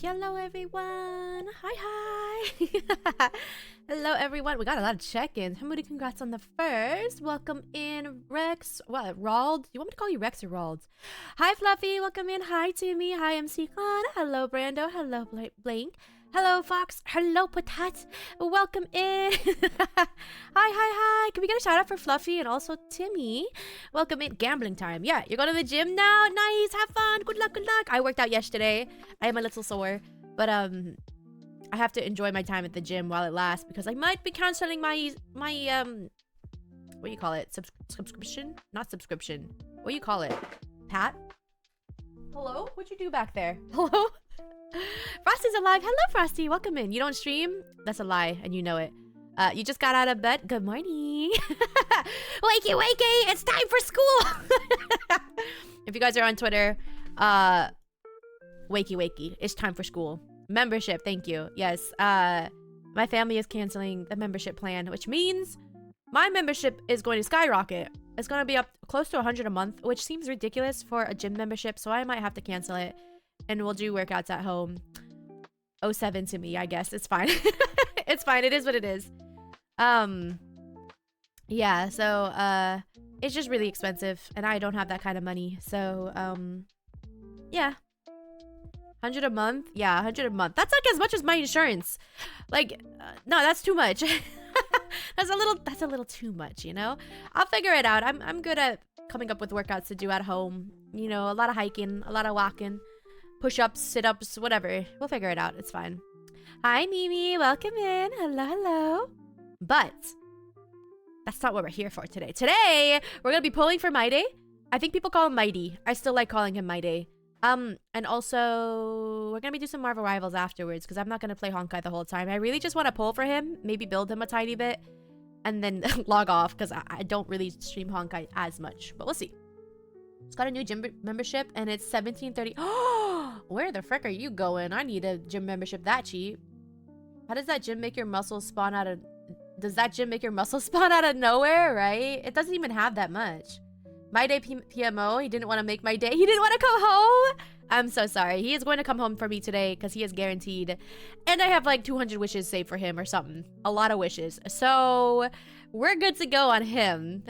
Hello everyone! Hi! Hello everyone! We got a lot of check-ins. Hamudi, congrats on the first. Welcome in, Rex. What, Rald? You want me to call you Rex or Rald? Hi Fluffy, welcome in. Hi Timmy. Hi MC Khan. Hello Brando. Hello Blank. Hello Fox. Hello Patat. Welcome in. Hi. Can we get a shout out for Fluffy and also Timmy? Welcome in. Gambling time. Yeah, you're going to the gym now? Nice. Have fun. Good luck. I worked out yesterday. I am a little sore, but I have to enjoy my time at the gym while it lasts because I might be canceling my what do you call it? Subscription? Not subscription. What do you call it? Pat? Hello? What'd you do back there? Hello? Frosty's alive. Hello, Frosty. Welcome in. You don't stream? That's a lie, and you know it. You just got out of bed? Good morning. Wakey! It's time for school! If you guys are on Twitter, wakey. It's time for school. Membership, thank you. Yes, my family is canceling the membership plan, which means my membership is going to skyrocket. It's going to be up close to 100 a month, which seems ridiculous for a gym membership, so I might have to cancel it. And we'll do workouts at home. 07 to me, I guess. It's fine. It's fine. It is what it is. Yeah, so, it's just really expensive. And I don't have that kind of money. So, yeah. 100 a month? Yeah, 100 a month. That's like as much as my insurance. Like, no, that's too much. That's a little too much, you know? I'll figure it out. I'm good at coming up with workouts to do at home. You know, a lot of hiking, a lot of walking. Push-ups, sit-ups, whatever. We'll figure it out. It's fine. Hi, Mimi. Welcome in. Hello. But that's not what we're here for today. Today, we're going to be pulling for Mydei. I think people call him Mydei. I still like calling him Mydei. And also, we're going to be doing some Marvel Rivals afterwards because I'm not going to play Honkai the whole time. I really just want to pull for him. Maybe build him a tiny bit. And then log off because I don't really stream Honkai as much. But we'll see. It's got a new gym membership and it's $17.30. Oh, where the frick are you going? I need a gym membership that cheap. How does that gym make your muscles spawn out of... Does that gym make your muscles spawn out of nowhere, right? It doesn't even have that much. Mydei PMO, he didn't want to make my day. He didn't want to come home? I'm so sorry. He is going to come home for me today because he is guaranteed. And I have like 200 wishes saved for him or something. A lot of wishes. So we're good to go on him.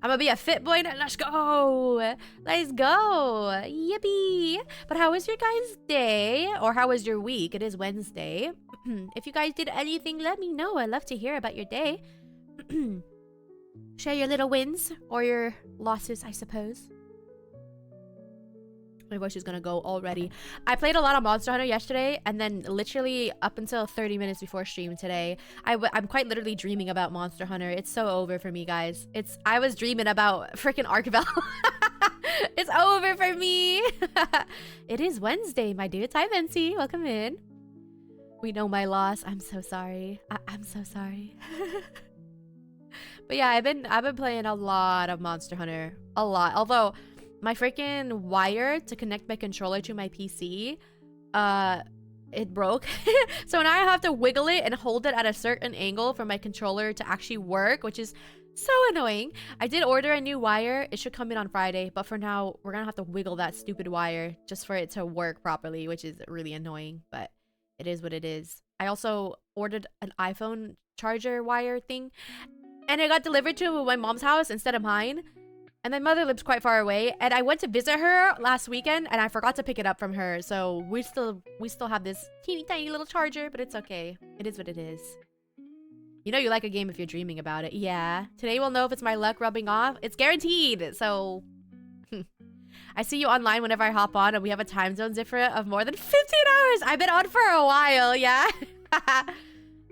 I'm gonna be a fit boy now. Let's go. Let's go. Yippee. But how was your guys' day? Or how was your week? It is Wednesday. If you guys did anything, let me know. I'd love to hear about your day. Share your little wins or your losses, I suppose. My voice is gonna go already. I played a lot of Monster Hunter yesterday, and then literally up until 30 minutes before stream today, I'm quite literally dreaming about Monster Hunter. It's so over for me, guys. I was dreaming about freaking Archibald. It's over for me. It is Wednesday, my dudes. Hi, Vinci. Welcome in. We know my loss. I'm so sorry. I'm so sorry. But yeah, I've been playing a lot of Monster Hunter. A lot. Although my freaking wire to connect my controller to my PC, it broke. So now I have to wiggle it and hold it at a certain angle for my controller to actually work, which is so annoying. I did order a new wire. It should come in on Friday, but for now, we're gonna have to wiggle that stupid wire just for it to work properly, which is really annoying, but it is what it is. I also ordered an iPhone charger wire thing, and it got delivered to my mom's house instead of mine. And my mother lives quite far away, and I went to visit her last weekend, and I forgot to pick it up from her. So we still have this teeny tiny little charger, but it's okay. It is what it is. You know you like a game if you're dreaming about it. Yeah. Today we'll know if it's my luck rubbing off. It's guaranteed. So I see you online whenever I hop on, and we have a time zone difference of more than 15 hours. I've been on for a while. Yeah.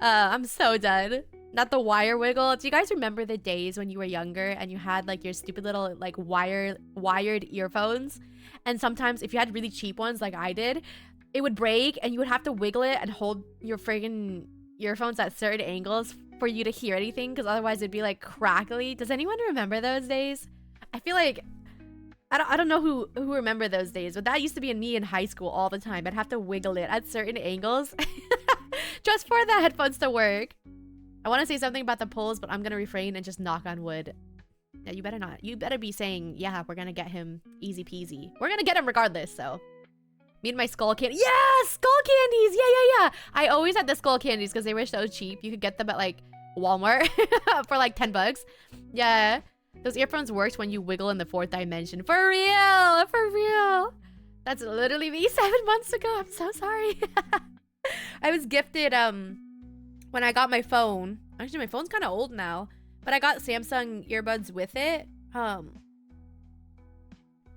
I'm so done. Not the wire wiggle. Do you guys remember the days when you were younger and you had like your stupid little like wired earphones? And sometimes if you had really cheap ones like I did, it would break and you would have to wiggle it and hold your friggin' earphones at certain angles for you to hear anything, because otherwise it'd be like crackly. Does anyone remember those days? I feel like I don't know who remember those days, but that used to be me in high school all the time. I'd have to wiggle it at certain angles just for the headphones to work. I want to say something about the polls, but I'm going to refrain and just knock on wood. Yeah, you better not. You better be saying, yeah, we're going to get him easy peasy. We're going to get him regardless, so. Me and my skull candy. Yeah, skull candies. Yeah. I always had the skull candies because they were so cheap. You could get them at like Walmart for like 10 bucks. Yeah. Those earphones worked when you wiggle in the 4th dimension. For real. For real. That's literally me 7 months ago. I'm so sorry. I was gifted, when I got my phone. Actually, my phone's kind of old now, but I got Samsung earbuds with it. I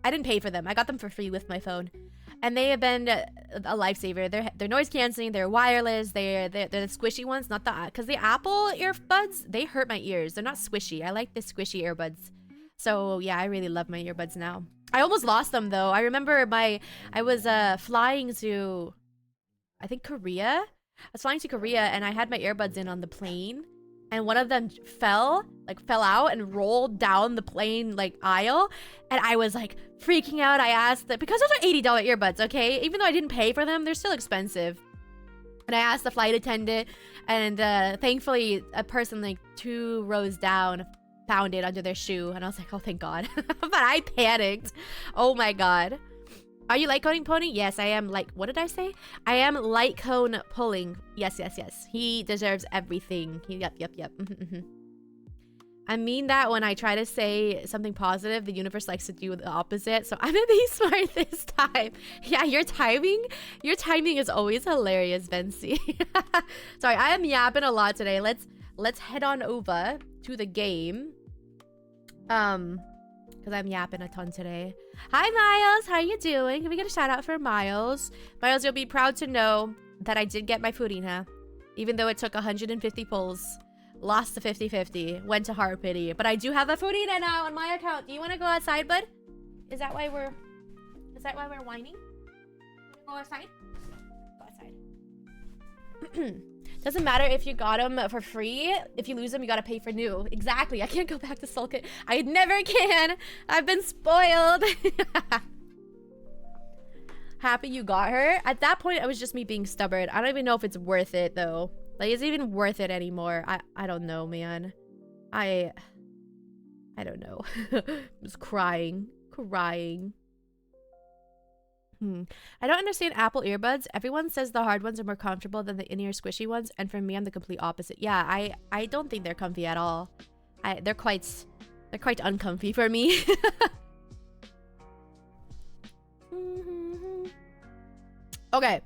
didn't pay for them. I got them for free with my phone, and they have been a lifesaver. They're noise canceling. They're wireless. They're the squishy ones, not the, because the Apple earbuds, they hurt my ears. They're not squishy. I like the squishy earbuds. So yeah, I really love my earbuds now. I almost lost them though. I remember I was flying to, I think Korea. I was flying to Korea and I had my earbuds in on the plane, and one of them fell out and rolled down the plane like aisle, and I was like freaking out. I asked that, because those are $80 earbuds, okay? Even though I didn't pay for them, they're still expensive. And I asked the flight attendant, and thankfully a person like 2 rows down found it under their shoe, and I was like, oh, thank God. But I panicked. Oh my God. Are you light coning pony? Yes, I am. Like, what did I say? I am light cone pulling. Yes. He deserves everything. Yep. I mean that when I try to say something positive, the universe likes to do the opposite. So I'm gonna be smart this time. Yeah, your timing is always hilarious, Vinci. Sorry, I am yapping a lot today. Let's head on over to the game. Because I'm yapping a ton today. Hi, Miles. How are you doing? Can we get a shout out for Miles? Miles, you'll be proud to know that I did get my Furina. Even though it took 150 pulls. Lost to 50-50. Went to Heart Pity. But I do have a Furina now on my account. Do you want to go outside, bud? Is that why we're whining? Go outside? Go outside. Doesn't matter if you got them for free. If you lose them, you gotta pay for new. Exactly. I can't go back to Sulkit. I never can. I've been spoiled. Happy you got her. At that point, it was just me being stubborn. I don't even know if it's worth it, though. Like, is it even worth it anymore? I don't know, man. I don't know. I was crying. I don't understand Apple earbuds. Everyone says the hard ones are more comfortable than the in-ear squishy ones, and for me, I'm the complete opposite. Yeah, I don't think they're comfy at all. They're quite uncomfy for me. Okay.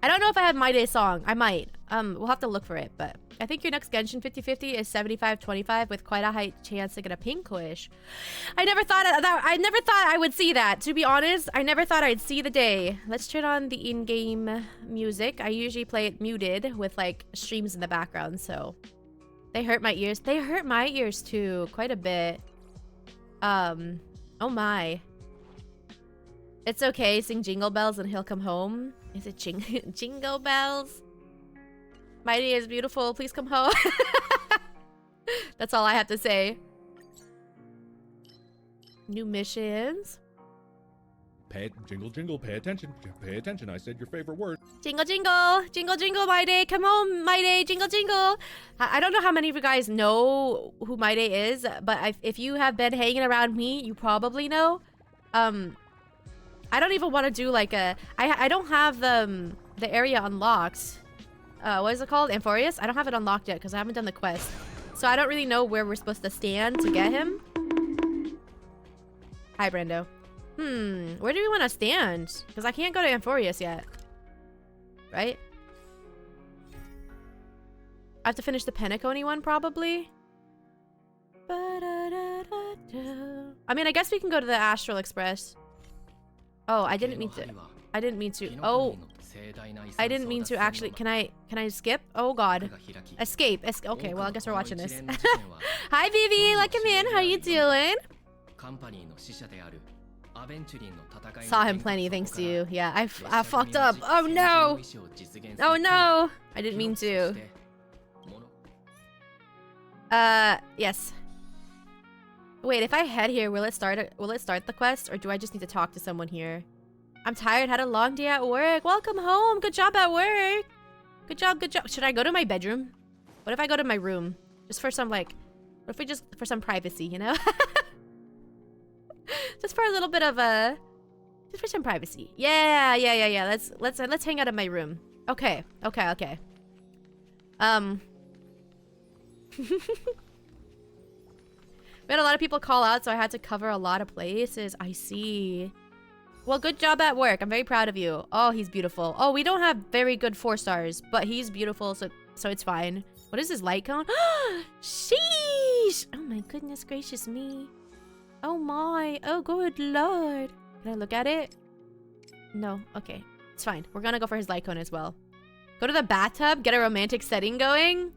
I don't know if I have Mydei song. I might. We'll have to look for it, but I think your next Genshin 50/50 is 75/25 with quite a high chance to get a pink wish. I never thought I would see that. To be honest, I never thought I'd see the day. Let's turn on the in-game music. I usually play it muted with like streams in the background, so they hurt my ears. They hurt my ears too, quite a bit. Oh my. It's okay, sing Jingle Bells and he'll come home. Is it Jingle Bells? Mydei is beautiful, please come home. That's all I have to say. New missions. Jingle, jingle, pay attention. Pay attention, I said your favorite word. Jingle, jingle. Jingle, jingle, Mydei. Come home, Mydei. Jingle, jingle. I don't know how many of you guys know who Mydei is, but if you have been hanging around me, you probably know. I don't even want to do like a... I don't have the area unlocked. What is it called? Amphorius? I don't have it unlocked yet because I haven't done the quest. So I don't really know where we're supposed to stand to get him. Hi, Brando. Where do we want to stand? Because I can't go to Amphorius yet. Right? I have to finish the Penacony one, probably. I mean, I guess we can go to the Astral Express. Oh, I didn't mean to. I didn't mean to. Oh. I didn't mean to actually. Can I skip? Oh god. Escape. Okay, well, I guess we're watching this. Hi, Vivi. Welcome in. How you doing? Saw him plenty thanks to you. Yeah, I fucked up. Oh no. Oh no. I didn't mean to. Yes. Wait, if I head here, will it start the quest, or do I just need to talk to someone here? I'm tired, had a long day at work. Welcome home. Good job at work. Good job, good job. Should I go to my bedroom? What if I go to my room? Just for some like, what if we just for some privacy, you know? Just for a little bit of just for some privacy. Yeah. Let's hang out in my room. Okay. We had a lot of people call out, so I had to cover a lot of places. I see. Well, good job at work. I'm very proud of you. Oh, he's beautiful. Oh, we don't have very good 4 stars, but he's beautiful, so it's fine. What is his light cone? Sheesh! Oh my goodness gracious me. Oh my. Oh, good lord. Can I look at it? No. Okay. It's fine. We're gonna go for his light cone as well. Go to the bathtub. Get a romantic setting going.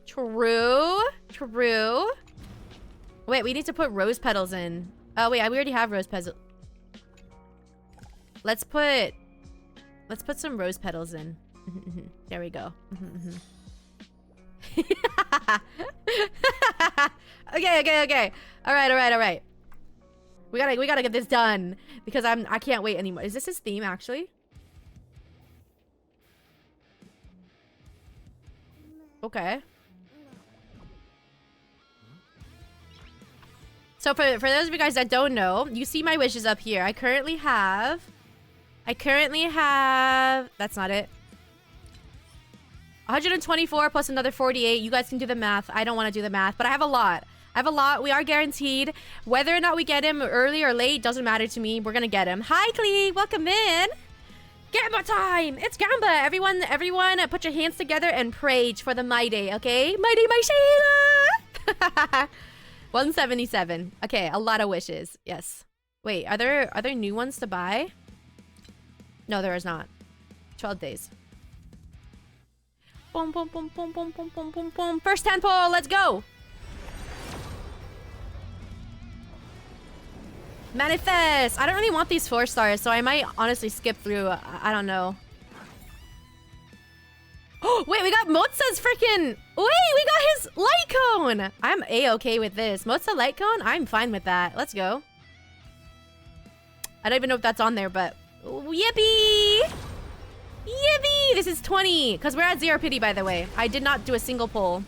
True. Wait, we need to put rose petals in. Oh, wait. We already have rose petals. Let's put some rose petals in. There we go. Okay. All right. We gotta get this done because I can't wait anymore. Is this his theme actually? Okay. So for those of you guys that don't know, you see my wishes up here. I currently have... That's not it. 124 plus another 48. You guys can do the math. I don't want to do the math, but I have a lot. We are guaranteed. Whether or not we get him early or late doesn't matter to me. We're gonna get him. Hi, Clee. Welcome in. Gamba time. It's Gamba. Everyone, put your hands together and pray for the Mydei, okay? Mydei, my SHAYLAAA. 177. Okay, a lot of wishes. Yes. Wait, are there new ones to buy? No, there is not. 12 days. Boom, boom, boom, boom, boom, boom, boom, boom, boom. First tadpole, let's go. Manifest. I don't really want these 4 stars, so I might honestly skip through. I don't know. Oh, wait, we got Motsa's freaking... Wait, we got his light cone! I'm A-okay with this. Motsa light cone? I'm fine with that. Let's go. I don't even know if that's on there, but... Yippee! Yippee! This is 20, because we're at 0 pity, by the way. I did not do a single pull.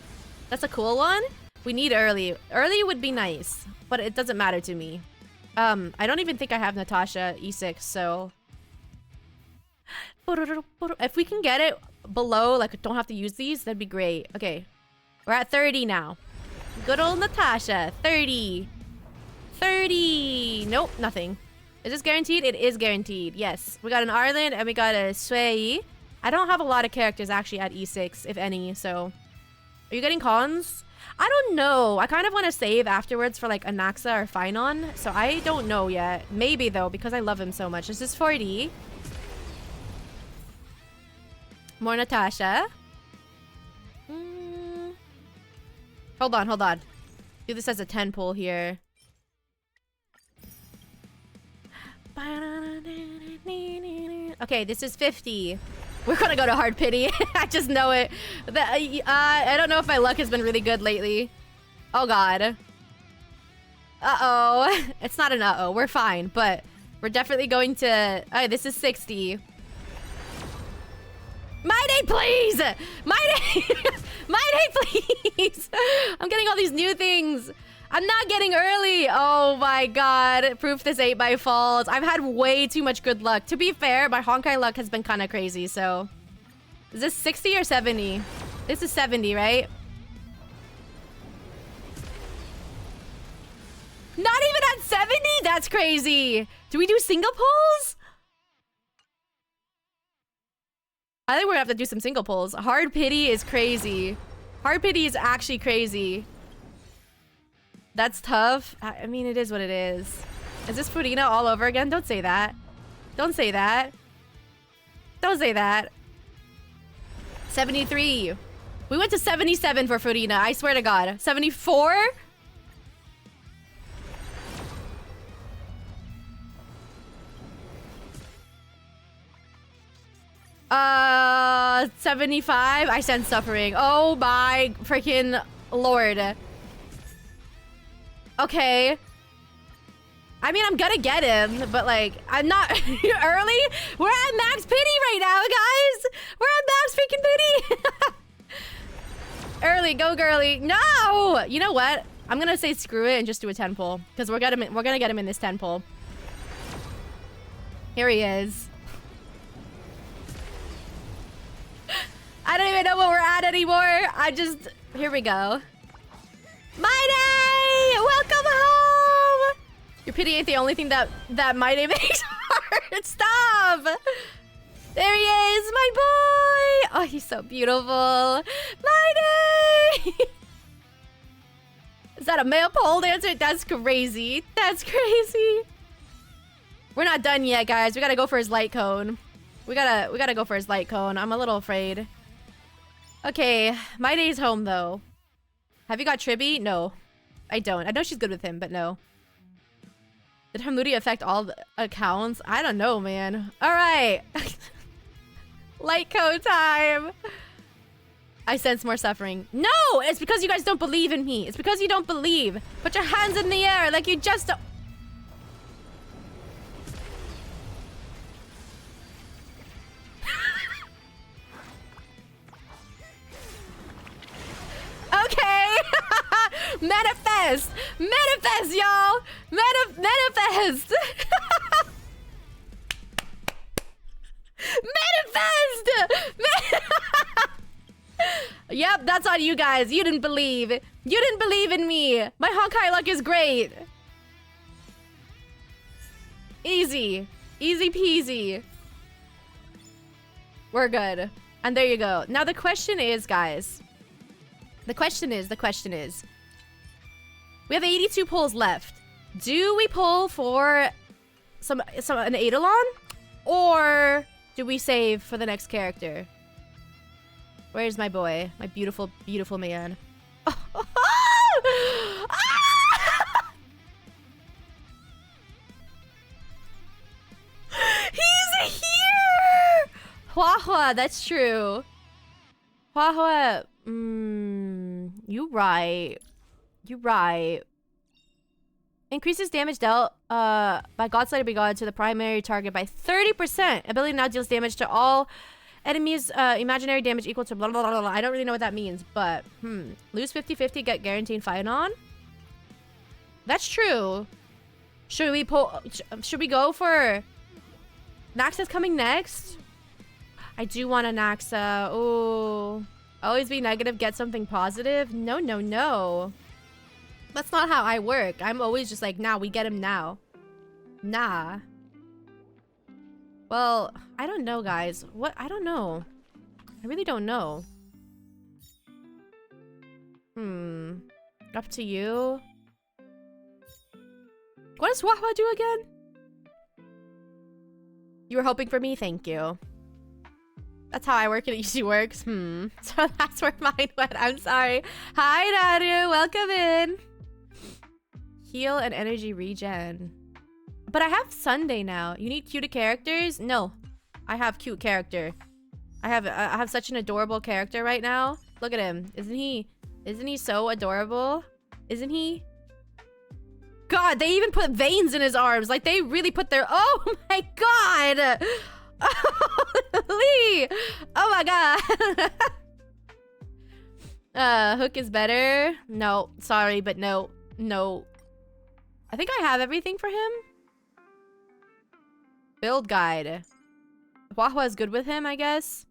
That's a cool one. We need early. Early would be nice, but it doesn't matter to me. I don't even think I have Natasha E6, so... If we can get it below, like, don't have to use these, that'd be great. Okay. We're at 30 now. Good old Natasha. 30. 30. Nope, nothing. Is this guaranteed? It is guaranteed. Yes. We got an Arlen and we got a SHAYLAAA. I don't have a lot of characters actually at E6, if any, so... Are you getting cons? I don't know. I kind of want to save afterwards for like a Naxa or Phynon, so I don't know yet. Maybe though, because I love him so much. This is 40. More Natasha. Hold on, hold on. Do this as a 10 pull here. Okay, this is 50. We're gonna go to hard pity. I just know it. I don't know if my luck has been really good lately. Oh god. Uh-oh. It's not an uh-oh. We're fine, but we're definitely going to... Alright, this is 60. Mydei, please! Mydei! Mydei, please! I'm getting all these new things. I'm not getting early. Oh my god. Proof this ain't my fault. I've had way too much good luck. To be fair, my Honkai luck has been kind of crazy, so... Is this 60 or 70? This is 70, right? Not even at 70? That's crazy. Do we do single pulls? I think we're gonna have to do some single pulls. Hard pity is crazy. Hard pity is actually crazy. That's tough. I mean, it is what it is. Is this Furina all over again? Don't say that. Don't say that. Don't say that. 73. We went to 77 for Furina. I swear to God. 74? 75? I sense suffering. Oh my freaking lord. Okay. I mean, I'm gonna get him, but like, I'm not early. We're at max pity right now, guys. We're at max freaking pity. Early, go girly. No! You know what? I'm gonna say screw it and just do a 10 pull. Because we're gonna get him in this 10 pull. Here he is. I don't even know what we're at anymore. Here we go. Mydei! Welcome home! Your pity ain't the only thing that Mydei makes hard. Stop! There he is, my boy! Oh, he's so beautiful. Mydei! Is that a male pole dancer? That's crazy. That's crazy. We're not done yet, guys. We gotta go for his light cone. We gotta go for his light cone. I'm a little afraid. Okay, Mydei's home though. Have you got Tribby? No. I don't. I know she's good with him, but no. Did Hamudi affect all the accounts? I don't know, man. Alright. Light code time. I sense more suffering. No! It's because you guys don't believe in me. It's because you don't believe. Put your hands in the air like you just don't. Okay. Manifest. Manifest, y'all. Manifest. Manifest. Yep, that's on you guys. You didn't believe. You didn't believe in me. My Honkai luck is great. Easy. Easy peasy. We're good. And there you go. Now the question is, guys. The question is. We have 82 pulls left. Do we pull for an Eidolon? Or do we save for the next character? Where's my boy? My beautiful, beautiful man. He's here! Hua, that's true. Hua, you right. You right. Increases damage dealt by God's Light God to the primary target by 30%. Ability now deals damage to all enemies, imaginary damage equal to blah, blah, blah, blah. I don't really know what that means, but, Lose 50-50, get guaranteed Phynon? That's true. Should we go for... Naxa's coming next? I do want an Naxa. Ooh. Always be negative, get something positive? No, no, no. That's not how I work. I'm always just like, nah, we get him now. Nah. Well, I don't know, guys. What? I don't know. I really don't know. Up to you. What does SHAYLAAA do again? You were hoping for me? Thank you. That's how I work and it usually works. So that's where mine went. I'm sorry. Hi, Naru. Welcome in. Heal and energy regen. But I have Sunday now. You need cute characters? No. I have cute character. I have such an adorable character right now. Look at him. Isn't he so adorable? Isn't he? God, they even put veins in his arms. Like, they really put their... Oh my god! Lee! Oh my god! Hook is better? No. Sorry, but no. No. I think I have everything for him. Build guide. SHAYLAAA is good with him, I guess.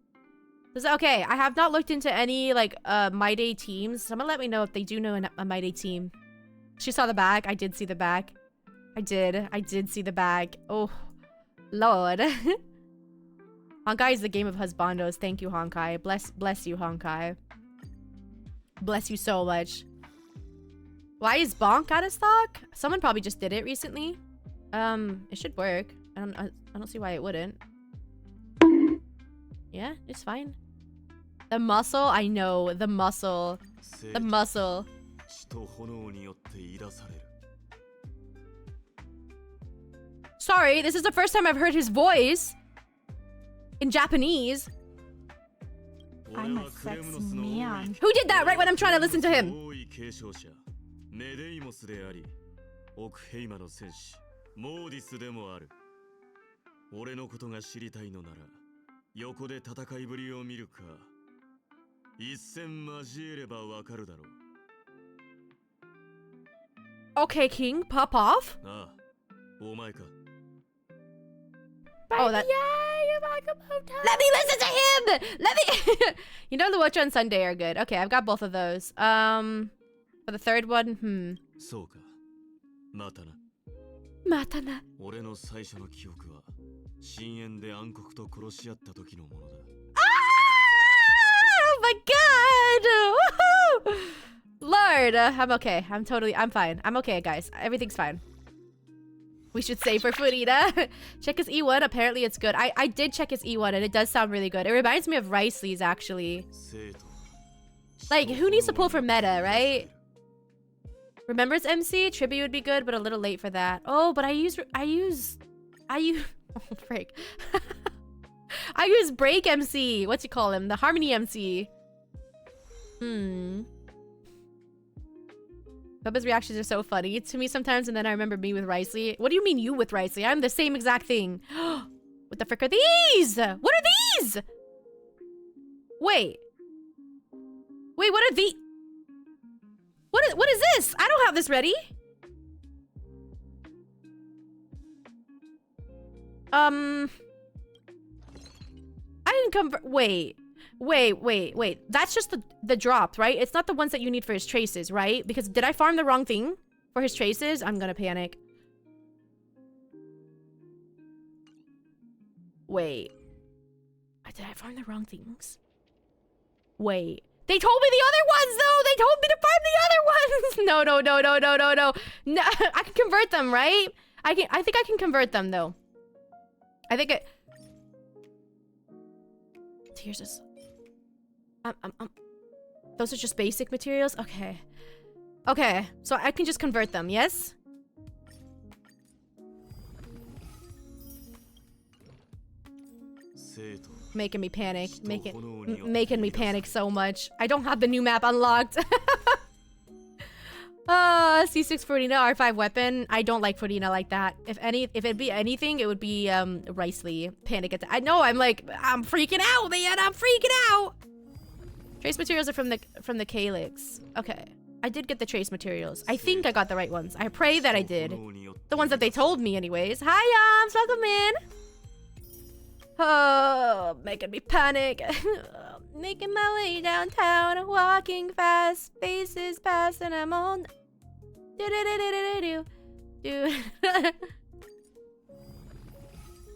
Okay, I have not looked into any, like, Mydei teams. Someone let me know if they do know a Mydei team. She saw the back. I did see the back. I did see the back. Oh, Lord. Honkai is the game of husbandos. Thank you, Honkai. Bless you, Honkai. Bless you so much. Why is Bonk out of stock? Someone probably just did it recently. It should work. I don't see why it wouldn't. Yeah, it's fine. The muscle, I know. The muscle. The muscle. Sorry, this is the first time I've heard his voice in Japanese. I'm a sexy man. Who did that right when I'm trying to listen to him? Okay, King, pop off. Oh, that. Let me listen to him. Let me. You know the Watch on Sunday are good. Okay, I've got both of those. For the third one, Matana. Oh my god! Woohoo! Lord, I'm okay. I'm fine. I'm okay, guys. Everything's fine. We should save for Furita. Check his E1. Apparently it's good. I did check his E1 and it does sound really good. It reminds me of Riceley's, actually. Like, who needs to pull for meta, right? Remembers MC? Tribute would be good, but a little late for that. Oh, but I use oh, frick. I use Break MC. What's you call him? The Harmony MC. Bubba's reactions are so funny to me sometimes, and then I remember me with Riceley. What do you mean you with Riceley? I'm the same exact thing. What the frick are these? What are these? Wait. Wait, what are these? What is this? I don't have this ready. I didn't convert. Wait. That's just the dropped, right? It's not the ones that you need for his traces, right? Because did I farm the wrong thing for his traces? I'm gonna panic. Wait. Did I farm the wrong things? Wait. They told me the other ones, though! They told me to farm the other ones! No, I can convert them, right? I think I can convert them, though. I think it... Here's this. Those are just basic materials? Okay. Okay, so I can just convert them, yes? Making me panic. Making me panic so much. I don't have the new map unlocked. C6 Furina, R5 weapon. I don't like Furina like that. If it'd be anything, it would be Riceley. Panic attack. I know, I'm freaking out, man. I'm freaking out. Trace materials are from the Calyx. Okay. I did get the trace materials. I think I got the right ones. I pray that I did. The ones that they told me anyways. Hi, Yams. Welcome in. Oh, making me panic. Making my way downtown, walking fast, faces past, and I'm on. Dude.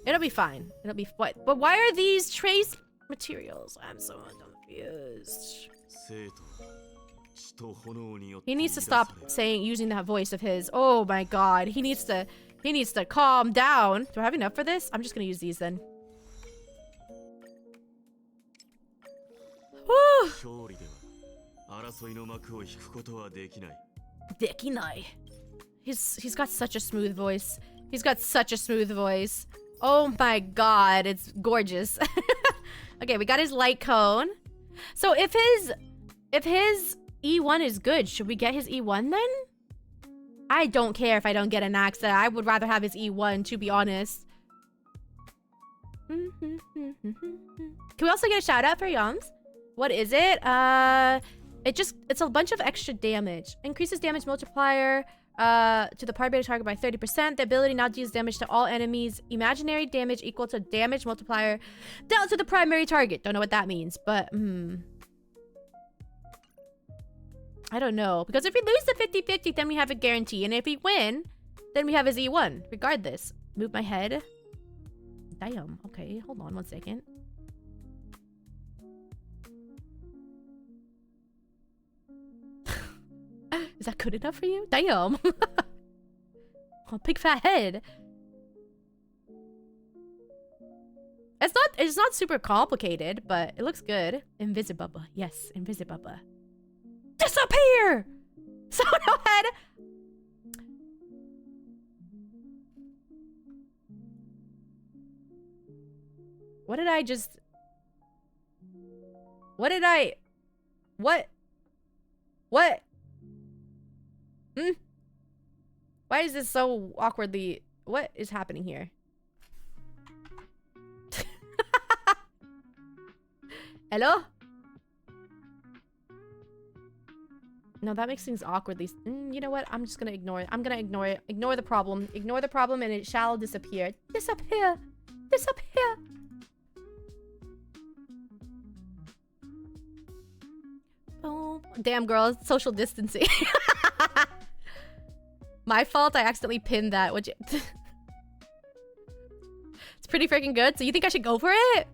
It'll be fine. It'll be what? But why are these trace materials? I'm so confused. He needs to stop using that voice of his. Oh my god. He needs to calm down. Do I have enough for this? I'm just gonna use these then. Woo! Dekinai. He's got such a smooth voice. He's got such a smooth voice. Oh my god, it's gorgeous. Okay, we got his light cone. So if his E1 is good, should we get his E1 then? I don't care if I don't get an axe. I would rather have his E1, to be honest. Can we also get a shout out for Yams? What is it? It's a bunch of extra damage. Increases damage multiplier to the primary target by 30%. The ability now deals damage to all enemies. Imaginary damage equal to damage multiplier dealt to the primary target. Don't know what that means, but I don't know. Because if we lose the 50-50, then we have a guarantee. And if we win, then we have his E1. Regardless. Move my head. Damn. Okay, hold on 1 second. Is that good enough for you? Damn. Oh, big fat head. It's not super complicated, but it looks good. Invisibubba. Yes, Invisibubba. Disappear! Sono head! What did I just... What did I... What? What? Why is this so awkwardly... What is happening here? Hello? No, that makes things awkwardly... you know what? I'm just gonna ignore it. I'm gonna ignore it. Ignore the problem. Ignore the problem and it shall disappear. Disappear! Disappear! Oh, damn, girl. Social distancing. My fault. I accidentally pinned that. Would you... It's pretty freaking good. So you think I should go for it?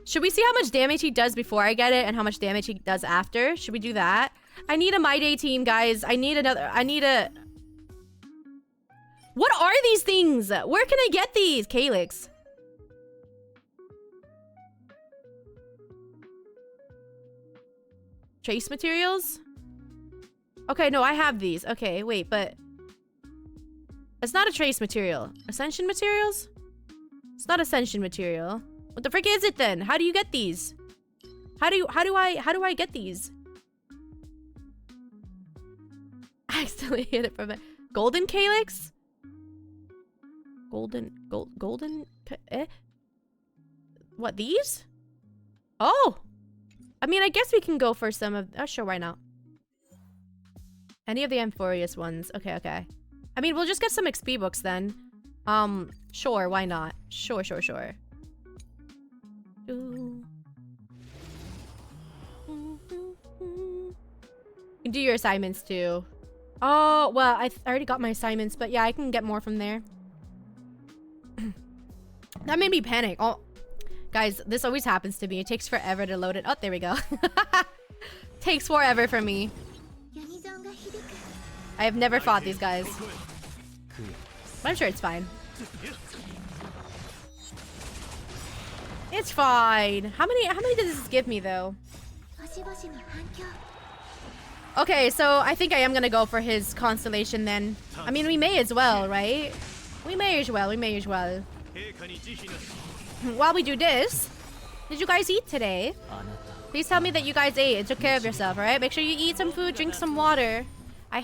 Should we see how much damage he does before I get it and how much damage he does after? Should we do that? I need a Mydei team, guys. I need a... What are these things? Where can I get these? Calyx. Trace materials? Okay, no, I have these. Okay, wait, but... It's not a trace material. Ascension materials? It's not ascension material. What the frick is it then? How do you get these? How do I get these? I accidentally hit it from a... Golden Calyx? Golden... What, these? Oh! I mean, I guess we can go for some of... Oh, sure, why not? Any of the Amphorious ones. Okay, okay. I mean, we'll just get some XP books then. Sure, why not? Sure. Ooh. You can do your assignments too. Oh, well, I already got my assignments, but yeah, I can get more from there. That made me panic. Oh, guys, this always happens to me. It takes forever to load it. Oh, there we go. Takes forever for me. I have never fought these guys. But I'm sure it's fine. It's fine. How many does this give me though? Okay, so I think I am gonna go for his constellation then. I mean, we may as well, right? We may as well. While we do this, did you guys eat today? Please tell me that you guys ate and took care of yourself, alright? Make sure you eat some food, drink some water. I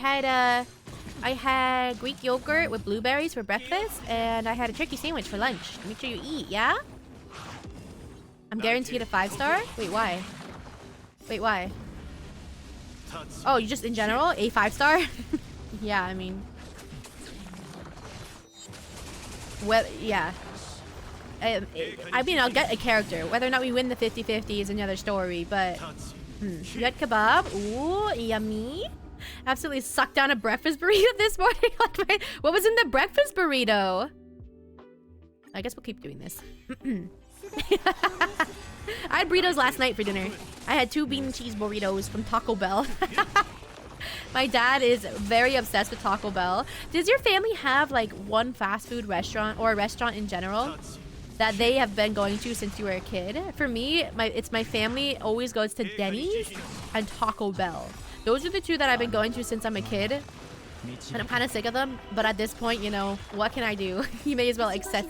had Greek yogurt with blueberries for breakfast, and I had a turkey sandwich for lunch. Make sure you eat, yeah? I'm guaranteed a 5-star? Wait, why? Wait, why? Oh, you just in general? A 5-star? Yeah, I mean... Well, yeah. I mean, I'll get a character. Whether or not we win the 50-50 is another story, but... Red kebab. Ooh, yummy. Absolutely sucked down a breakfast burrito this morning. Like what was in the breakfast burrito? I guess we'll keep doing this. I had burritos last night for dinner. I had 2 bean and cheese burritos from Taco Bell. My dad is very obsessed with Taco Bell. Does your family have like one fast food restaurant or a restaurant in general that they have been going to since you were a kid? For me, my family always goes to Denny's and Taco Bell. Those are the 2 that I've been going to since I'm a kid. And I'm kind of sick of them. But at this point, you know, what can I do? You may as well accept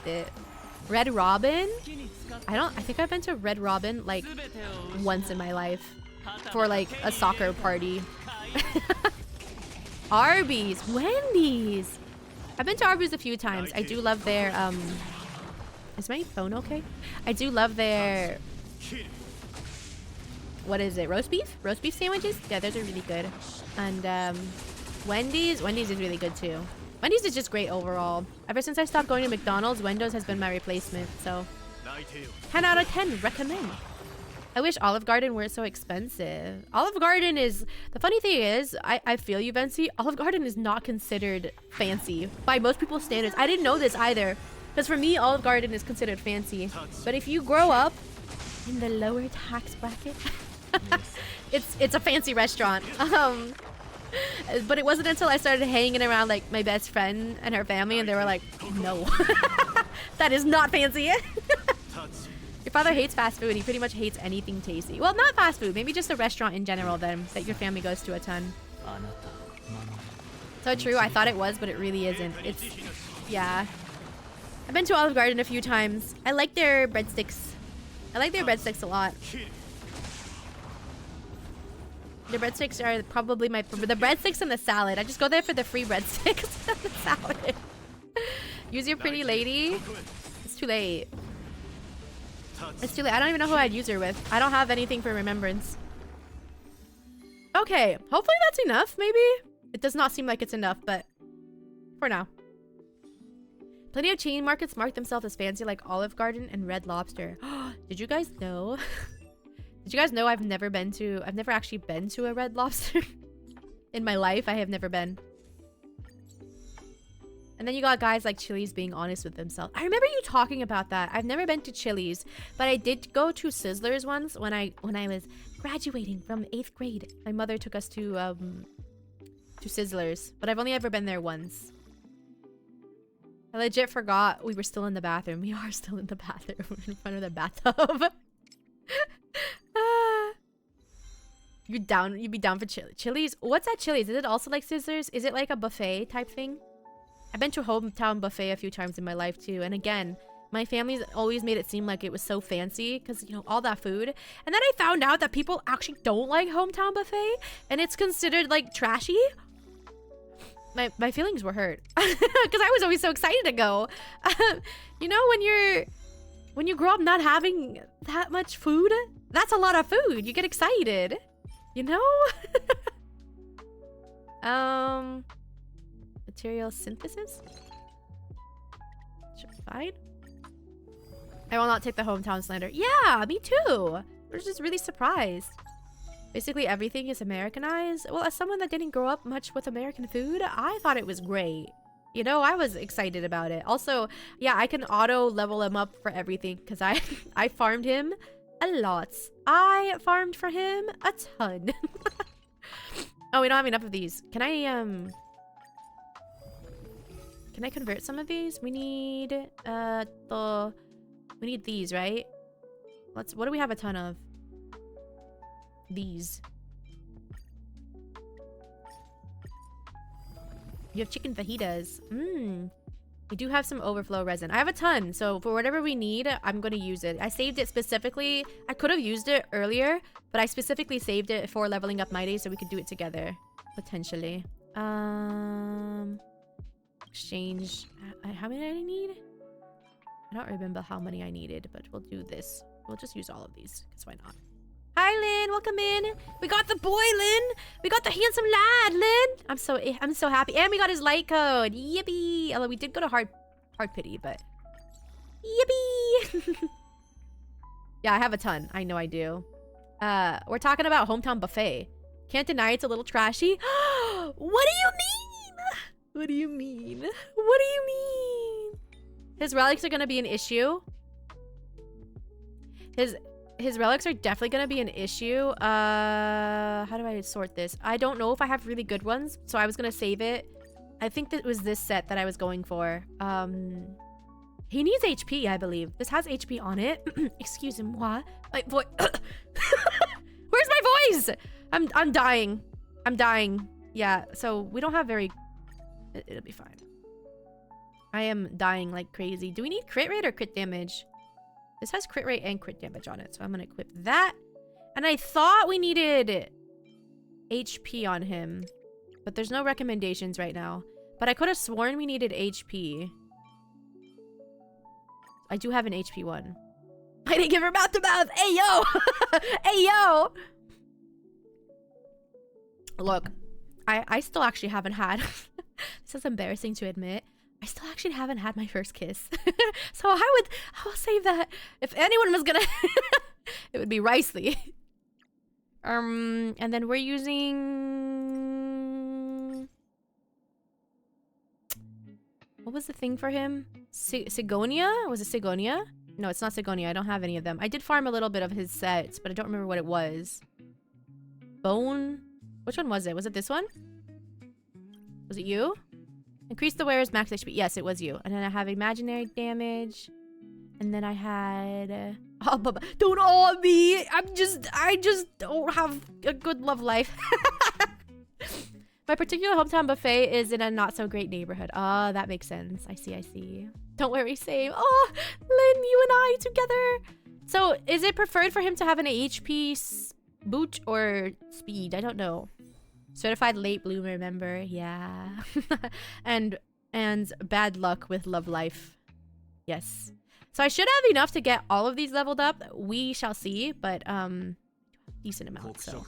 it. Red Robin? I think I've been to Red Robin like once in my life. For like a soccer party. Arby's, Wendy's. I've been to Arby's a few times. I do love their is my phone okay? I do love their, what is it, roast beef sandwiches. Yeah, those are really good. And Wendy's is really good too. Wendy's is just great overall. Ever since I stopped going to McDonald's, Wendy's has been my replacement. So 10 out of 10 recommend. I wish Olive Garden weren't so expensive. Olive Garden is... The funny thing is, I feel you, Vency. Olive Garden is not considered fancy by most people's standards. I didn't know this either. Because for me, Olive Garden is considered fancy. But if you grow up in the lower tax bracket, it's a fancy restaurant. But it wasn't until I started hanging around like my best friend and her family, and they were like, no. That is not fancy. Your father hates fast food. He pretty much hates anything tasty. Well, not fast food. Maybe just a restaurant in general then that your family goes to a ton. So true. I thought it was, but it really isn't. It's... Yeah. I've been to Olive Garden a few times. I like their breadsticks. I like their breadsticks a lot. The breadsticks are probably my... The breadsticks and the salad. I just go there for the free breadsticks and the salad. Use your pretty lady. It's too late. It's too late. I don't even know who I'd use her with. I don't have anything for remembrance. Okay. Hopefully that's enough, maybe? It does not seem like it's enough, but for now. Plenty of chain markets mark themselves as fancy like Olive Garden and Red Lobster. Did you guys know? Did you guys know I've never actually been to a Red Lobster? In my life, I have never been. And then you got guys like Chili's being honest with themselves. I remember you talking about that. I've never been to Chili's, but I did go to Sizzlers once when I was graduating from 8th grade. My mother took us to Sizzlers, but I've only ever been there once. I legit forgot we were still in the bathroom. We are still in the bathroom in front of the bathtub. You'd be down for Chili's? What's at Chili's? Is it also like Sizzlers? Is it like a buffet type thing? I've been to a hometown buffet a few times in my life too, and again, my family's always made it seem like it was so fancy because, you know, all that food. And then I found out that people actually don't like hometown buffet, and it's considered like trashy. My feelings were hurt because I was always so excited to go. You know, when you grow up not having that much food, that's a lot of food. You get excited, you know. Material synthesis? Sure, fine. I will not take the hometown slander. Yeah, me too. We're just really surprised. Basically everything is Americanized. Well, as someone that didn't grow up much with American food, I thought it was great. You know, I was excited about it. Also, yeah, I can auto level him up for everything because I farmed him a lot. I farmed for him a ton. Oh, we don't have enough of these. Can I convert some of these? We need we need these, right? What do we have a ton of? These. You have chicken fajitas. We do have some overflow resin. I have a ton, so for whatever we need, I'm gonna use it. I saved it specifically. I could have used it earlier, but I specifically saved it for leveling up Mydei so we could do it together. Potentially. Exchange. How many I need? I don't remember how many I needed, but we'll do this. We'll just use all of these, because why not? Hi, Lynn. Welcome in. We got the boy, Lynn. We got the handsome lad, Lynn. I'm so happy. And we got his light code. Yippee. Although we did go to hard Hard pity, but yippee! Yeah, I have a ton. I know I do. We're talking about Hometown Buffet. Can't deny it's a little trashy. What do you mean? What do you mean? What do you mean? His relics are gonna be an issue. His relics are definitely gonna be an issue. How do I sort this? I don't know if I have really good ones, so I was gonna save it. I think that was this set that I was going for. He needs HP, I believe. This has HP on it. Excuse me, what? My voice. Where's my voice? I'm dying. I'm dying. Yeah, so we don't have very... It'll be fine. I am dying like crazy. Do we need crit rate or crit damage? This has crit rate and crit damage on it, so I'm gonna equip that. And I thought we needed HP on him, but there's no recommendations right now. But I could have sworn we needed HP. I do have an HP one. I didn't give her mouth to mouth. Hey yo, hey yo. Look, I still actually haven't had. This is embarrassing to admit. I still actually haven't had my first kiss. So I'll save that. If anyone was gonna, it would be Ricely. And then we're using. What was the thing for him? Sigonia? Was it Sigonia? No, it's not Sigonia. I don't have any of them. I did farm a little bit of his sets, but I don't remember what it was. Bone? Which one was it? Was it this one? Was it you? Increase the wearer's max HP. Yes, it was you. And then I have imaginary damage. And then I had... Oh, but don't awe me! I just don't have a good love life. My particular hometown buffet is in a not-so-great neighborhood. Oh, that makes sense. I see. Don't worry, same. Oh, Lynn, you and I together. So, is it preferred for him to have an HP boot or speed? I don't know. Certified late bloomer member. Yeah. and bad luck with love life. Yes. So, I should have enough to get all of these leveled up. We shall see, but, decent amount, so...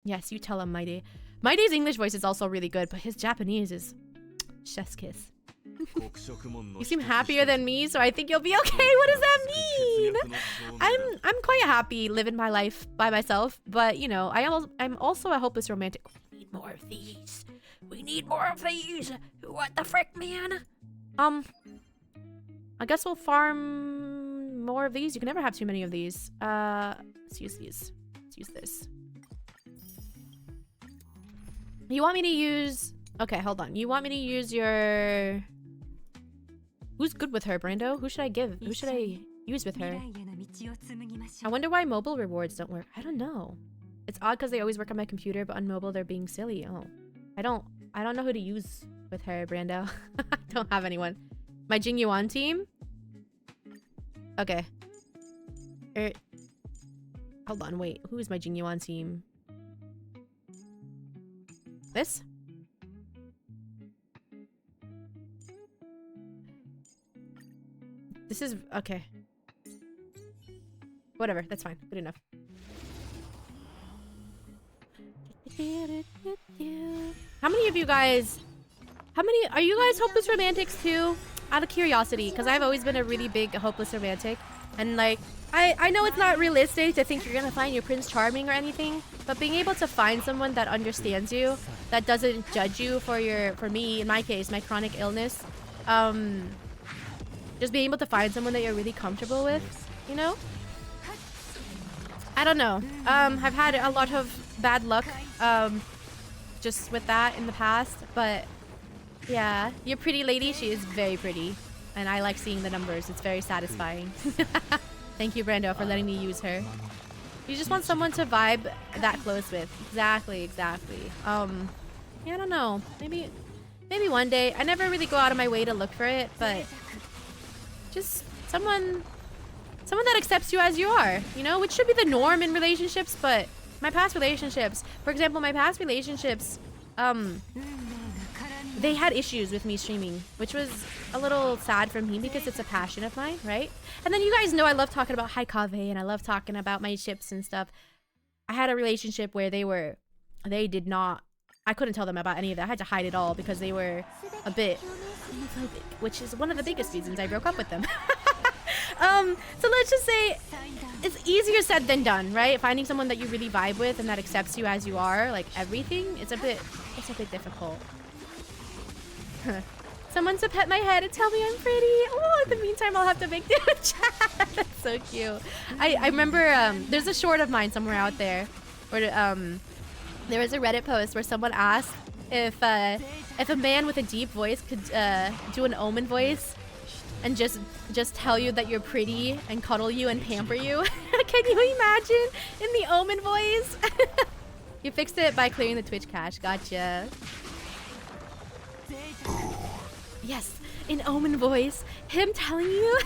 Yes, you tell him, Mydei. Mydei's English voice is also really good, but his Japanese is chef's kiss. You seem happier than me, so I think you'll be okay. What does that mean? I'm quite happy living my life by myself, but you know, I'm also a hopeless romantic. We need more of these. We need more of these. What the frick, man? I guess we'll farm more of these. You can never have too many of these. Let's use these. Let's use this. You want me to use... Okay, hold on. You want me to use your... Who's good with her, Brando? Who should I give? Who should I use with her? I wonder why mobile rewards don't work. I don't know. It's odd because they always work on my computer, but on mobile they're being silly. Oh. I don't know who to use with her, Brando. I don't have anyone. My Jing Yuan team? Okay. Hold on, wait. Who is my Jing Yuan team? This? This is... Okay. Whatever, that's fine. Good enough. How many of you guys... Are you guys hopeless romantics too? Out of curiosity, because I've always been a really big hopeless romantic. And like, I know it's not realistic to think you're gonna find your Prince Charming or anything, but being able to find someone that understands you, that doesn't judge you for me, in my case, my chronic illness, just being able to find someone that you're really comfortable with, you know? I don't know. I've had a lot of bad luck, just with that in the past, but yeah, your pretty lady, she is very pretty. And I like seeing the numbers. It's very satisfying. Thank you, Brando, for letting me use her. You just want someone to vibe that close with. Exactly. Yeah, I don't know. Maybe one day. I never really go out of my way to look for it, but just someone that accepts you as you are, you know, which should be the norm in relationships. But my past relationships, for example, they had issues with me streaming, which was a little sad for me because it's a passion of mine, right? And then you guys know I love talking about Haikave and I love talking about my ships and stuff. I had a relationship where they did not I couldn't tell them about any of that. I had to hide it all because they were a bit homophobic, which is one of the biggest reasons I broke up with them. So let's just say it's easier said than done, right? Finding someone that you really vibe with and that accepts you as you are, like everything, it's a bit difficult. Someone to pet my head and tell me I'm pretty. Oh, in the meantime, I'll have to make the chat. That's so cute. I remember there's a short of mine somewhere out there where there was a Reddit post where someone asked if a man with a deep voice could do an Omen voice and just tell you that you're pretty and cuddle you and pamper you. Can you imagine in the Omen voice? You fixed it by clearing the Twitch cache. Gotcha. Yes, in Omen voice, him telling you.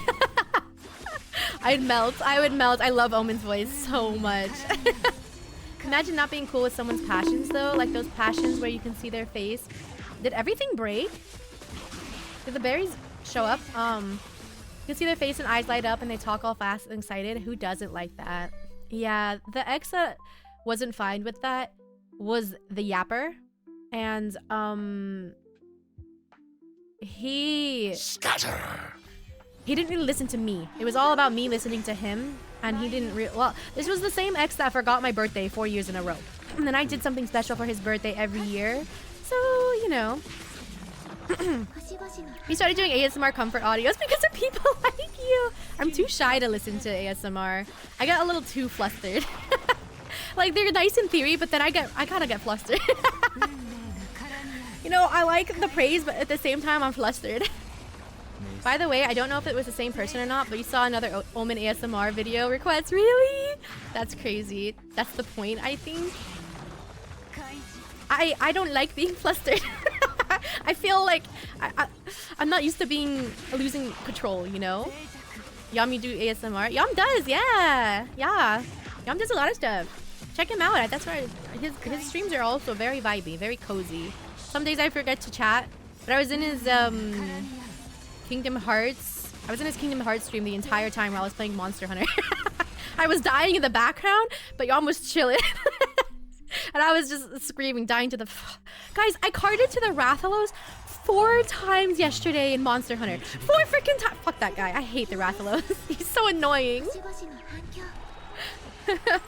I'd melt. I would melt. I love Omen's voice so much. Imagine not being cool with someone's passions though, like those passions where you can see their face. Did everything break? Did the berries show up? You can see their face and eyes light up and they talk all fast and excited. Who doesn't like that? Yeah, the ex that wasn't fine with that was the yapper. And he didn't really listen to me. It was all about me listening to him. And he didn't well, this was the same ex that forgot my birthday 4 years in a row. And then I did something special for his birthday every year. So, you know. We started doing ASMR comfort audios because of people like you. I'm too shy to listen to ASMR. I got a little too flustered. Like, they're nice in theory, but then I kind of get flustered. You know, I like the praise, but at the same time, I'm flustered. By the way, I don't know if it was the same person or not, but you saw another Omen ASMR video request. Really? That's crazy. That's the point, I think. I don't like being flustered. I feel like I'm not used to losing control, you know? Yum, you do ASMR? Yum does, yeah. Yeah. Yum does a lot of stuff. Check him out. That's why his streams are also very vibey, very cozy. Some days I forget to chat, but I was in his Kingdom Hearts. I was in his Kingdom Hearts stream the entire time while I was playing Monster Hunter. I was dying in the background, but Yum was chilling. And I was just screaming, dying to the... Guys, I carded to the Rathalos 4 times yesterday in Monster Hunter. 4 freaking times! Fuck that guy. I hate the Rathalos. He's so annoying. At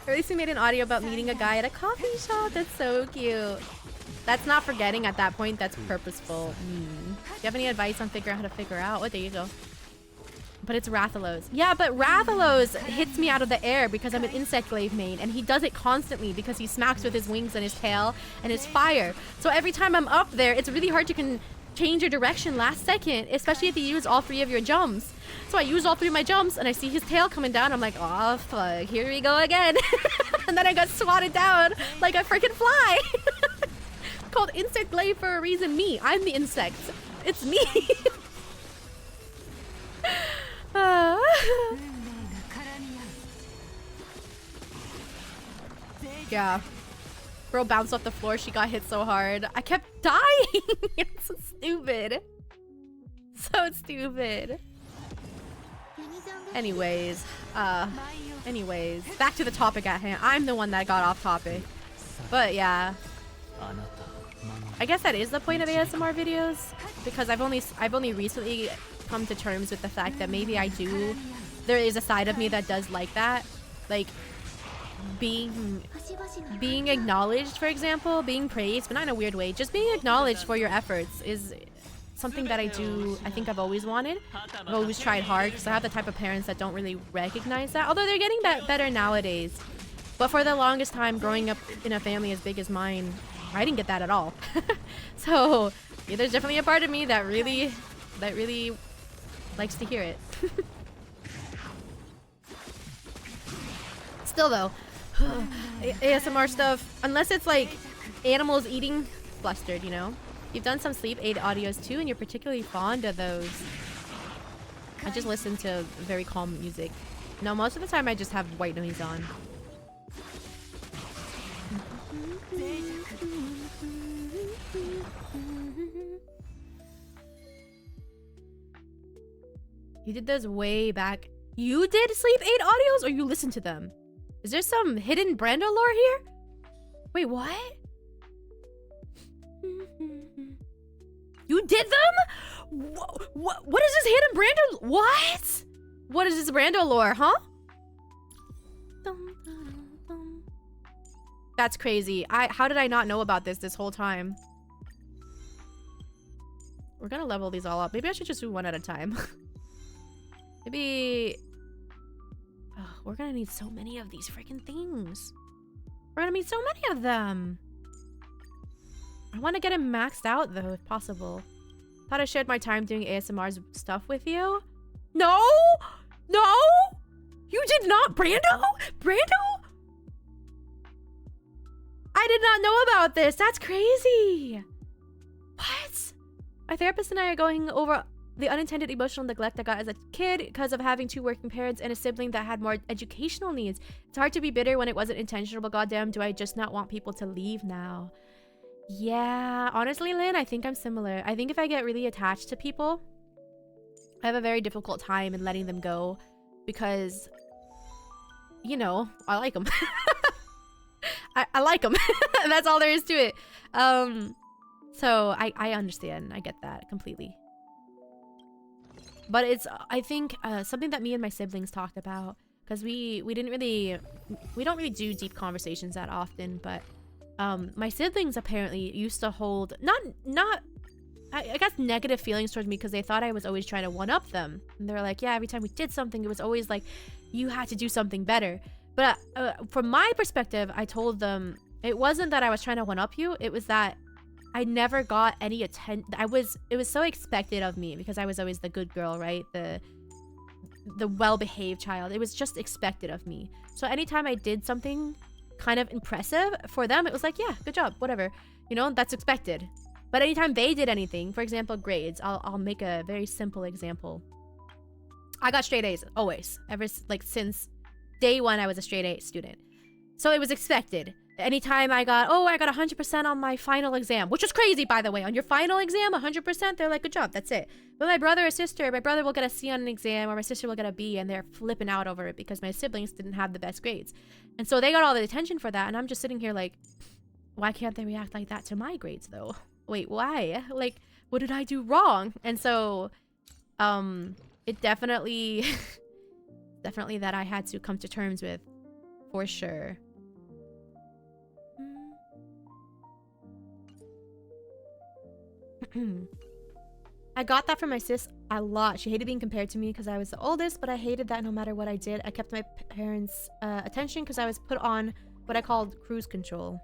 least we made an audio about meeting a guy at a coffee shop. That's so cute. That's not forgetting at that point. That's purposeful. Do you have any advice on figuring out how to figure out? Oh, there you go. But it's Rathalos. Yeah, but Rathalos hits me out of the air because I'm an insect glaive main, and he does it constantly because he smacks with his wings and his tail and his fire. So every time I'm up there, it's really hard to change your direction last second, especially if you use all 3 of your jumps. So I use all 3 of my jumps, and I see his tail coming down. I'm like, oh, fuck, here we go again. And then I got swatted down like a freaking fly. Called insect glaive for a reason. Me. I'm the insect. It's me. Yeah. Bro bounced off the floor. She got hit so hard. I kept dying. It's so stupid. So stupid. Anyways. Back to the topic at hand. I'm the one that got off topic. But yeah. I guess that is the point of ASMR videos. Because I've only recently come to terms with the fact that maybe there is a side of me that does like that. Like being acknowledged, for example, being praised, but not in a weird way. Just being acknowledged for your efforts is something that I think I've always wanted. I've always tried hard because I have the type of parents that don't really recognize that. Although they're getting better nowadays. But for the longest time, growing up in a family as big as mine, I didn't get that at all. So yeah, there's definitely a part of me that really likes to hear it. Still though, ASMR stuff, unless it's like animals eating, flustered, you know? You've done some sleep aid audios too, and you're particularly fond of those. I just listen to very calm music. No, most of the time I just have white noise on. You did those way back. You did sleep aid audios, or you listened to them? Is there some hidden Brando lore here? Wait, what? You did them? What is this hidden Brando? What? What is this Brando lore, huh? That's crazy. How did I not know about this whole time? We're gonna level these all up. Maybe I should just do one at a time. Maybe... Oh, we're gonna need so many of these freaking things. We're gonna need so many of them. I want to get him maxed out though, if possible. Thought I shared my time doing ASMR stuff with you. No! No! You did not, Brando? Brando? I did not know about this. That's crazy. What? My therapist and I are going over the unintended emotional neglect I got as a kid because of having 2 working parents and a sibling that had more educational needs. It's hard to be bitter when it wasn't intentional, but goddamn, do I just not want people to leave now? Yeah, honestly, Lynn, I think I'm similar. I think if I get really attached to people, I have a very difficult time in letting them go because, you know, I like them. I like them. That's all there is to it. So I understand. I get that completely. But it's, I think, something that me and my siblings talked about, because we don't really do deep conversations that often, but my siblings apparently used to hold I guess negative feelings towards me because they thought I was always trying to one-up them. And they were like, yeah, every time we did something, it was always like, you had to do something better. But from my perspective, I told them, it wasn't that I was trying to one-up you, it was that I never got any attention. It was so expected of me because I was always the good girl, right? The well-behaved child. It was just expected of me. So anytime I did something kind of impressive for them, it was like, yeah, good job, whatever. You know, that's expected. But anytime they did anything, for example, grades, I'll make a very simple example. I got straight A's always, since day one. I was a straight A student, so it was expected. Anytime I got 100% on my final exam, which was crazy, by the way. On your final exam, 100%, they're like, good job, that's it. But my brother will get a C on an exam, or my sister will get a B, and they're flipping out over it because my siblings didn't have the best grades. And so they got all the attention for that, and I'm just sitting here like, why can't they react like that to my grades, though? Wait, why? Like, what did I do wrong? And so, it definitely, definitely that I had to come to terms with, for sure. I got that from my sis a lot. She hated being compared to me because I was the oldest, but I hated that no matter what I did, I kept my parents' attention because I was put on what I called cruise control.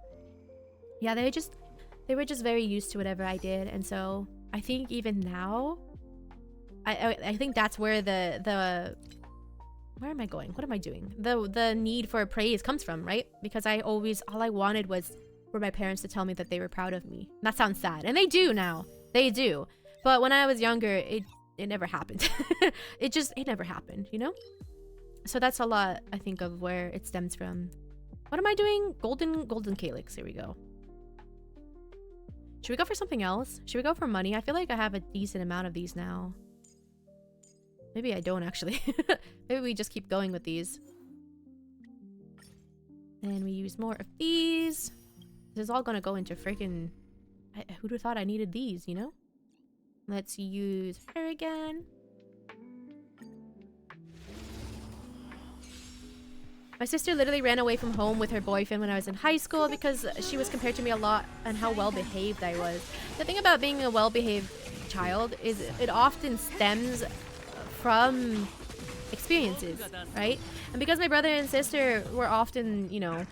Yeah, they were just very used to whatever I did, and so I think even now, I think that's where where am I going? What am I doing? The need for praise comes from, right? Because all I wanted was for my parents to tell me that they were proud of me. And that sounds sad, and they do now. They do. But when I was younger, it never happened. it never happened, you know? So that's a lot, I think, of where it stems from. What am I doing? Golden calyx. Here we go. Should we go for something else? Should we go for money? I feel like I have a decent amount of these now. Maybe I don't, actually. Maybe we just keep going with these. And we use more of these. This is all gonna go into freaking... Who'd have thought I needed these, you know? Let's use her again. My sister literally ran away from home with her boyfriend when I was in high school because she was compared to me a lot and how well-behaved I was. The thing about being a well-behaved child is it often stems from experiences, right? And because my brother and sister were often, you know,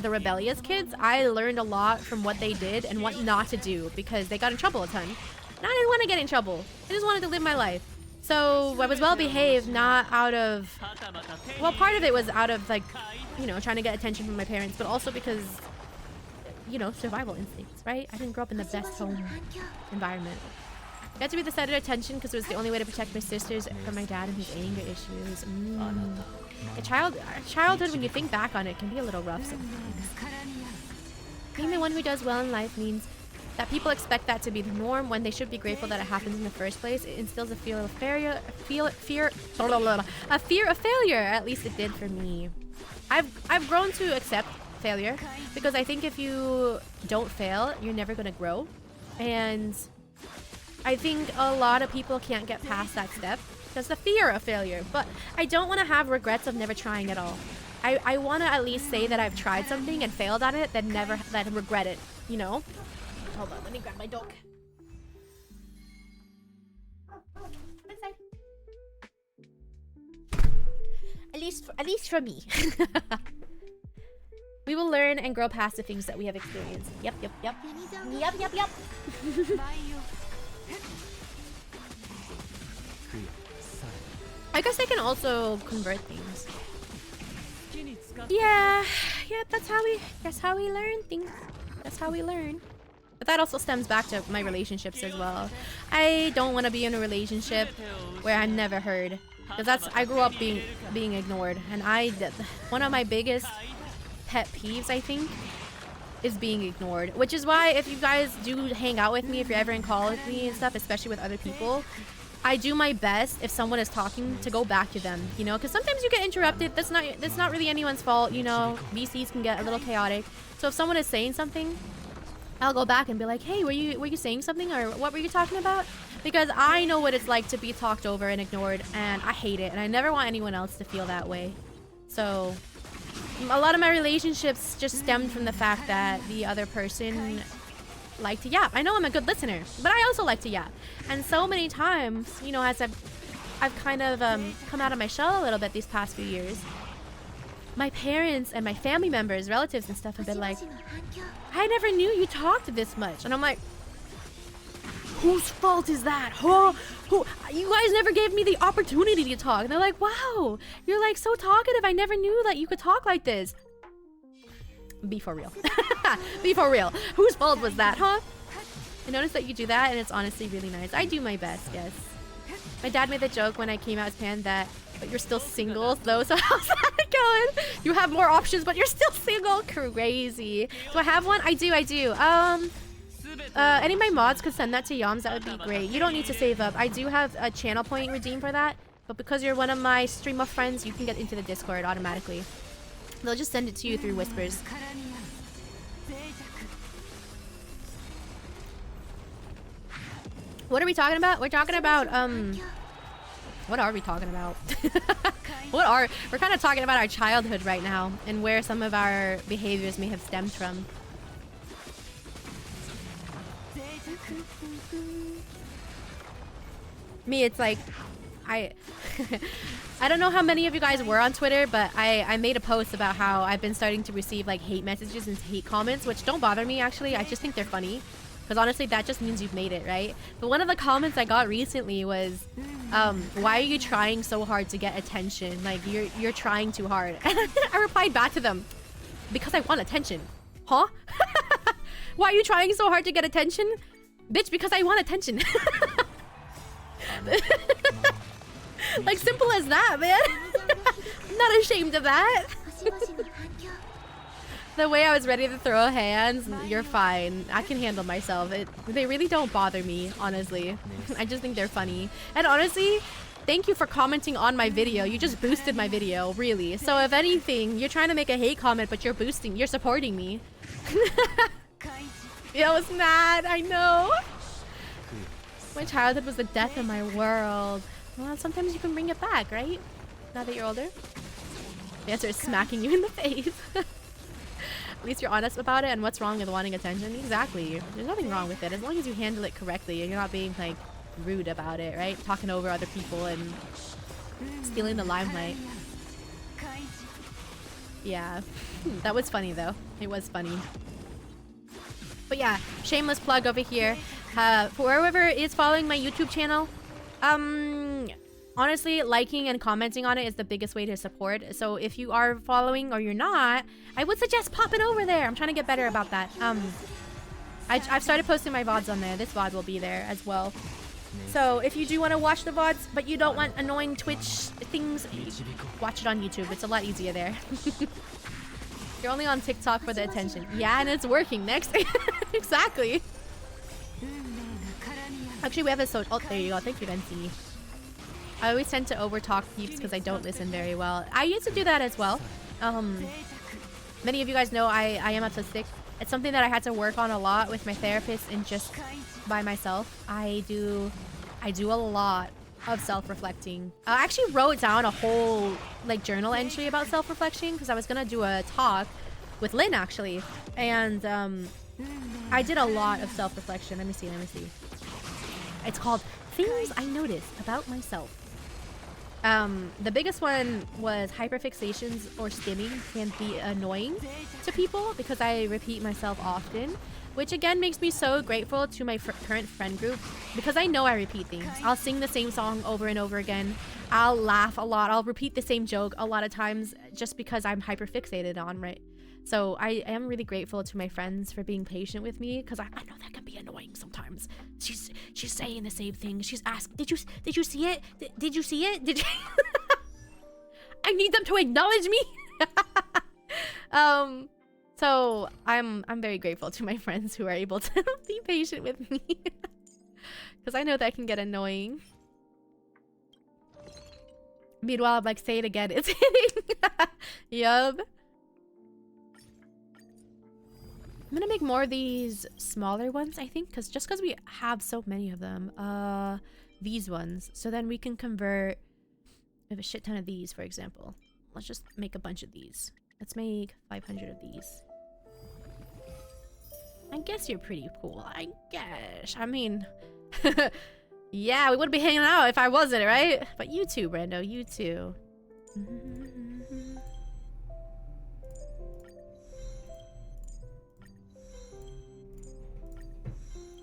the rebellious kids, I learned a lot from what they did and what not to do because they got in trouble a ton. And I didn't want to get in trouble. I just wanted to live my life. So I was well behaved, not out of, well, part of it was out of, like, you know, trying to get attention from my parents, but also because, you know, survival instincts, right? I didn't grow up in the best home environment. I had to be the center of attention because it was the only way to protect my sisters from my dad and his anger issues. Childhood, when you think back on it, can be a little rough sometimes. Being the one who does well in life means that people expect that to be the norm when they should be grateful that it happens in the first place. It instills a fear of failure. A fear of failure. At least it did for me. I've grown to accept failure because I think if you don't fail, you're never gonna grow. And I think a lot of people can't get past that step. That's the fear of failure. But I don't want to have regrets of never trying at all. I want to at least say that I've tried something and failed at it, then regret it, you know? Hold on, let me grab my dog. Inside. At least for me. We will learn and grow past the things that we have experienced. Yep. I guess I can also convert things. Yeah, that's how we learn things. That's how we learn. But that also stems back to my relationships as well. I don't want to be in a relationship where I'm never heard. Because I grew up being ignored. And one of my biggest pet peeves, I think, is being ignored. Which is why if you guys do hang out with me, if you're ever in call with me and stuff, especially with other people, I do my best if someone is talking to go back to them, you know, because sometimes you get interrupted. That's not really anyone's fault, you know. VCs can get a little chaotic. So if someone is saying something, I'll go back and be like, hey, were you saying something, or what were you talking about? Because I know what it's like to be talked over and ignored, and I hate it, and I never want anyone else to feel that way. So a lot of my relationships just stemmed from the fact that the other person like to yap. I know I'm a good listener, but I also like to yap. And so many times, you know, as I've kind of come out of my shell a little bit these past few years, my parents and my family members, relatives and stuff have been like, I never knew you talked this much. And I'm like, whose fault is that? Huh? You guys never gave me the opportunity to talk. And they're like, wow, you're like so talkative. I never knew that you could talk like this. Be for real. Be for real. Whose fault was that, huh? I noticed that you do that, and it's honestly really nice. I do my best, yes. My dad made the joke when I came out as pan that, but you're still single, though, so how's that going? You have more options, but you're still single? Crazy. Do I have one? I do. Any of my mods could send that to Yams, that would be great. You don't need to save up. I do have a channel point redeem for that, but because you're one of my streamer friends, you can get into the Discord automatically. They'll just send it to you through whispers. What are we talking about? We're talking about, what are we talking about? We're kind of talking about our childhood right now and where some of our behaviors may have stemmed from. Me, it's like, I don't know how many of you guys were on Twitter, but I made a post about how I've been starting to receive like hate messages and hate comments, which don't bother me actually. I just think they're funny. Because honestly, that just means you've made it, right? But one of the comments I got recently was, why are you trying so hard to get attention? Like, you're trying too hard. And I replied back to them, because I want attention. Huh? Why are you trying so hard to get attention? Bitch, because I want attention. Like, simple as that, man. I'm not ashamed of that. The way I was ready to throw hands, you're fine. I can handle myself. They really don't bother me, honestly. I just think they're funny. And honestly, thank you for commenting on my video. You just boosted my video, really. So if anything, you're trying to make a hate comment, but you're supporting me. Yeah, I was mad, I know. My childhood was the death of my world. Well, sometimes you can bring it back, right? Now that you're older. The answer is smacking you in the face. At least you're honest about it, and what's wrong with wanting attention? Exactly. There's nothing wrong with it, as long as you handle it correctly and you're not being, like, rude about it, right? Talking over other people and stealing the limelight. Yeah. That was funny, though. It was funny. But yeah, shameless plug over here. For whoever is following my YouTube channel, honestly, liking and commenting on it is the biggest way to support. So if you are following or you're not, I would suggest popping over there. I'm trying to get better about that. I've started posting my VODs on there. This VOD will be there as well. So if you do want to watch the VODs, but you don't want annoying Twitch things, watch it on YouTube. It's a lot easier there. You're only on TikTok for the attention. Yeah, and it's working. Next. Exactly. Actually, we have a oh, there you go. Thank you, Nancy. I always tend to overtalk peeps because I don't listen very well. I used to do that as well. Many of you guys know I am autistic, It's something that I had to work on a lot with my therapist and just by myself. I do a lot of self-reflecting. I actually wrote down a whole like journal entry about self-reflection because I was gonna do a talk with Lynn actually, and I did a lot of self-reflection. Let me see. It's called Things I Noticed About Myself. The biggest one was hyperfixations or stimming can be annoying to people because I repeat myself often, which again makes me so grateful to my current friend group because I know I repeat things. I'll sing the same song over and over again. I'll laugh a lot. I'll repeat the same joke a lot of times just because I'm hyperfixated on, right? So I am really grateful to my friends for being patient with me because I know that can be annoying sometimes. She's saying the same thing. She's asking, did you see it? Did you see it? Did you? I need them to acknowledge me. So I'm very grateful to my friends who are able to be patient with me because I know that can get annoying. Meanwhile, I'm like, say it again. It's hitting. Yup. I'm gonna make more of these smaller ones, I think, because we have so many of them. These ones. So then we can convert. We have a shit ton of these, for example. Let's just make a bunch of these. Let's make 500 of these. I guess you're pretty cool. I guess. I mean, yeah, we wouldn't be hanging out if I wasn't, right? But you too, Brando. You too.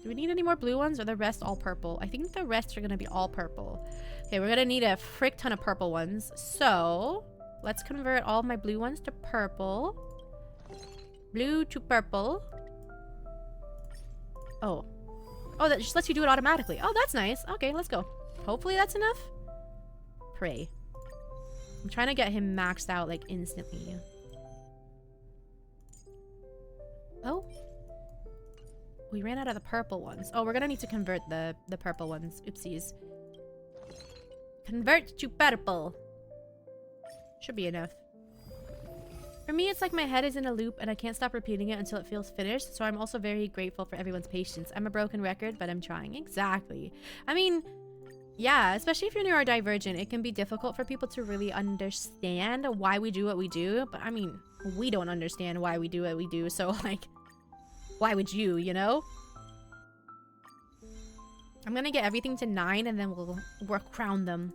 Do we need any more blue ones or the rest all purple? I think the rest are gonna be all purple. Okay, we're gonna need a frick ton of purple ones. So let's convert all of my blue ones to purple. Blue to purple. Oh, that just lets you do it automatically. Oh, that's nice. Okay, let's go. Hopefully that's enough. Pray. I'm trying to get him maxed out like instantly. Oh. We ran out of the purple ones. Oh, we're gonna need to convert the purple ones. Oopsies. Convert to purple. Should be enough. For me, it's like my head is in a loop and I can't stop repeating it until it feels finished. So I'm also very grateful for everyone's patience. I'm a broken record, but I'm trying. Exactly. I mean, yeah, especially if you're neurodivergent, it can be difficult for people to really understand why we do what we do. But I mean, we don't understand why we do what we do. So like, why would you, you know? I'm gonna get everything to 9 and then we'll crown them.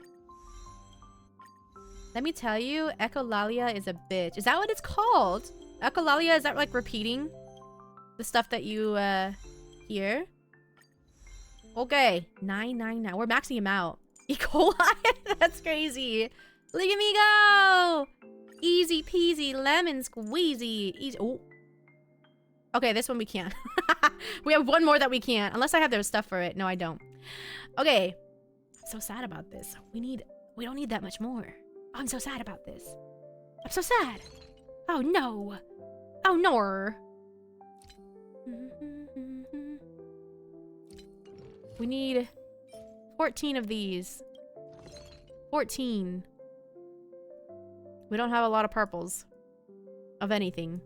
Let me tell you, echolalia is a bitch. Is that what it's called? Echolalia, is that like repeating the stuff that you hear? Okay, 999. We're maxing him out. E. coli? That's crazy. Look at me go! Easy peasy, lemon squeezy. Easy. Oh. Okay, this one we can't. We have one more that we can't. Unless I have their stuff for it. No, I don't. Okay. I'm so sad about this. We don't need that much more. Oh, I'm so sad about this. I'm so sad. Oh, no. Oh, no. We need 14 of these. 14. We don't have a lot of purples. Of anything.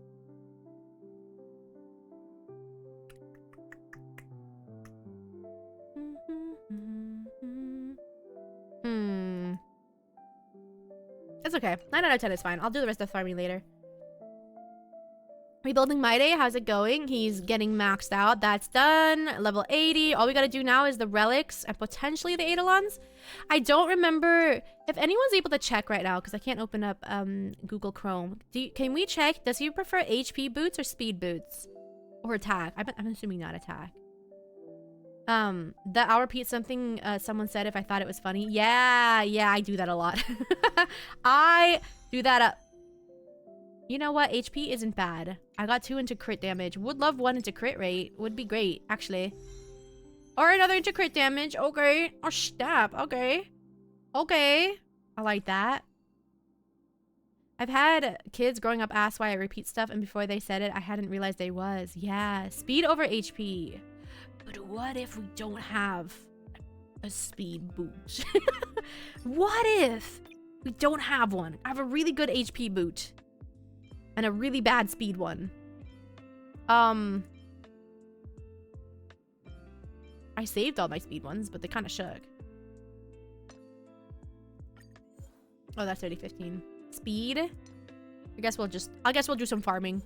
It's okay. 9 out of 10 is fine. I'll do the rest of the farming later. Rebuilding Mydei. How's it going? He's getting maxed out. That's done. Level 80. All we gotta do now is the relics and potentially the Eidolons. I don't remember if anyone's able to check right now because I can't open up Google Chrome. Can we check? Does he prefer HP boots or speed boots? Or attack? I'm assuming not attack. I'll repeat something someone said if I thought it was funny. Yeah, I do that a lot. I do that You know what? HP isn't bad. I got 2 into crit damage. Would love 1 into crit rate. Would be great, actually. Or another into crit damage. Okay. Or stab. Okay. Okay. I like that. I've had kids growing up ask why I repeat stuff, and before they said it, I hadn't realized they was. Yeah. Speed over HP. But what if we don't have a speed boot? What if we don't have one? I have a really good HP boot. And a really bad speed one. I saved all my speed ones, but they kind of shook. Oh, that's 3015. Speed. I guess we'll do some farming.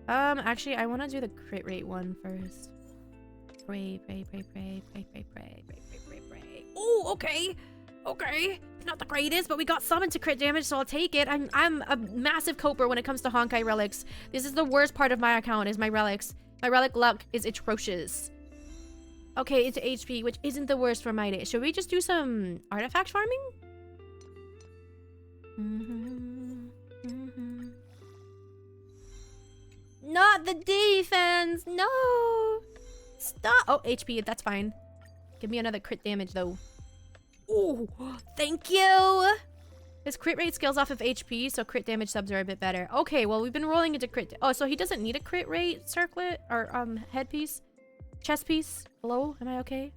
Actually, I want to do the crit rate one first. Pray. Oh, okay. Okay. Not the greatest, but we got summoned to crit damage, so I'll take it. I'm a massive coper when it comes to Honkai relics. This is the worst part of my account, is my relics. My relic luck is atrocious. Okay, into HP, which isn't the worst for Mydei. Should we just do some artifact farming? Not the defense! No! Stop! Oh, HP, that's fine. Give me another crit damage, though. Oh, thank you! His crit rate scales off of HP, so crit damage subs are a bit better. Okay, well, we've been rolling into crit... Oh, so he doesn't need a crit rate circlet? Or, headpiece? Chest piece? Hello? Am I okay?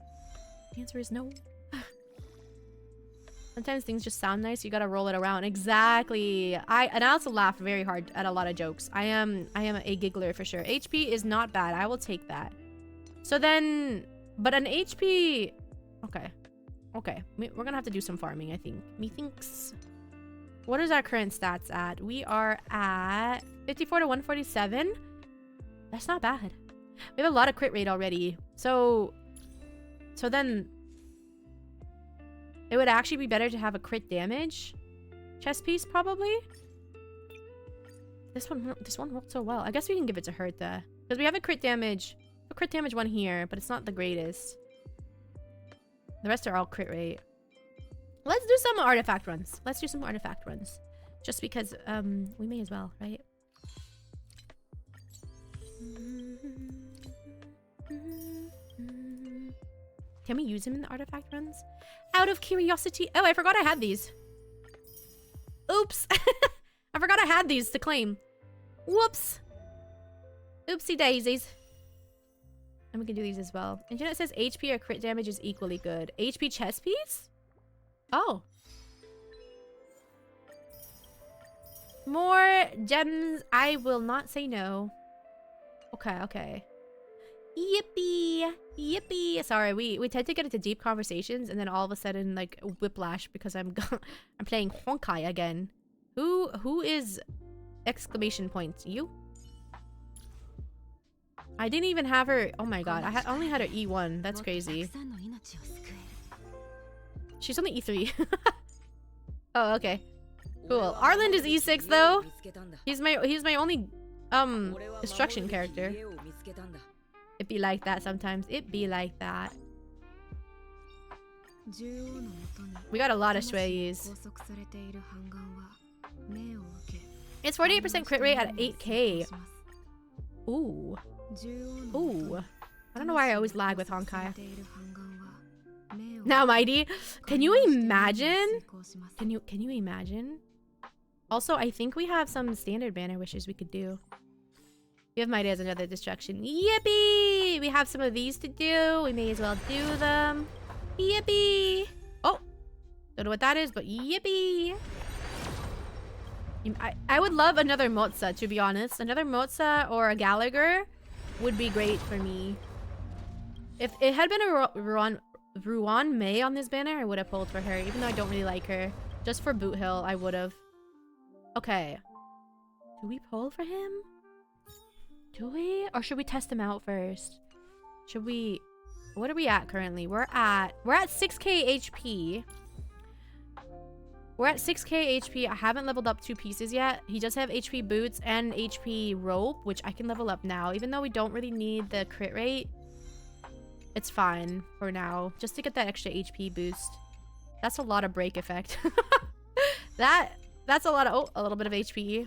The answer is no. Sometimes things just sound nice, you gotta roll it around. Exactly. And I also laugh very hard at a lot of jokes. I am a giggler for sure. HP is not bad. I will take that. So then... But an HP... Okay. Okay. We're gonna have to do some farming, I think. Methinks... What is our current stats at? We are at 54 to 147. That's not bad. We have a lot of crit rate already. So then... It would actually be better to have a crit damage chest piece, probably. This one rolled so well. I guess we can give it to Hertha. Because we have a crit damage one here, but it's not the greatest. The rest are all crit rate. Let's do some artifact runs. Let's do some artifact runs. Just because we may as well, right? Can we use him in the artifact runs? Out of curiosity. Oh, I forgot I had these. Oops. I forgot I had these to claim. Whoops. Oopsie daisies. And we can do these as well. Internet says HP or crit damage is equally good. HP chest piece? Oh. More gems. I will not say no. Okay, okay. Yippee! Yippee! Sorry, we tend to get into deep conversations and then all of a sudden like whiplash because I'm playing Honkai again. Who is exclamation points? You? I didn't even have her. Oh my god, I only had her E1. That's crazy. She's on the E3. Oh, okay. Cool. Arland is E6 though. He's my only destruction character. It be like that sometimes. It be like that. We got a lot of SHAYLAAAs. It's 48% crit rate at 8k. Ooh. Ooh. I don't know why I always lag with Honkai. Now, Mydei, can you imagine? Can you imagine? Also, I think we have some standard banner wishes we could do. We have Mydei as another destruction. Yippee! We have some of these to do. We may as well do them. Yippee! Oh! Don't know what that is, but yippee! I would love another Motsa, to be honest. Another Motsa or a Gallagher would be great for me. If it had been a Ruan Mei on this banner, I would have pulled for her, even though I don't really like her. Just for Boot Hill, I would have. Okay. Do we pull for him? Do we? Or should we test him out first? Should we... What are we at currently? We're at 6k HP. We're at 6k HP. I haven't leveled up 2 pieces yet. He does have HP boots and HP rope, which I can level up now. Even though we don't really need the crit rate, it's fine for now. Just to get that extra HP boost. That's a lot of break effect. That's a lot of... Oh, a little bit of HP.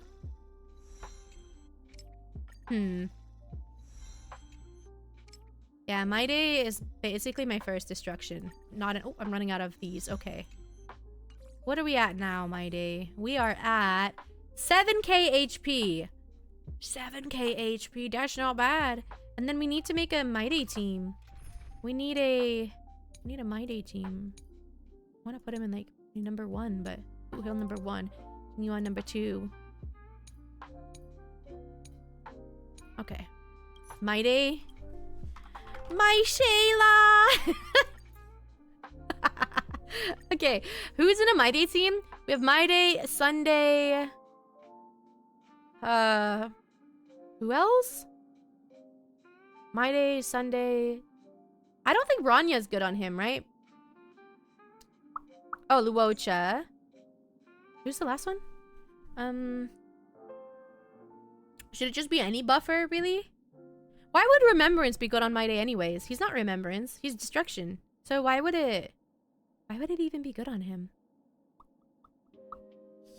Yeah, Mydei is basically my first destruction. Not an... Oh, I'm running out of these. Okay. What are we at now, Mydei? We are at 7k HP. 7k HP. That's not bad. And then we need to make a Mydei team. We need a Mydei team. I want to put him in like number 1, but Boot Hill number 1. You on number 2. Mydei. My Shayla! Okay, who's in a Mydei team? We have Mydei, Sunday. Who else? Mydei, Sunday. I don't think Ranya's good on him, right? Oh, Luocha. Who's the last one? Should it just be any buffer, really? Why would Remembrance be good on Mydei anyways? He's not Remembrance. He's Destruction. So why would it even be good on him?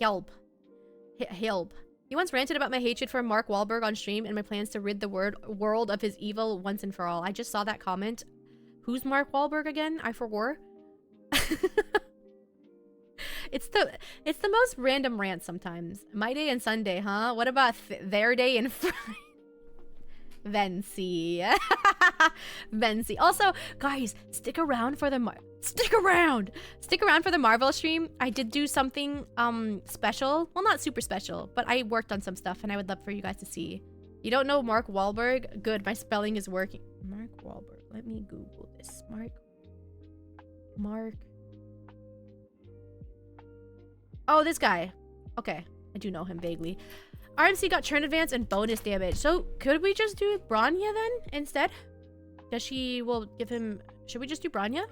Help. Help. He once ranted about my hatred for Mark Wahlberg on stream and my plans to rid the world of his evil once and for all. I just saw that comment. Who's Mark Wahlberg again? I forgot. It's the most random rant sometimes. Mydei and Sunday, huh? What about their day and Friday? Vency. Vency. Also, guys, stick around for the Marvel stream. I did do something special. Well, not super special, but I worked on some stuff and I would love for you guys to see. You don't know Mark Wahlberg? Good, my spelling is working. Mark Wahlberg. Let me Google this. Mark. Oh, this guy. Okay, I do know him vaguely. RMC got turn advance and bonus damage. So could we just do Bronya then instead? Will give him... Should we just do Bronya?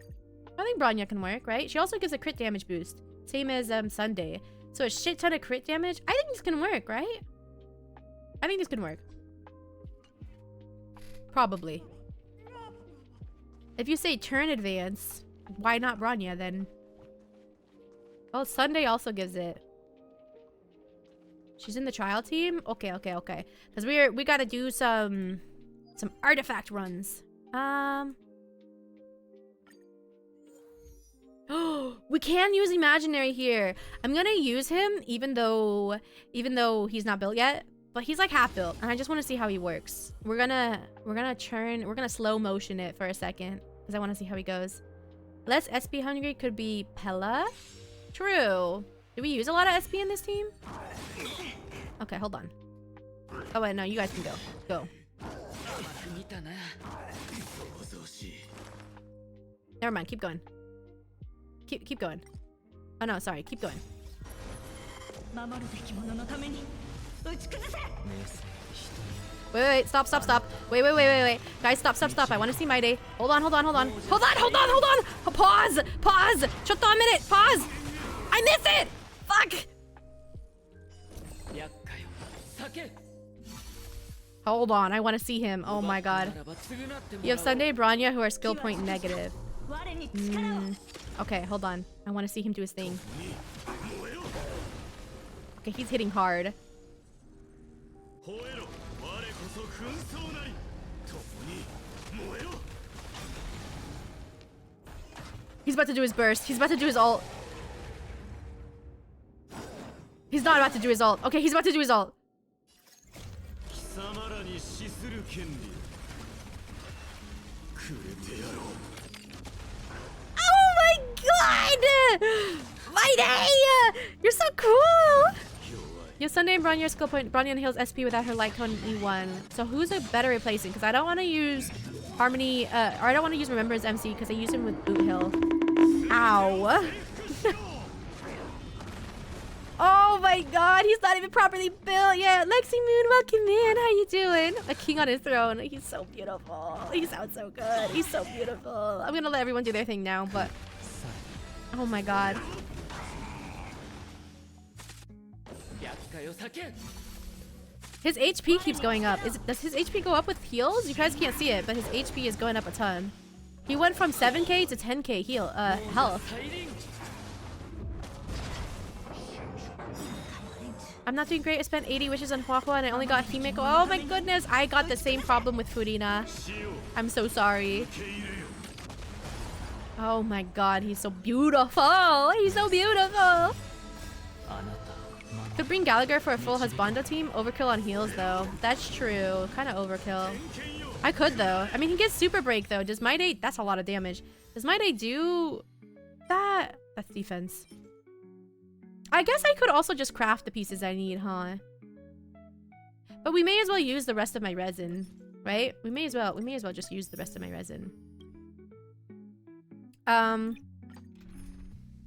I think Bronya can work, right? She also gives a crit damage boost. Same as Sunday. So a shit ton of crit damage. I think this can work, right? I think this can work. Probably. If you say turn advance, why not Bronya then? Oh, Sunday also gives it. She's in the trial team? Okay. Because we gotta do some artifact runs. We can use imaginary here. I'm gonna use him even though he's not built yet. But he's like half built, and I just want to see how he works. We're gonna slow motion it for a second because I want to see how he goes. Less SP hungry could be Pella. True. Do we use a lot of SP in this team? Okay, hold on. Oh wait, no, you guys can go. Go. Never mind, keep going. Keep going. Oh no, sorry, keep going. Wait, stop. Wait. Guys, stop. I want to see Mydei. Hold on. Pause. Just a minute. Pause. I missed it. Fuck. Hold on, I want to see him. Oh my god. You have Sunday and Bronya who are skill point negative. Okay, hold on. I want to see him do his thing. Okay, he's hitting hard. He's about to do his burst. He's about to do his ult. He's not about to do his ult. Okay, he's about to do his ult. Oh my god! Mydei! You're so cool! You have Sunday and Bronya skill point. Bronya heals SP without her light cone E1. So who's a better replacing? Because I don't want to use Harmony, or I don't want to use Remembrance MC because I use him with Boot Hill. Ow. Oh my god, he's not even properly built yet. Lexi Moon, welcome in. How you doing? A king on his throne. He's so beautiful. He sounds so good. He's so beautiful. I'm gonna let everyone do their thing now, but... Oh my god. His HP keeps going up. Does his HP go up with heals? You guys can't see it, but his HP is going up a ton. He went from 7k to 10k health. I'm not doing great. I spent 80 wishes on Huahua and I only got Himeko. Oh my goodness. I got the same problem with Furina. I'm so sorry. Oh my god. He's so beautiful. He's so beautiful. Could bring Gallagher for a full husbando team. Overkill on heals though. That's true. Kind of overkill. I could though. I mean, he gets super break though. Does Mydei... That's a lot of damage. Does Mydei do that? That's defense. I guess I could also just craft the pieces I need, huh? But we may as well use the rest of my resin. Right? We may as well just use the rest of my resin.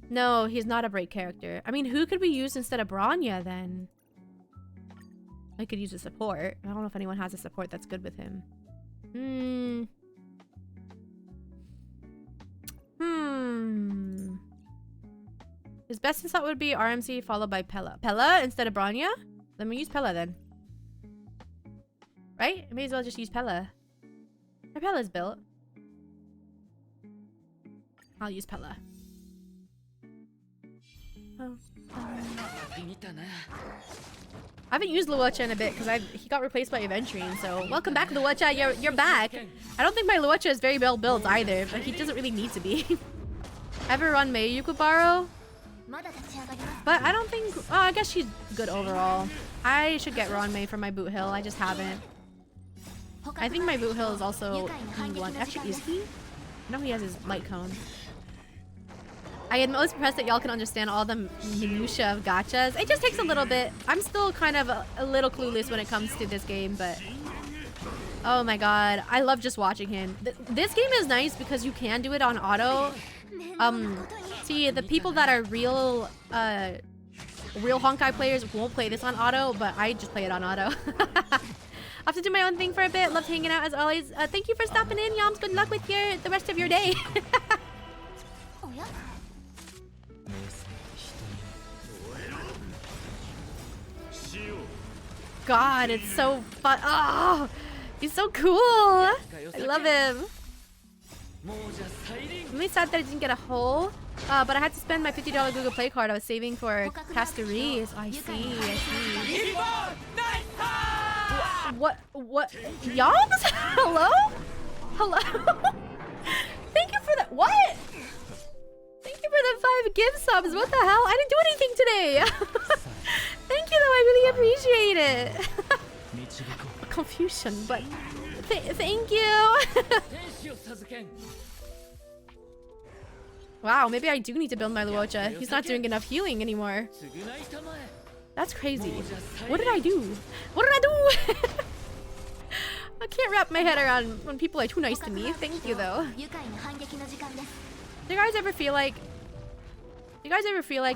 No, he's not a break character. I mean, who could we use instead of Bronya then? I could use a support. I don't know if anyone has a support that's good with him. His best slot would be RMC followed by Pella. Pella instead of Bronya? Let me use Pella then. Right? I may as well just use Pella. My Pella's built. I'll use Pella. Oh. I haven't used Luocha in a bit because he got replaced by Aventurine, so welcome back, Luocha. You're back. I don't think my Luocha is very well built either, but he doesn't really need to be. Ever run Mei you could borrow? But I don't think... Oh, I guess she's good overall. I should get Ron Mei for my boot hill. I just haven't. I think my boot hill is also E1. Actually, is he? No, he has his light cone. I am most impressed that y'all can understand all the minutia of gachas. It just takes a little bit. I'm still kind of a little clueless when it comes to this game, but... Oh my god. I love just watching him. This game is nice because you can do it on auto. See, the people that are real Honkai players won't play this on auto, but I just play it on auto. I have to do my own thing for a bit. Loved hanging out as always. Thank you for stopping in, Yams. Good luck with the rest of your day. God, it's so fun. Oh, he's so cool. I love him. I'm really sad that I didn't get a hole, but I had to spend my $50 Google Play card I was saving for Casteries. Oh, I see. What? Yams? Hello? Hello? Thank you for that. What? Thank you for the 5 gift subs. What the hell? I didn't do anything today. Thank you, though. I really appreciate it. Confusion, but thank you. Wow, maybe I do need to build my Luocha. He's not doing enough healing anymore. That's crazy. What did I do? What did I do? I can't wrap my head around when people are too nice to me. Thank you, though. Do you guys ever feel like...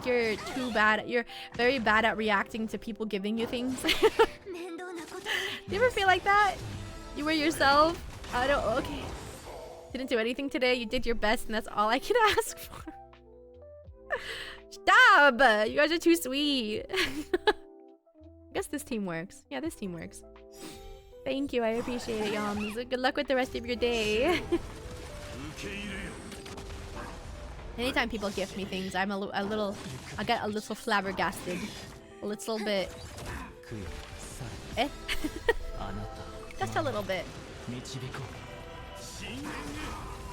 you're too bad? You're very bad at reacting to people giving you things? Do you ever feel like that? You were yourself? I don't... Okay. Didn't do anything today. You did your best and that's all I can ask for. Stop! You guys are too sweet. I guess this team works. Yeah, this team works. Thank you. I appreciate it, Yams. Good luck with the rest of your day. Anytime people gift me things, I'm I get a little flabbergasted. A little bit. Eh? Just a little bit.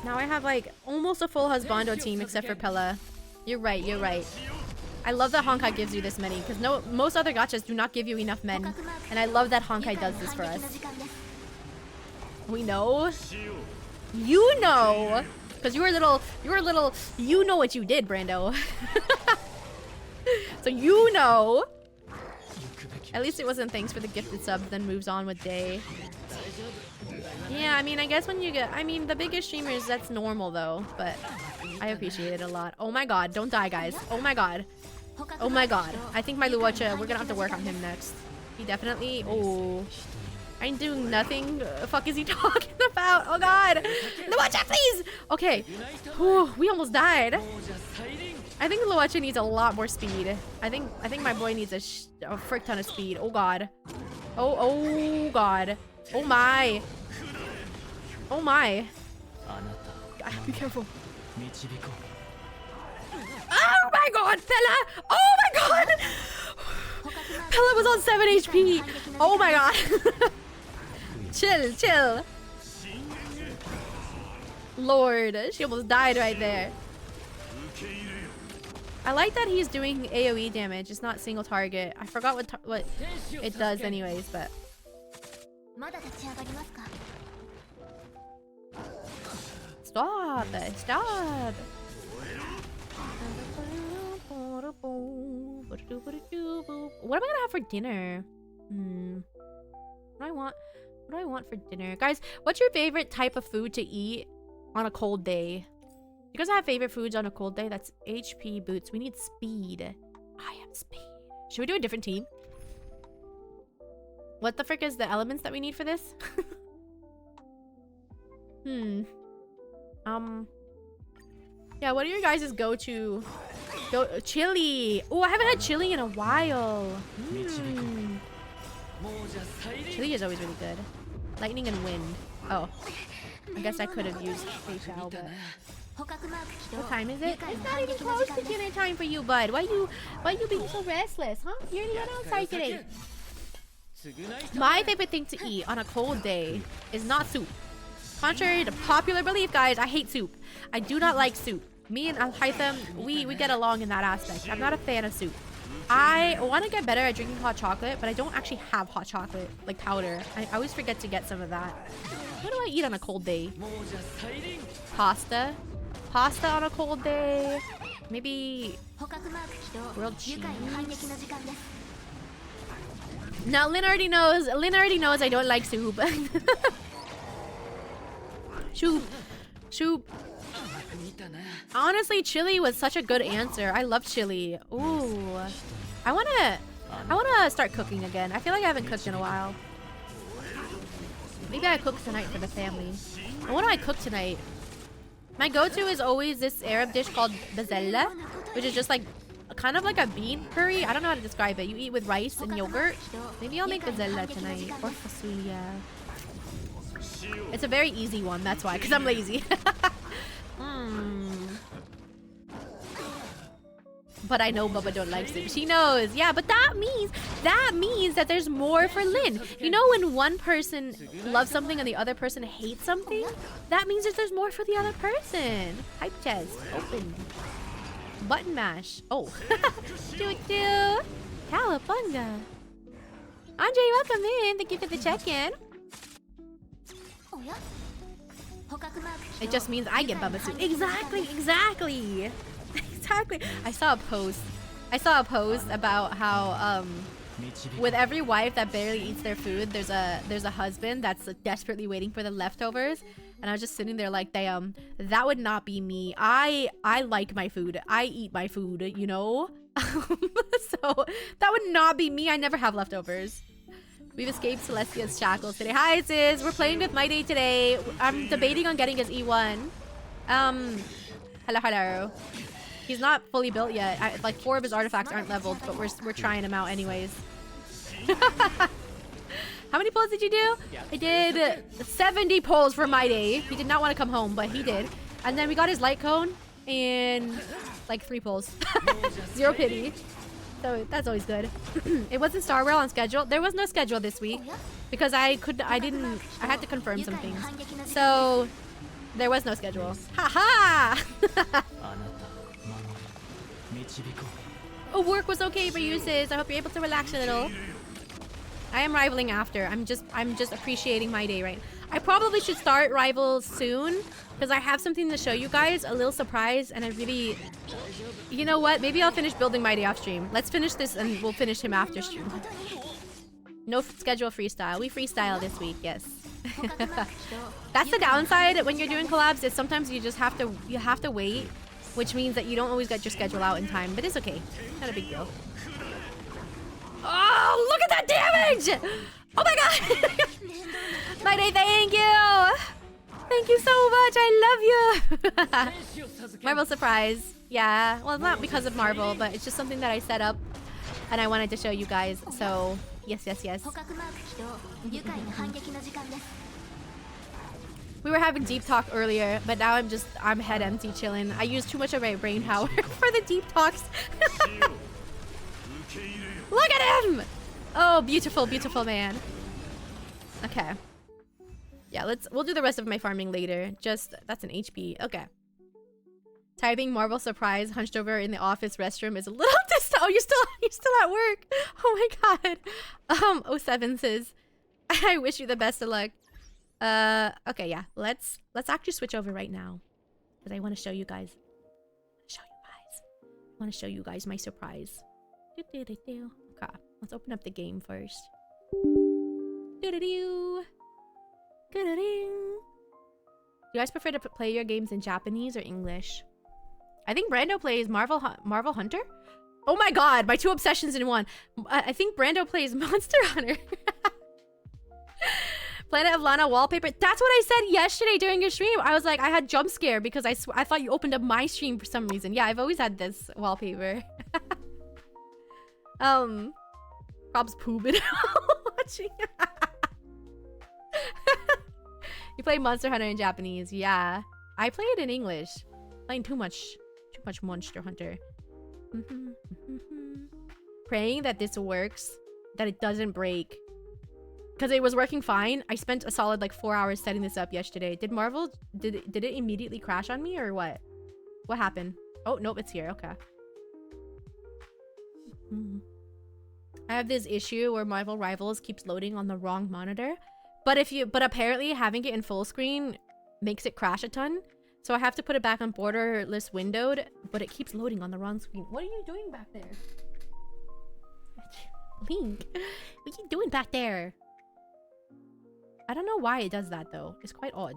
Now I have like almost a full husbando team except for Pella. You're right, you're right. I love that Honkai gives you this many because most other gachas do not give you enough men. And I love that Honkai does this for us. We know. You know. Because you were little, you know what you did, Brando. So you know. At least it wasn't thanks for the gifted subs, then moves on with day. Yeah, I mean, I guess when you get... I mean, the biggest streamers, that's normal, though. But I appreciate it a lot. Oh my god, don't die, guys. Oh my god. Oh my god. I think my Luocha, we're gonna have to work on him next. He definitely... Oh. I'm doing nothing. The fuck is he talking about? Oh god. Luocha, please! Okay. Whew, we almost died. I think Luocha needs a lot more speed. I think my boy needs a frick ton of speed. Oh god. Oh god. Oh my. Oh my. God, be careful. Oh my god, Pella! Oh my god! Pella was on 7 HP. Oh my god. Chill, chill. Lord, she almost died right there. I like that he's doing AoE damage. It's not single target. I forgot what it does anyways, but... Stop! Stop! What am I gonna have for dinner? What do I want? What do I want for dinner? Guys, what's your favorite type of food to eat on a cold day? You guys have favorite foods on a cold day? That's HP boots. We need speed. I have speed. Should we do a different team? What the frick is the elements that we need for this? Yeah, what are your guys' go-to? Chili. Oh, I haven't had chili in a while. Chili is always really good. Lightning and wind. Oh, I guess I could have used PayPal, but what time is it? It's not even close to dinner time for you, bud. Why you being so restless, huh? You're not outside today. My favorite thing to eat on a cold day is not soup. Contrary to popular belief, guys, I hate soup. I do not like soup. Me and Al-Haytham, we get along in that aspect. I'm not a fan of soup. I want to get better at drinking hot chocolate, but I don't actually have hot chocolate, like powder. I always forget to get some of that. What do I eat on a cold day? Pasta. Pasta on a cold day. Maybe grilled cheese. Now Lynn already knows. I don't like soup. Soup. Honestly, chili was such a good answer. I love chili. Ooh. I wanna start cooking again. I feel like I haven't cooked in a while. Maybe I cook tonight for the family. And what do I cook tonight? My go-to is always this Arab dish called bazella, which is just like kind of like a bean curry. I don't know how to describe it. You eat with rice and yogurt. Maybe I'll make bazella tonight or fasulia. It's a very easy one, that's why, because I'm lazy. But I know Bubba don't like soup. She knows. Yeah, but that means that there's more for Lynn. You know when one person loves something and the other person hates something? That means that there's more for the other person. Hype chest. Open. Button mash. Oh. Doo-doo. Cowabunga. Andre, welcome in. Thank you for the check-in. It just means I get Bubba soup. Exactly. I saw a post about how with every wife that barely eats their food, there's a husband that's desperately waiting for the leftovers. And I was just sitting there like, damn, that would not be me. I like my food. I eat my food, you know? So that would not be me. I never have leftovers. We've escaped Celestia's shackles today. Hi, sis. We're playing with Mydei today. I'm debating on getting his E1. Hello. He's not fully built yet. Like 4 of his artifacts aren't leveled, but we're trying him out anyways. How many pulls did you do? I did 70 pulls for Mydei. He did not want to come home, but he did. And then we got his light cone and like 3 pulls. 0 pity. So that's always good. It wasn't Star Rail on schedule. There was no schedule this week because I had to confirm some things. So there was no schedule. Haha! Oh, work was okay for you, sis. I hope you're able to relax a little. I am rivaling after. I'm just appreciating my day, right? I probably should start rivals soon because I have something to show you guys, a little surprise, and I really, you know what? Maybe I'll finish building my day off stream. Let's finish this and we'll finish him after stream. No schedule freestyle. We freestyle this week, yes. That's the downside when you're doing collabs is sometimes you just have to wait, which means that you don't always get your schedule out in time, but it's okay. Not a big deal. Oh, look at that damage! Oh my god! Mydei, thank you! Thank you so much, I love you! Marvel surprise. Yeah, well, not because of Marvel, but it's just something that I set up and I wanted to show you guys, so yes. We were having deep talk earlier, but now I'm head empty chilling. I used too much of my brain power for the deep talks. Look at him! Oh, beautiful man. Okay. Yeah, we'll do the rest of my farming later. That's an HP. Okay. Typing Marvel surprise hunched over in the office restroom is a little distant. Oh, you're still at work. Oh my god. 07 says, I wish you the best of luck. Okay, yeah. Let's actually switch over right now because I want to show you guys. I want to show you guys my surprise. Okay, let's open up the game first. Ga-da-ding. Do you guys prefer to play your games in Japanese or English? I think Brando plays Marvel Hunter. Oh my god, my two obsessions in one. I think Brando plays Monster Hunter. Planet of Lana wallpaper. That's what I said yesterday during your stream. I was like, I had jump scare because I thought you opened up my stream for some reason. Yeah, I've always had this wallpaper. Rob's pooping watching. You play Monster Hunter in Japanese. Yeah. I play it in English. Playing too much Monster Hunter. Praying that this works. That it doesn't break. Because it was working fine. I spent a solid like 4 hours setting this up yesterday. Did it immediately crash on me or what? What happened? Oh, nope, it's here. Okay. I have this issue where Marvel Rivals keeps loading on the wrong monitor. But apparently having it in full screen makes it crash a ton. So I have to put it back on borderless windowed, but it keeps loading on the wrong screen. What are you doing back there? Link, what are you doing back there? I don't know why it does that though. It's quite odd.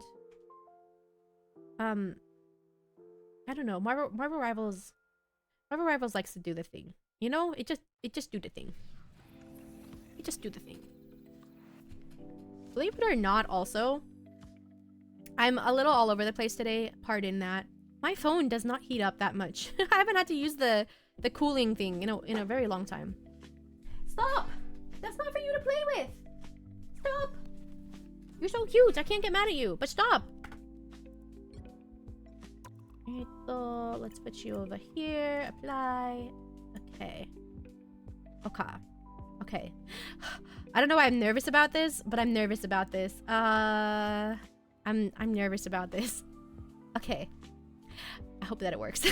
I don't know. Marvel Rivals likes to do the thing. You know, it just do the thing. It just do the thing. Believe it or not, also, I'm a little all over the place today. Pardon that. My phone does not heat up that much. I haven't had to use the cooling thing in a very long time. Stop! That's not for you to play with! Stop! You're so cute, I can't get mad at you, but stop! Let's put you over here. Apply. Okay. Okay. I don't know why I'm nervous about this, but I'm nervous about this. I'm nervous about this. Okay. I hope that it works.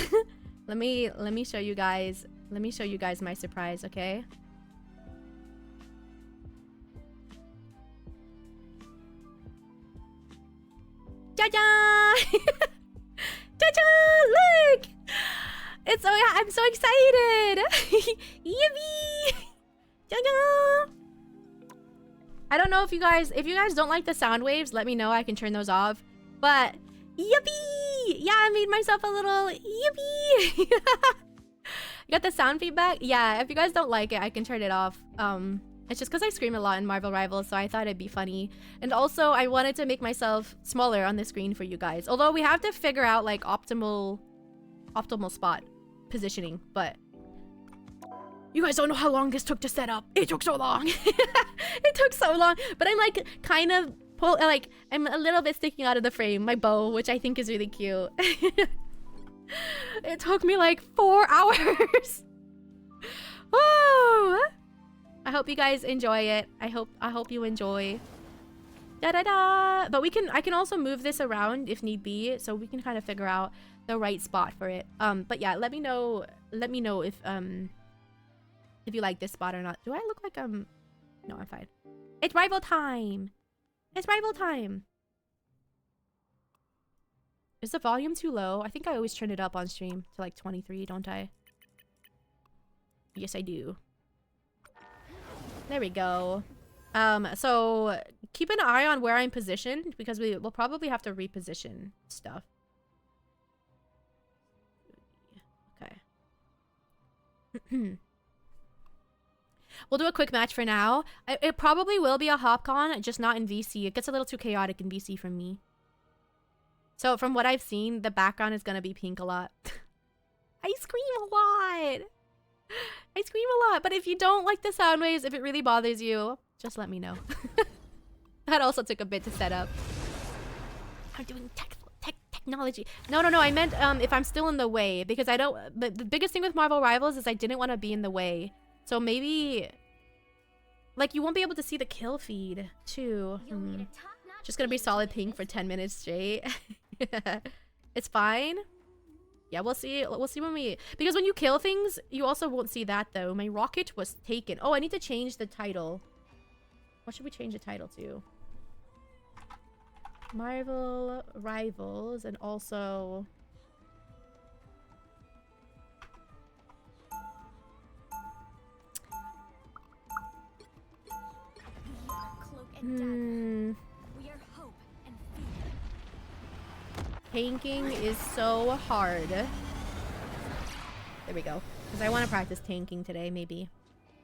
let me show you guys. Let me show you guys my surprise, okay? Jaja! Jaja! Look! It's so I'm so excited! Yippee! Jaja! I don't know if you guys don't like the sound waves, let me know. I can turn those off. But yippee! Yeah, I made myself a little yippee! You got the sound feedback? Yeah, if you guys don't like it, I can turn it off. It's just because I scream a lot in Marvel Rivals, so I thought it'd be funny. And also, I wanted to make myself smaller on the screen for you guys. Although we have to figure out like optimal spot positioning, but you guys don't know how long this took to set up. It took so long. It took so long. But I'm like kind of I'm a little bit sticking out of the frame, my bow, which I think is really cute. It took me like 4 hours. Woo! I hope you guys enjoy it. I hope you enjoy. Da da da. But I can also move this around if need be, so we can kind of figure out the right spot for it. But yeah, let me know if you like this spot or not. Do I look like no, I'm fine. It's rival time. It's rival time. Is the volume too low? I think I always turn it up on stream to like 23, don't I? Yes, I do. There we go. So keep an eye on where I'm positioned because we'll probably have to reposition stuff. Okay. We'll do a quick match for now. It probably will be a HopCon, just not in VC. It gets a little too chaotic in VC for me. So from what I've seen, the background is gonna be pink a lot. I scream a lot. I scream a lot. But if you don't like the sound waves, if it really bothers you, just let me know. That also took a bit to set up. I'm doing technology. No. I meant if I'm still in the way, because I don't. The biggest thing with Marvel Rivals is I didn't want to be in the way. So maybe, like, you won't be able to see the kill feed too. Just gonna be solid pink for 10 minutes straight. It's fine. Yeah, we'll see. We'll see when we... Because when you kill things, you also won't see that, though. My rocket was taken. Oh, I need to change the title. What should we change the title to? Marvel Rivals, and also... tanking is so hard. There we go. Because I want to practice tanking today, maybe.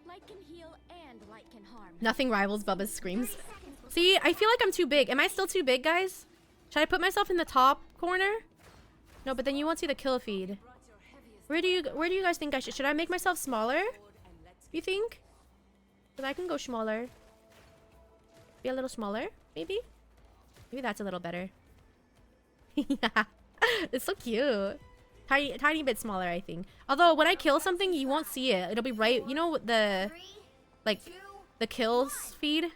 Light can heal and light can harm. Nothing rivals Bubba's screams. See, I feel like I'm too big. Am I still too big, guys? Should I put myself in the top corner? No, but then you won't see the kill feed. Where do you guys think I should? Should I make myself smaller? You think? Because I can go smaller. Be a little smaller, maybe? Maybe that's a little better. Yeah. It's so cute. Tiny bit smaller, I think. Although, when I kill something, you won't see it. It'll be right... You know the... Like, the kills feed?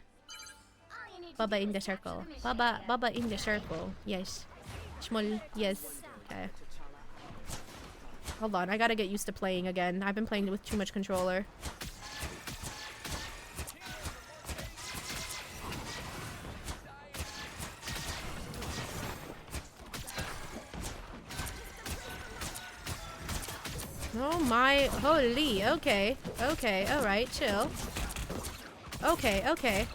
Bubba in the circle. Bubba in the circle. Yes. Shmul. Yes. Okay. Hold on, I gotta get used to playing again. I've been playing with too much controller. Oh my, holy, okay. Okay, alright, chill. Okay, okay.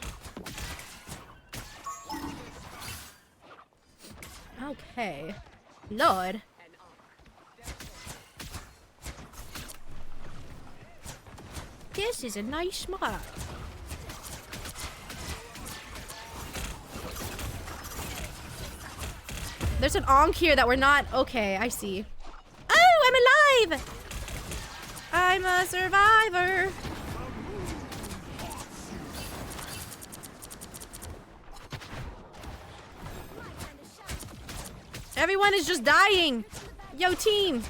Okay. Lord. This is a nice map. There's an onk here that we're not... Okay, I see. Oh, I'm alive! I'm a survivor. Everyone is just dying. Yo, team.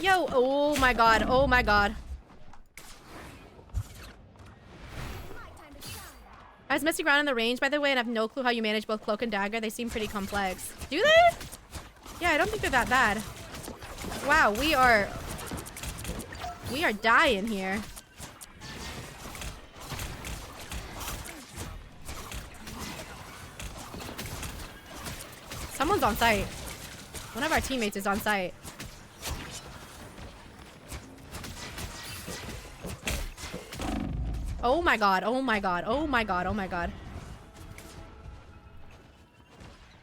Yo. Oh my god. Oh my god. I was messing around in the range, by the way, and I have no clue how you manage both cloak and dagger. They seem pretty complex. Do they? Yeah, I don't think they're that bad. Wow, we are dying here. Someone's on site. One of our teammates is on site. Oh my god, oh my god, oh my god, oh my god.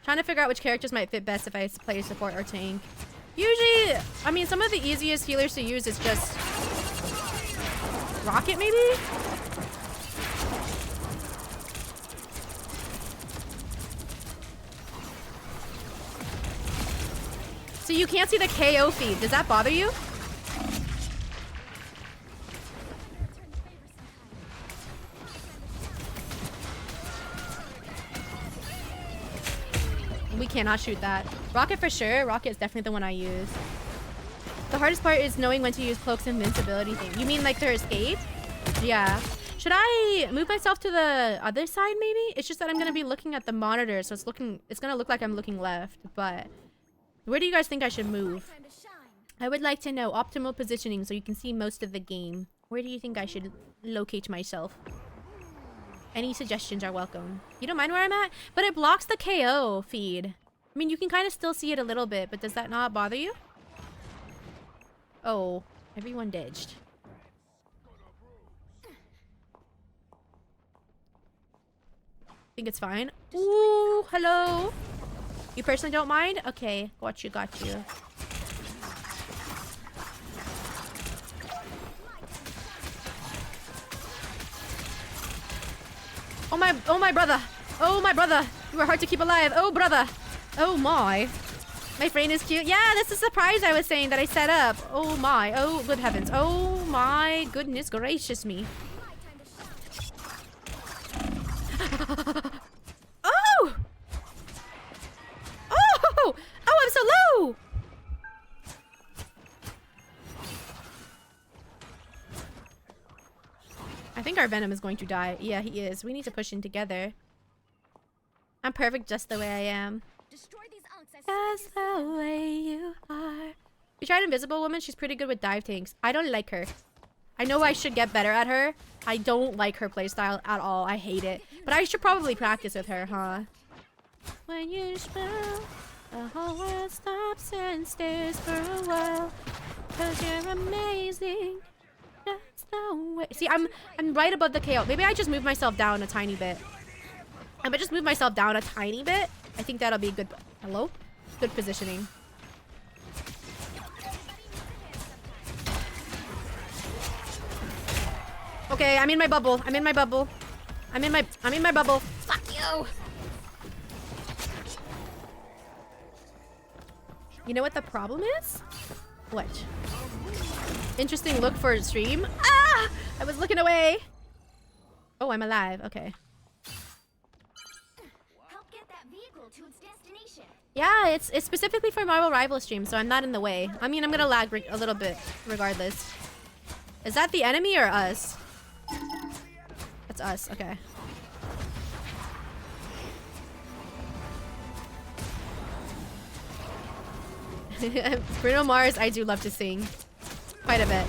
Trying to figure out which characters might fit best if I play support or tank. Usually, I mean, some of the easiest healers to use is just... Rocket, maybe? So you can't see the KO feed. Does that bother you? We cannot shoot that. Rocket for sure. Rocket is definitely the one I use. The hardest part is knowing when to use Cloak's invincibility thing. You mean like their escape? Yeah. Should I move myself to the other side maybe? It's just that I'm going to be looking at the monitor, so it's going to look like I'm looking left, but where do you guys think I should move? I would like to know optimal positioning so you can see most of the game. Where do you think I should locate myself? Any suggestions are welcome. You don't mind where I'm at? But it blocks the KO feed. I mean, you can kind of still see it a little bit, but does that not bother you? Oh, everyone ditched. Think it's fine? Ooh, hello. You personally don't mind? Okay, got you, got you. Oh my brother. Oh my brother. You are hard to keep alive. Oh brother. Oh my. My friend is cute. Yeah, that's the surprise I was saying that I set up. Oh my. Oh good heavens. Oh my goodness gracious me. Oh! Oh! Oh, I'm so low! I think our Venom is going to die. Yeah, he is. We need to push in together. I'm perfect just the way I am. Just the way you are. We tried Invisible Woman. She's pretty good with dive tanks. I don't like her. I know I should get better at her. I don't like her playstyle at all. I hate it. But I should probably practice with her, huh? When you smile, the whole world stops and stares for a while. 'Cause you're amazing. That's the way. See, I'm right above the KO. Maybe I just move myself down a tiny bit. I might just move myself down a tiny bit. I think that'll be good. Hello? Good positioning. Okay, I'm in my bubble. I'm in my bubble. I'm in my bubble. Fuck you. You know what the problem is? What? Interesting look for a stream. Ah! I was looking away. Oh, I'm alive. Okay. Help get that vehicle to its destination. Yeah, it's specifically for Marvel Rival stream, so I'm not in the way. I mean, I'm gonna lag a little bit regardless. Is that the enemy or us? That's us. Okay. Bruno Mars, I do love to sing. Quite a bit.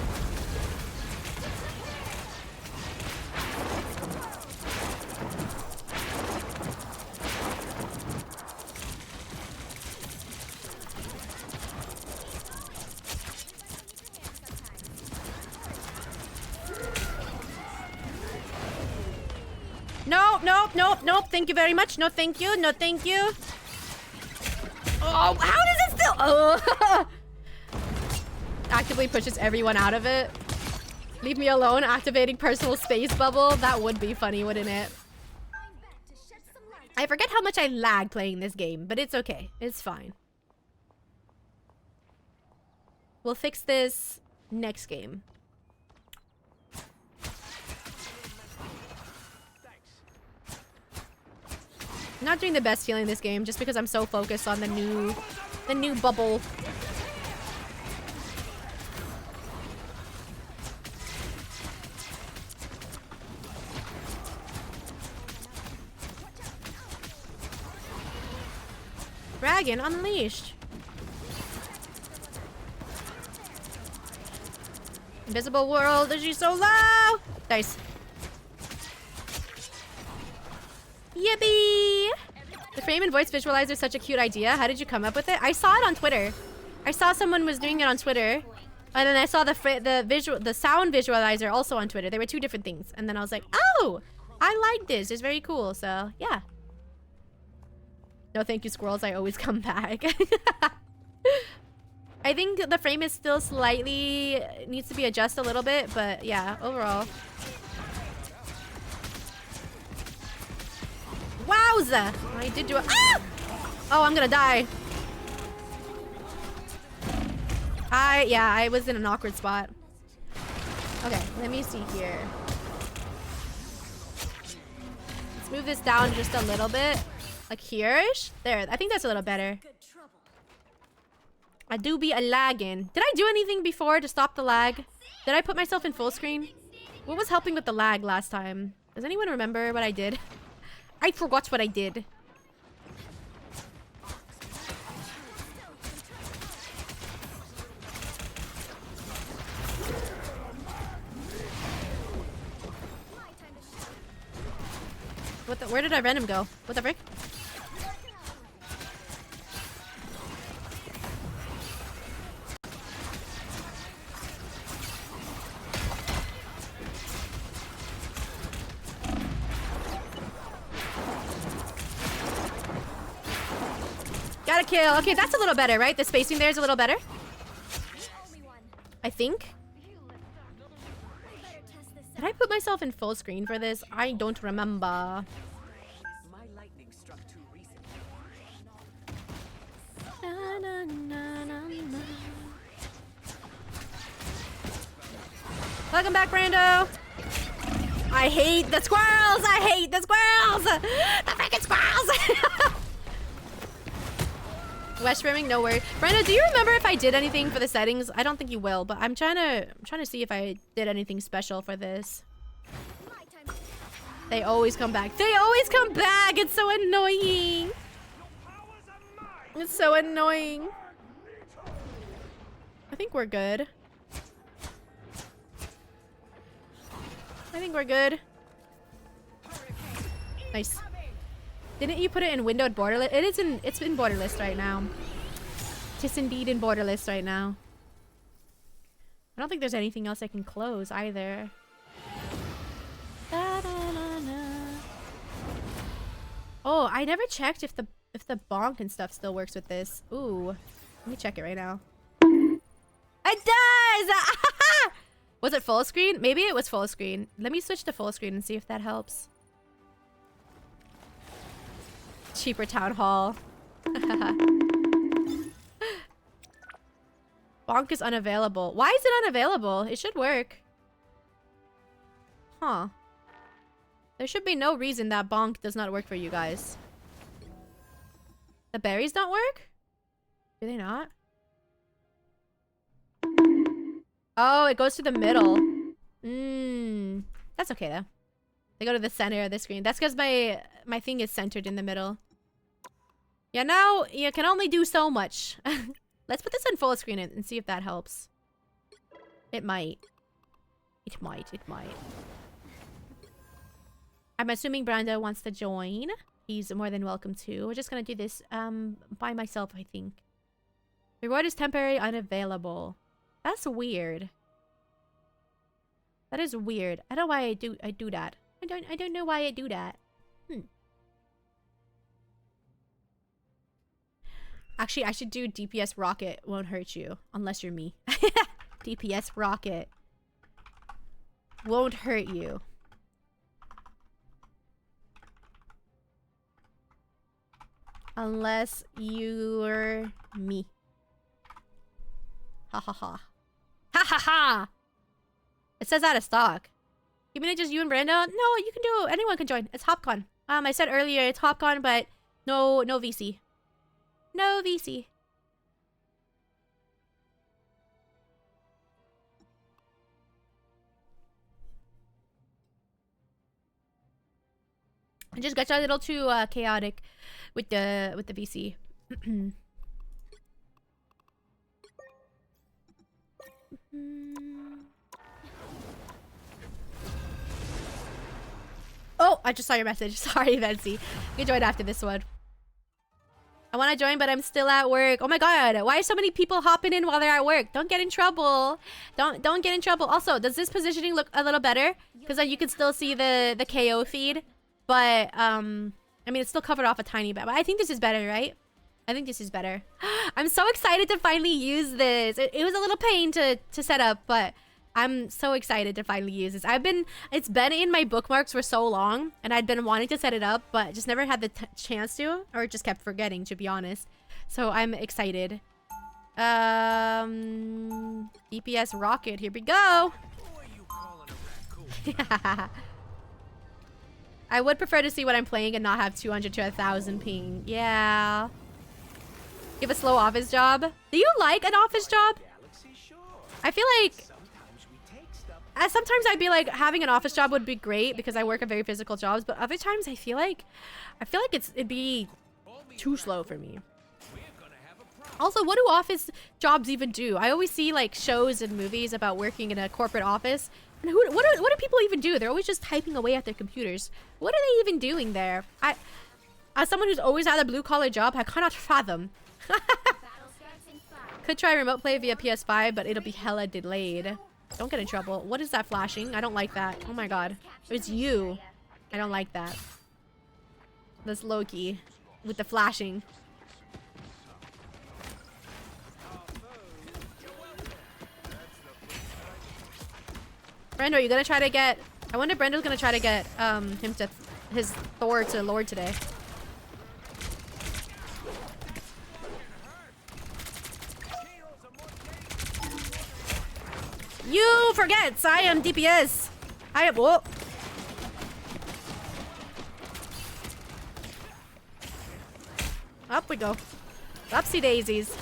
Nope, nope, nope, nope. Thank you very much. No, thank you. No, thank you. Oh, how does it still? Oh. Actively pushes everyone out of it. Leave me alone. Activating personal space bubble. That would be funny, wouldn't it? I forget how much I lag playing this game, but it's okay. It's fine. We'll fix this next game. I'm not doing the best feeling this game just because I'm so focused on the new bubble. Dragon unleashed. Invisible world, is she so low? Nice. Yippee! The frame and voice visualizer is such a cute idea. How did you come up with it? I saw it on Twitter. I saw someone was doing it on Twitter. And then I saw the sound visualizer also on Twitter. They were two different things. And then I was like, oh, I like this. It's very cool. So, yeah. No, thank you, squirrels. I always come back. I think the frame is still slightly... needs to be adjusted a little bit. But, yeah, overall. Wowza! I did do it. Ah! Oh, I'm gonna die. I was in an awkward spot. Okay, let me see here. Let's move this down just a little bit. Like here-ish? There, I think that's a little better. I do be a lagging. Did I do anything before to stop the lag? Did I put myself in full screen? What was helping with the lag last time? Does anyone remember what I did? I forgot what I did. Where did our Venom go? What the frick? Got a kill. Okay, that's a little better, right? The spacing there is a little better. I think. Did I put myself in full screen for this? I don't remember. My lightning struck too recently. Na, na, na, na, na. Welcome back, Brando. I hate the squirrels. I hate the squirrels. The freaking squirrels. West streaming, no worry. Brenda, do you remember if I did anything for the settings? I don't think you will, but I'm trying to see if I did anything special for this. They always come back. They always come back. It's so annoying. It's so annoying. I think we're good. I think we're good. Nice. Didn't you put it in windowed borderless? It's in borderless right now. It's indeed in borderless right now. I don't think there's anything else I can close either. Oh, I never checked if if the bonk and stuff still works with this. Ooh. Let me check it right now. It does! Was it full screen? Maybe it was full screen. Let me switch to full screen and see if that helps. Cheaper town hall. Bonk is unavailable. Why is it unavailable? It should work. Huh. There should be no reason that bonk does not work for you guys. The berries don't work? Do they not? Oh, it goes to the middle. That's okay though. They go to the center of the screen. That's because my thing is centered in the middle. Yeah, now you can only do so much. Let's put this in full screen and see if that helps. It might. It might. It might. I'm assuming Brando wants to join. He's more than welcome to. We're just gonna do this by myself, I think. Reward is temporary unavailable. That's weird. That is weird. I don't know why I do that. I don't know why I do that. Actually, I should do DPS rocket won't hurt you unless you're me. DPS rocket won't hurt you. Unless you're me. Ha ha ha. Ha ha ha! It says out of stock. You mean it's just you and Brando? No, you can do it. Anyone can join. It's Hopcon. I said earlier it's Hopcon, but no VC. No VC. It just gets a little too chaotic with the VC. Oh, I just saw your message. Sorry, Vency. You can join after this one. I want to join, but I'm still at work. Oh my god, why are so many people hopping in while they're at work? Don't get in trouble. Don't get in trouble. Also, does this positioning look a little better? Because you can still see the KO feed. But, I mean, it's still covered off a tiny bit. But I think this is better, right? I think this is better. I'm so excited to finally use this. It was a little pain to set up, but I'm so excited to finally use this. It's been in my bookmarks for so long, and I'd been wanting to set it up, but just never had the chance to, or just kept forgetting, to be honest. So I'm excited. DPS rocket, here we go. I would prefer to see what I'm playing and not have 200 to 1,000 ping. Yeah. You have a slow office job? Do you like an office job? I feel like sometimes I'd be like, having an office job would be great because I work at very physical jobs, but other times I feel like it'd be too slow for me. Also, what do office jobs even do? I always see like shows and movies about working in a corporate office. And what do people even do? They're always just typing away at their computers. What are they even doing there? As someone who's always had a blue-collar job, I cannot fathom. Could try remote play via PS5, but it'll be hella delayed. Don't get in trouble. What is that flashing? I don't like that. Oh my god. It's you. I don't like that. That's Loki with the flashing. Brendo, you gonna try to get... I wonder if Brendo's gonna try to get his Thor to Lord today. You forgets I am DPS. I am... Whoa. Up we go. Upsy daisies.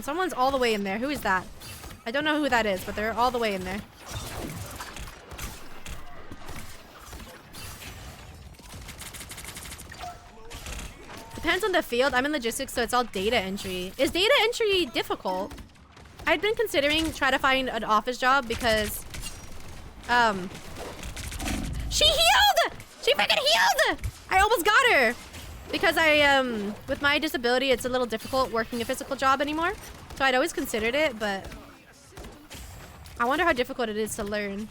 Someone's all the way in there. Who is that? I don't know who that is, but they're all the way in there. Depends on the field. I'm in logistics, so it's all data entry. Is data entry difficult? I'd been considering trying to find an office job because... She healed! She freaking healed! I almost got her! Because with my disability, it's a little difficult working a physical job anymore. So I'd always considered it, but I wonder how difficult it is to learn.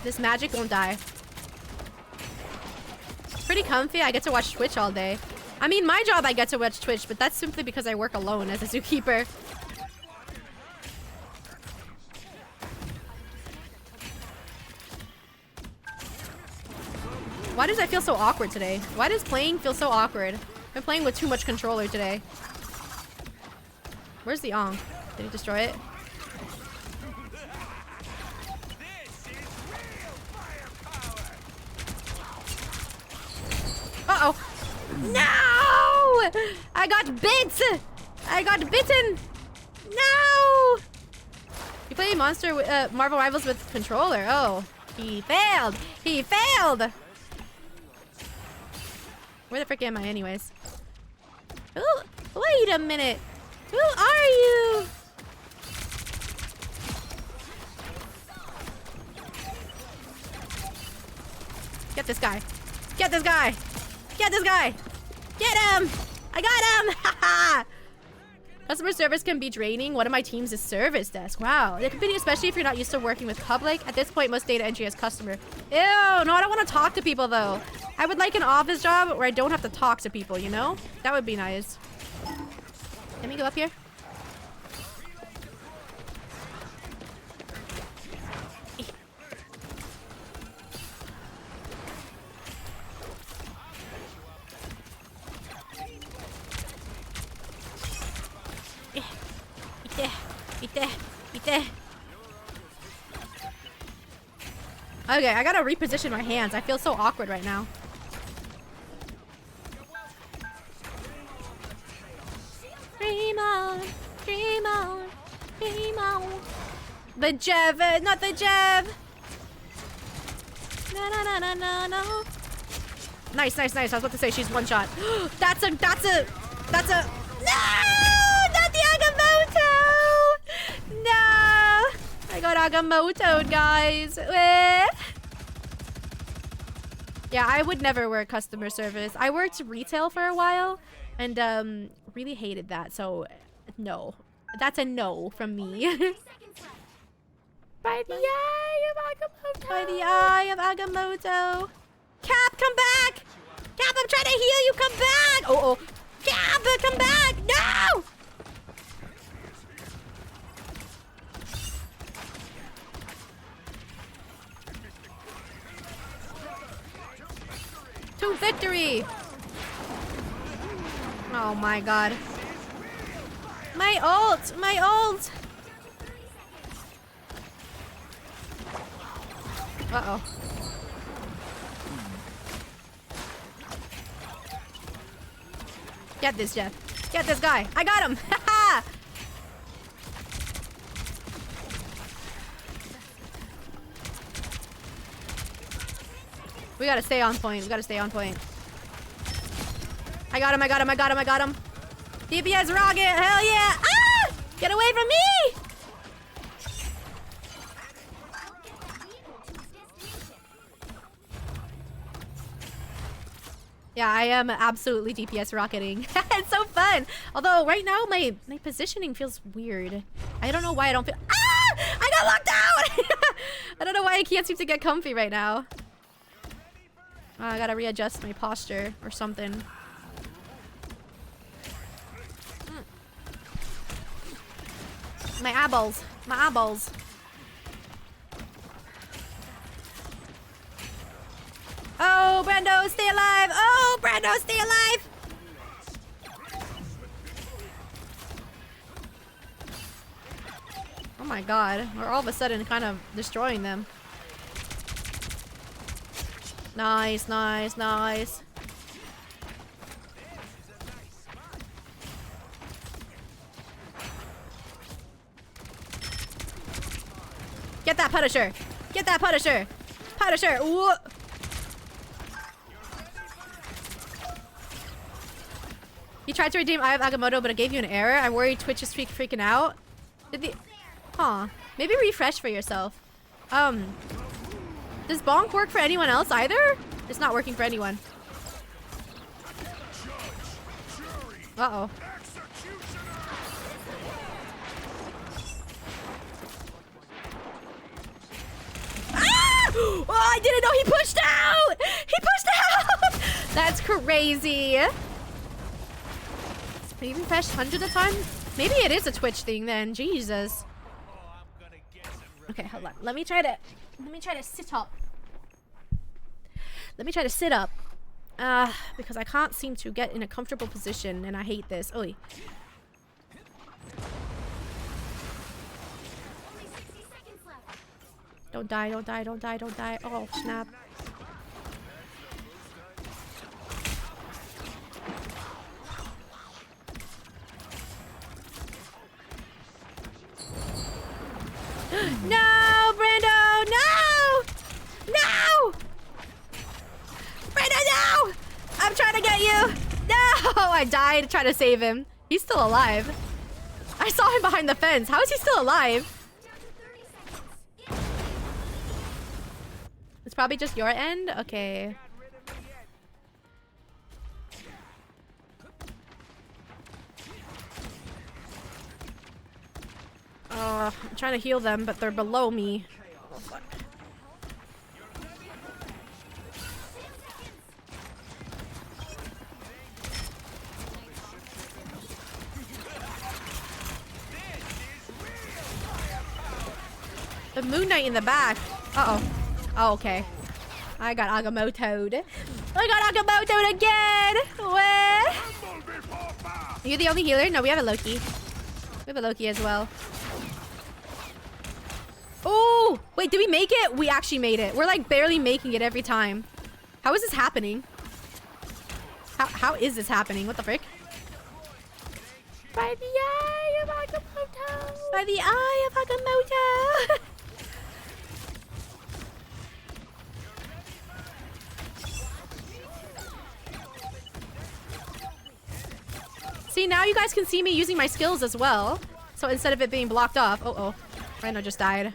This magic won't die. Pretty comfy. I get to watch Twitch all day. I mean, my job I get to watch Twitch, but that's simply because I work alone as a zookeeper. Why does I feel so awkward today? Why does playing feel so awkward? I've been playing with too much controller today. Where's the Ong? Did he destroy it? Uh-oh. No! I got bit! I got bitten! No! You play Marvel Rivals with controller. Oh, he failed. He failed! Where the frick am I anyways? Ooh, wait a minute. Who are you? Get this guy. Get this guy. Get this guy. Get him. I got him. Haha. Customer service can be draining. One of my teams is service desk. Wow. It can be, especially if you're not used to working with public. At this point, most data entry is customer. Ew. No, I don't want to talk to people though. I would like an office job where I don't have to talk to people, you know? That would be nice. Let me go up here. Okay, I gotta reposition my hands. I feel so awkward right now. Dream on, dream on, dream on. The Jev, not the Jev. No, no, no, no, no, no. Nice, nice, nice. I was about to say she's one shot. That's a. No! Not the Agamotto! No! I got Agamotto'd, guys. Yeah, I would never work customer service. I worked retail for a while and really hated that. So, no. That's a no from me. By the eye of Agamotto. By the eye of Agamotto. Cap, come back! Cap, I'm trying to heal you. Come back! Oh, oh. Cap, come back! No! To victory! Oh my god. My ult! My ult! Uh-oh. Get this, Jeff. Get this guy. I got him! Haha! We gotta stay on point. We gotta stay on point. I got him, I got him, I got him, I got him. DPS rocket! Hell yeah! Ah! Get away from me! Yeah, I am absolutely DPS rocketing. It's so fun. Although right now my positioning feels weird. I don't know why I don't feel. Ah! I got locked out. I don't know why I can't seem to get comfy right now. I gotta readjust my posture or something. My eyeballs. My eyeballs. Oh, Brando, stay alive! Oh, Brando, stay alive! Oh my god, we're all of a sudden kind of destroying them. Nice, nice, nice. Get that Punisher! Get that Punisher! Punisher! Ooh. You tried to redeem Eye of Agamotto, but it gave you an error. I worry Twitch is freaking out. Did the... Huh. Maybe refresh for yourself. Does bonk work for anyone else either? It's not working for anyone. Uh-oh. Ah! Oh, I didn't know he pushed out! He pushed out! That's crazy. Maybe refresh hundreds of times? Maybe it is a Twitch thing then. Jesus. Okay, hold on. Let me try to sit up. Let me try to sit up. Because I can't seem to get in a comfortable position and I hate this. Oi. Don't die, don't die, don't die, don't die. Oh, snap. No, Brando! No! No! Brando, no! I'm trying to get you! No! I died trying to save him. He's still alive. I saw him behind the fence. How is he still alive? It's probably just your end? Okay. I'm trying to heal them, but they're below me. Oh, fuck. The Moon Knight in the back. Uh-oh. Oh, okay. I got Agamotto'd. I got Agamotto'd again! What? Are you the only healer? No, we have a Loki. We have a Loki as well. Oh! Wait, did we make it? We actually made it. We're like barely making it every time. How is this happening? How is this happening? What the frick? By the eye of Agamotto! By the eye of Agamotto! See, now you guys can see me using my skills as well. So instead of it being blocked off. Uh-oh. Rhino just died.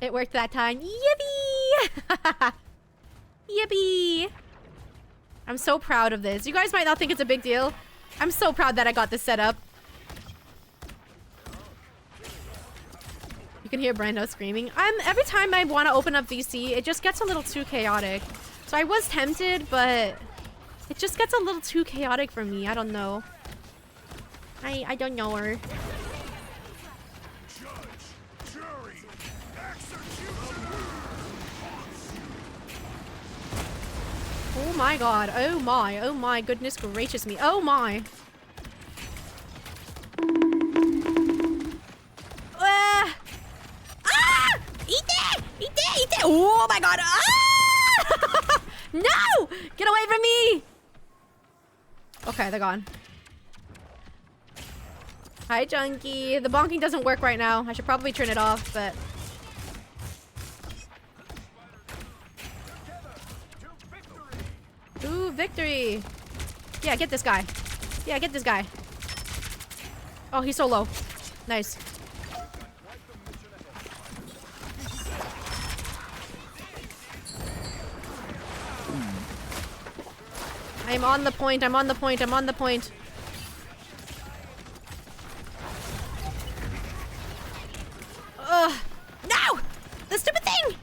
It worked that time. Yippee! Yippee! I'm so proud of this. You guys might not think it's a big deal. I'm so proud that I got this set up. You can hear Brando screaming. Every time I want to open up VC, it just gets a little too chaotic. So I was tempted, but it just gets a little too chaotic for me. I don't know. I don't know her. Oh my god. Oh my. Oh my goodness gracious me. Oh my. Ah! Eat it! Eat it! Eat it! Oh my god. Ah! No! Get away from me! Okay, they're gone. Hi, Junkie. The bonking doesn't work right now. I should probably turn it off, but... Ooh, victory! Yeah, get this guy. Yeah, get this guy. Oh, he's so low. Nice. I'm on the point, I'm on the point, I'm on the point. Ugh! No! The stupid thing!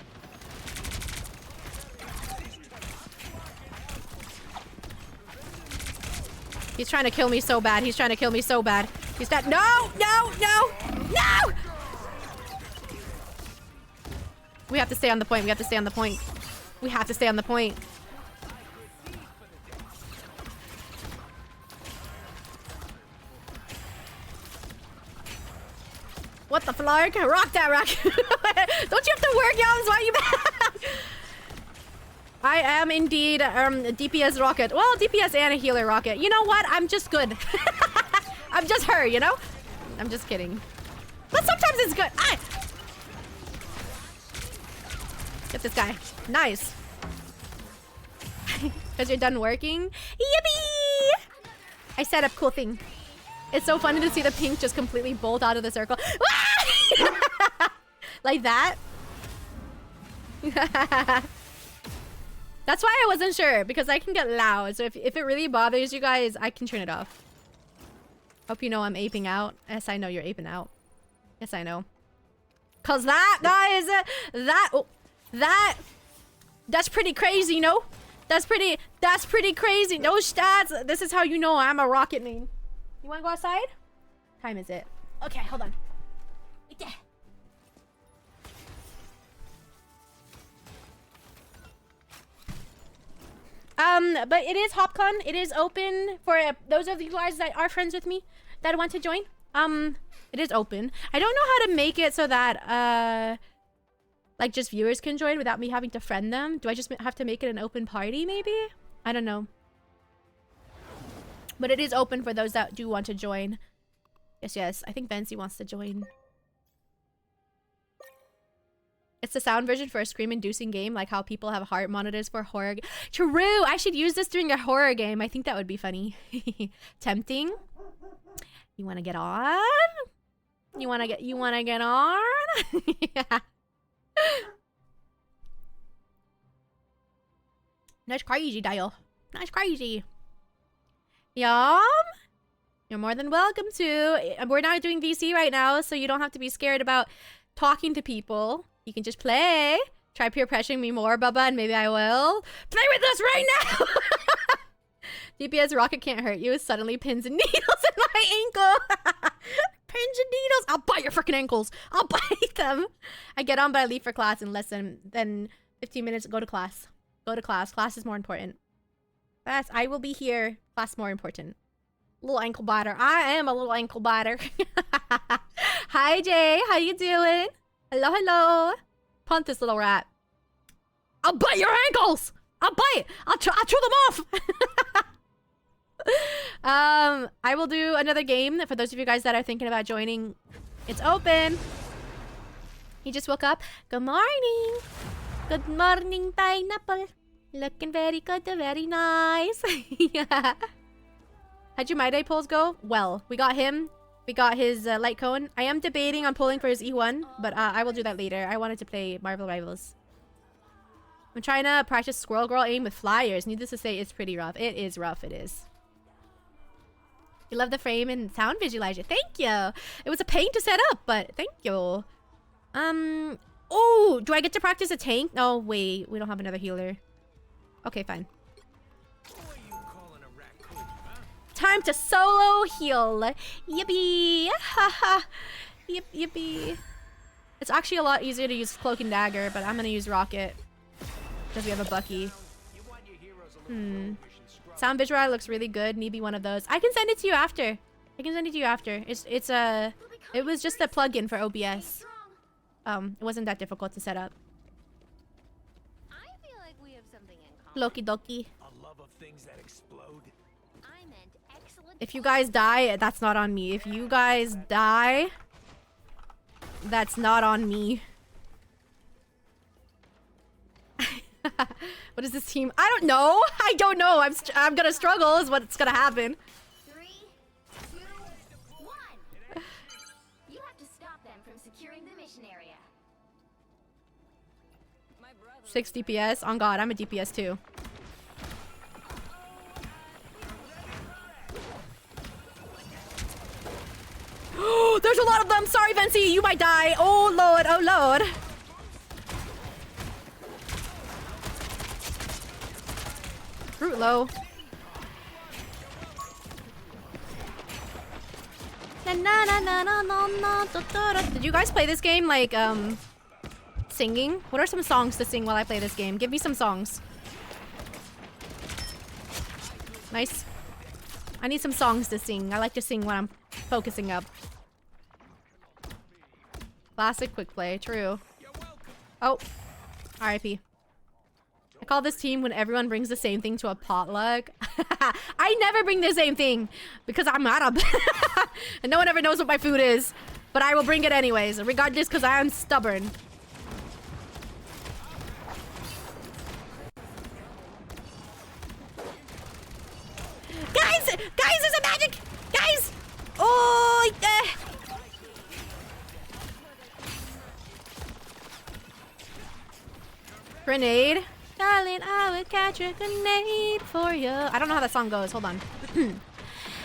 He's trying to kill me so bad. He's trying to kill me so bad. He's dead. No! No! No! No! We have to stay on the point. We have to stay on the point. We have to stay on the point. What the flark? Rock that rock. Don't you have to work, Yums? Why are you back? I am indeed a DPS rocket. Well, DPS and a healer rocket. You know what? I'm just good. I'm just her, you know? I'm just kidding. But sometimes it's good. Ah! Get this guy. Nice. Because you're done working. Yippee! I set up cool thing. It's so funny to see the pink just completely bolt out of the circle. Like that. That's why I wasn't sure, because I can get loud. So if it really bothers you guys, I can turn it off. Hope you know I'm aping out. Yes, I know you're aping out. Yes, I know. Cause that, guys, that's pretty crazy, no? That's pretty crazy. Those stats, this is how you know I'm a rocket main. You wanna go outside? What time is it? Okay, hold on. Right there. But it is HopCon. It is open for those of you guys that are friends with me that want to join. It is open. I don't know how to make it so that, like, just viewers can join without me having to friend them. Do I just have to make it an open party, maybe? I don't know. But it is open for those that do want to join. Yes, yes. I think Bensi wants to join. It's the sound version for a scream-inducing game, like how people have heart monitors for horror. True! I should use this during a horror game. I think that would be funny. Tempting. You wanna get on? You wanna get on? Yeah. That's crazy, Dial. That's crazy. Yum. You're more than welcome to. We're not doing VC right now, so you don't have to be scared about talking to people. You can just play. Try peer pressuring me more, Bubba, and maybe I will. Play with us right now! DPS rocket can't hurt you. Suddenly pins and needles in my ankle. Pins and needles. I'll bite your freaking ankles. I'll bite them. I get on, but I leave for class in less than 15 minutes. Go to class. Go to class. Class is more important. Class, I will be here. Class more important. Little ankle biter. I am a little ankle biter. Hi, Jay. How you doing? Hello, hello. Punt this little rat. I'll bite your ankles. I'll bite. I'll chew them off. I will do another game for those of you guys that are thinking about joining. It's open. He just woke up. Good morning. Good morning, pineapple. Looking very good, very nice. Yeah. How'd your Mydei pulls go? Well, we got him. We got his light cone. I am debating on pulling for his E1, but I will do that later. I wanted to play Marvel Rivals. I'm trying to practice Squirrel Girl aim with flyers. Needless to say, it's pretty rough. It is rough, it is. You love the frame and sound visualizer. Thank you. It was a pain to set up, but thank you. Oh, do I get to practice a tank? No, wait. We don't have another healer. Okay, fine. Time to solo heal. Yippee. Haha. Yip, yippee. It's actually a lot easier to use Cloak and Dagger, but I'm gonna use Rocket. Because we have a Bucky. Sound visual looks really good. Need be one of those. I can send it to you after. I can send it to you after. It was just a plugin for OBS. It wasn't that difficult to set up. I feel like we have something in common. Loki doki. A love of things that explode. I meant excellent. If you guys die, that's not on me. If you guys die, that's not on me. What is this team? I don't know. I don't know. I'm gonna struggle is what's gonna happen. 3, 2, 1. You have to stop them from securing the mission area. 6 DPS. On God, I'm a DPS too. There's a lot of them. Sorry, Vency. You might die. Oh, Lord. Oh, Lord. Root low. Did you guys play this game like singing? What are some songs to sing while I play this game? Give me some songs. Nice. I need some songs to sing. I like to sing when I'm focusing up. Classic quick play. True. Oh. RIP. I call this team when everyone brings the same thing to a potluck. I never bring the same thing because I'm Arab. And no one ever knows what my food is. But I will bring it anyways, regardless because I am stubborn. Guys! Guys, there's a magic! Guys! Oh, Grenade. Darling, I would catch a grenade for you. I don't know how that song goes. Hold on.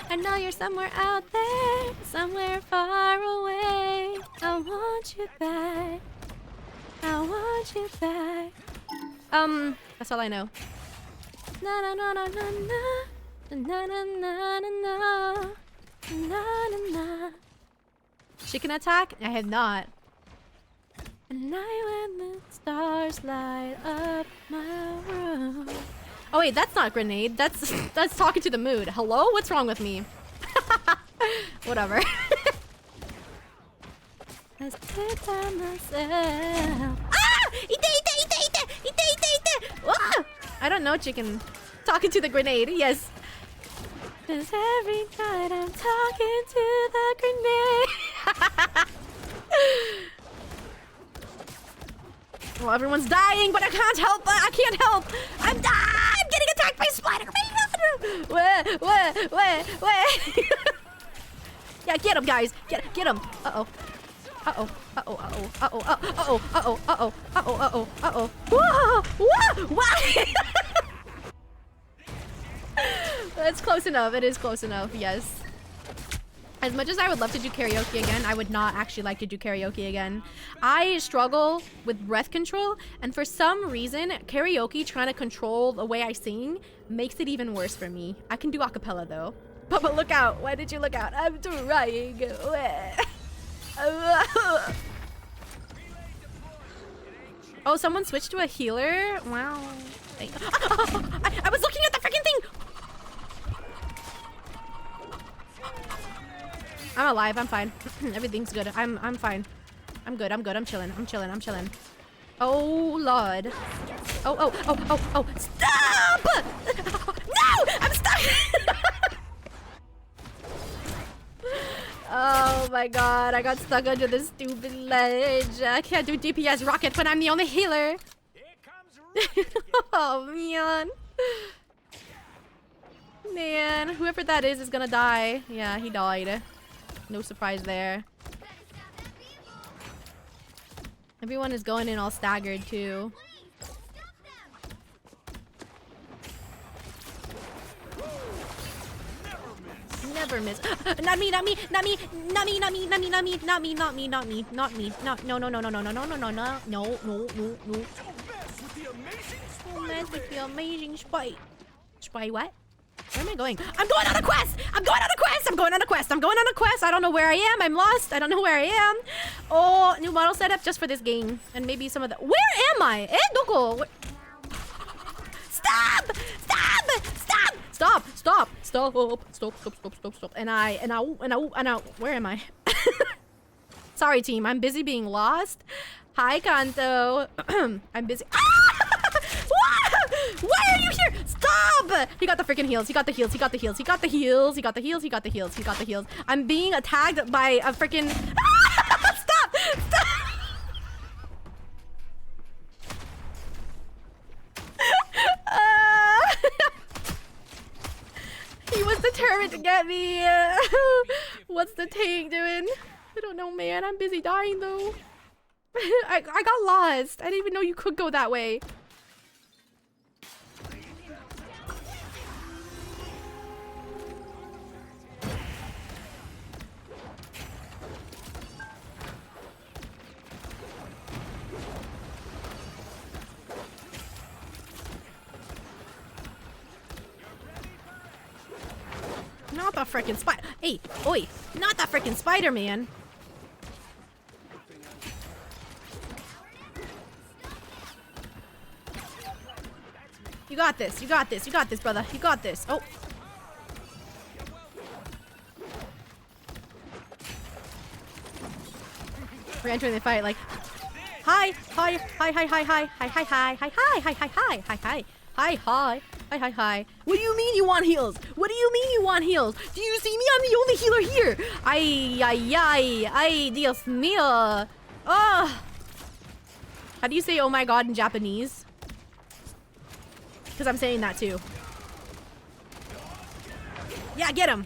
I know you're somewhere out there, somewhere far away. I want you back. I want you back. That's all I know. Na na na na na na na na na na na na na. Chicken attack? I have not. And night when the stars light up my room. Oh wait, that's not grenade. That's talking to the mood. Hello? What's wrong with me? Whatever. I stay by myself. Ah! Ite! Ah! I don't know, chicken. Talking to the grenade. Yes. 'Cause every night I'm talking to the grenade. Well, everyone's dying, but I can't help. I can't help. I'm getting attacked by Spider-Man. Where? Yeah, get him, guys. Get him. Uh-oh. That's close enough. It is close enough, yes. As much as I would love to do karaoke again, I would not actually like to do karaoke again. I struggle with breath control, and for some reason, karaoke trying to control the way I sing makes it even worse for me. I can do acapella though. But look out. Why did you look out? I'm trying. Oh, someone switched to a healer? Wow. I was looking at the freaking thing! I'm alive. I'm fine. Everything's good. I'm fine. I'm good. I'm chilling. I'm chilling. Oh, Lord. Oh. Stop! No! I'm stuck! Oh my god. I got stuck under this stupid ledge. I can't do DPS rocket when I'm the only healer. Oh, man. Man, whoever that is gonna die. Yeah, he died. No surprise there. Everyone is going in all staggered too. Never miss. Not me. No. Mess with the amazing spite. Spite what? Where am I going? I'm going on a quest! I don't know where I am. I'm lost. I don't know where I am. Oh, new model setup just for this game. And maybe some of the... Where am I? Doko? Stop! And where am I? Sorry, team. I'm busy being lost. Hi, Kanto. I'm busy. Why are you here? Stop! He got the freaking heals. He got the heals. I'm being attacked by a freaking... Stop! He was determined to get me. What's the tank doing? I don't know, man. I'm busy dying, though. I got lost. I didn't even know you could go that way. Not the freaking spider. Hey, oi, not the freaking Spider-Man. You got this, brother. You got this. Oh. We're entering the fight like, hi. What do you mean you want heals? Do you see me? I'm the only healer here. Ay, Dios mío. Oh. How do you say oh my god in Japanese? Because I'm saying that too. Yeah, get him.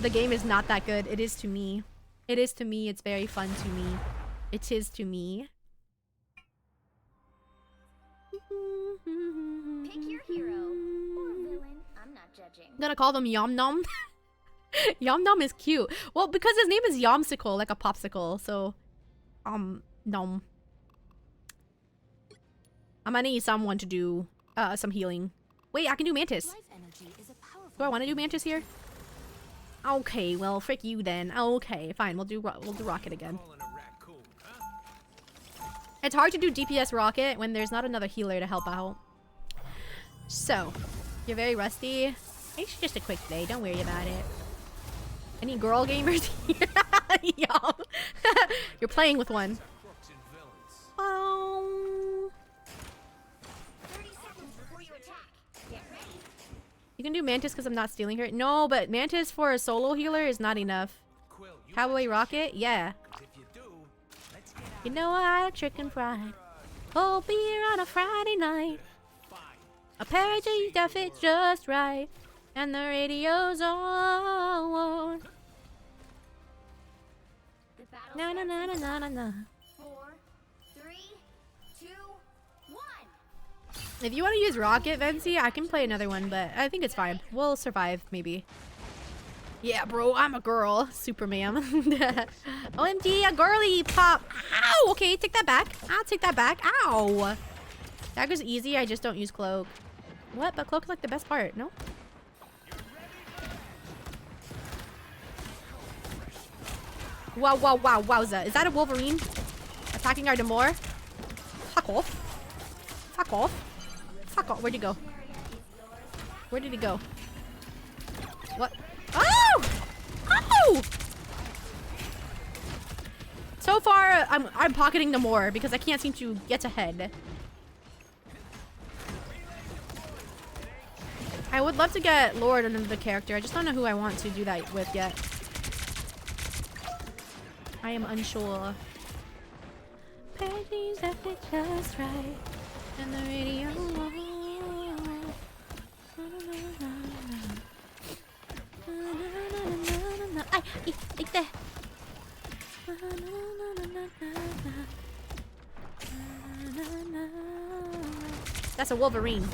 The game is not that good. It is to me. It is to me. It's very fun to me. It is to me. Pick your hero or villain. I'm not judging. I'm gonna call them Yom Nom. Yom Nom is cute. Well, because his name is Yomsicle, like a popsicle. So, Nom. I'm gonna need someone to do some healing. Wait, I can do Mantis. Do I want to do Mantis here? Okay, well, frick you then. Okay, fine. We'll do Rocket again. It's hard to do DPS Rocket when there's not another healer to help out. So, you're very rusty. It's just a quick day. Don't worry about it. Any girl gamers here? Y'all. You're playing with one. Oh. 30 seconds before you attack. Get ready. You can do Mantis because I'm not stealing her. No, but Mantis for a solo healer is not enough. Cowboy Rocket? Yeah. You know I like chicken fried. Cold beer on a Friday night. A pair of jeans that fit just right. And the radio's on. The battle Na na na na na na na. 4, 3, 2, 1. If you want to use Rocket, Vency, I can play another one, but I think it's fine. We'll survive, maybe. Yeah, bro, I'm a girl. Superman. OMG, a girly pop. Ow! Okay, take that back. I'll take that back. Ow! Dagger's easy, I just don't use Cloak. What? But Cloak's like the best part, no? Wow, wow, wow, wowza. Is that a Wolverine? Attacking our Demore? Fuck off. Fuck off. Fuck off. Where'd he go? Where did he go? What? Oh! Oh! So far, I'm pocketing Demore because I can't seem to get ahead. I would love to get Lord into the character. I just don't know who I want to do that with yet. I am unsure. Pennies that fit just right. And the radio. Ay, ikte. That's a Wolverine.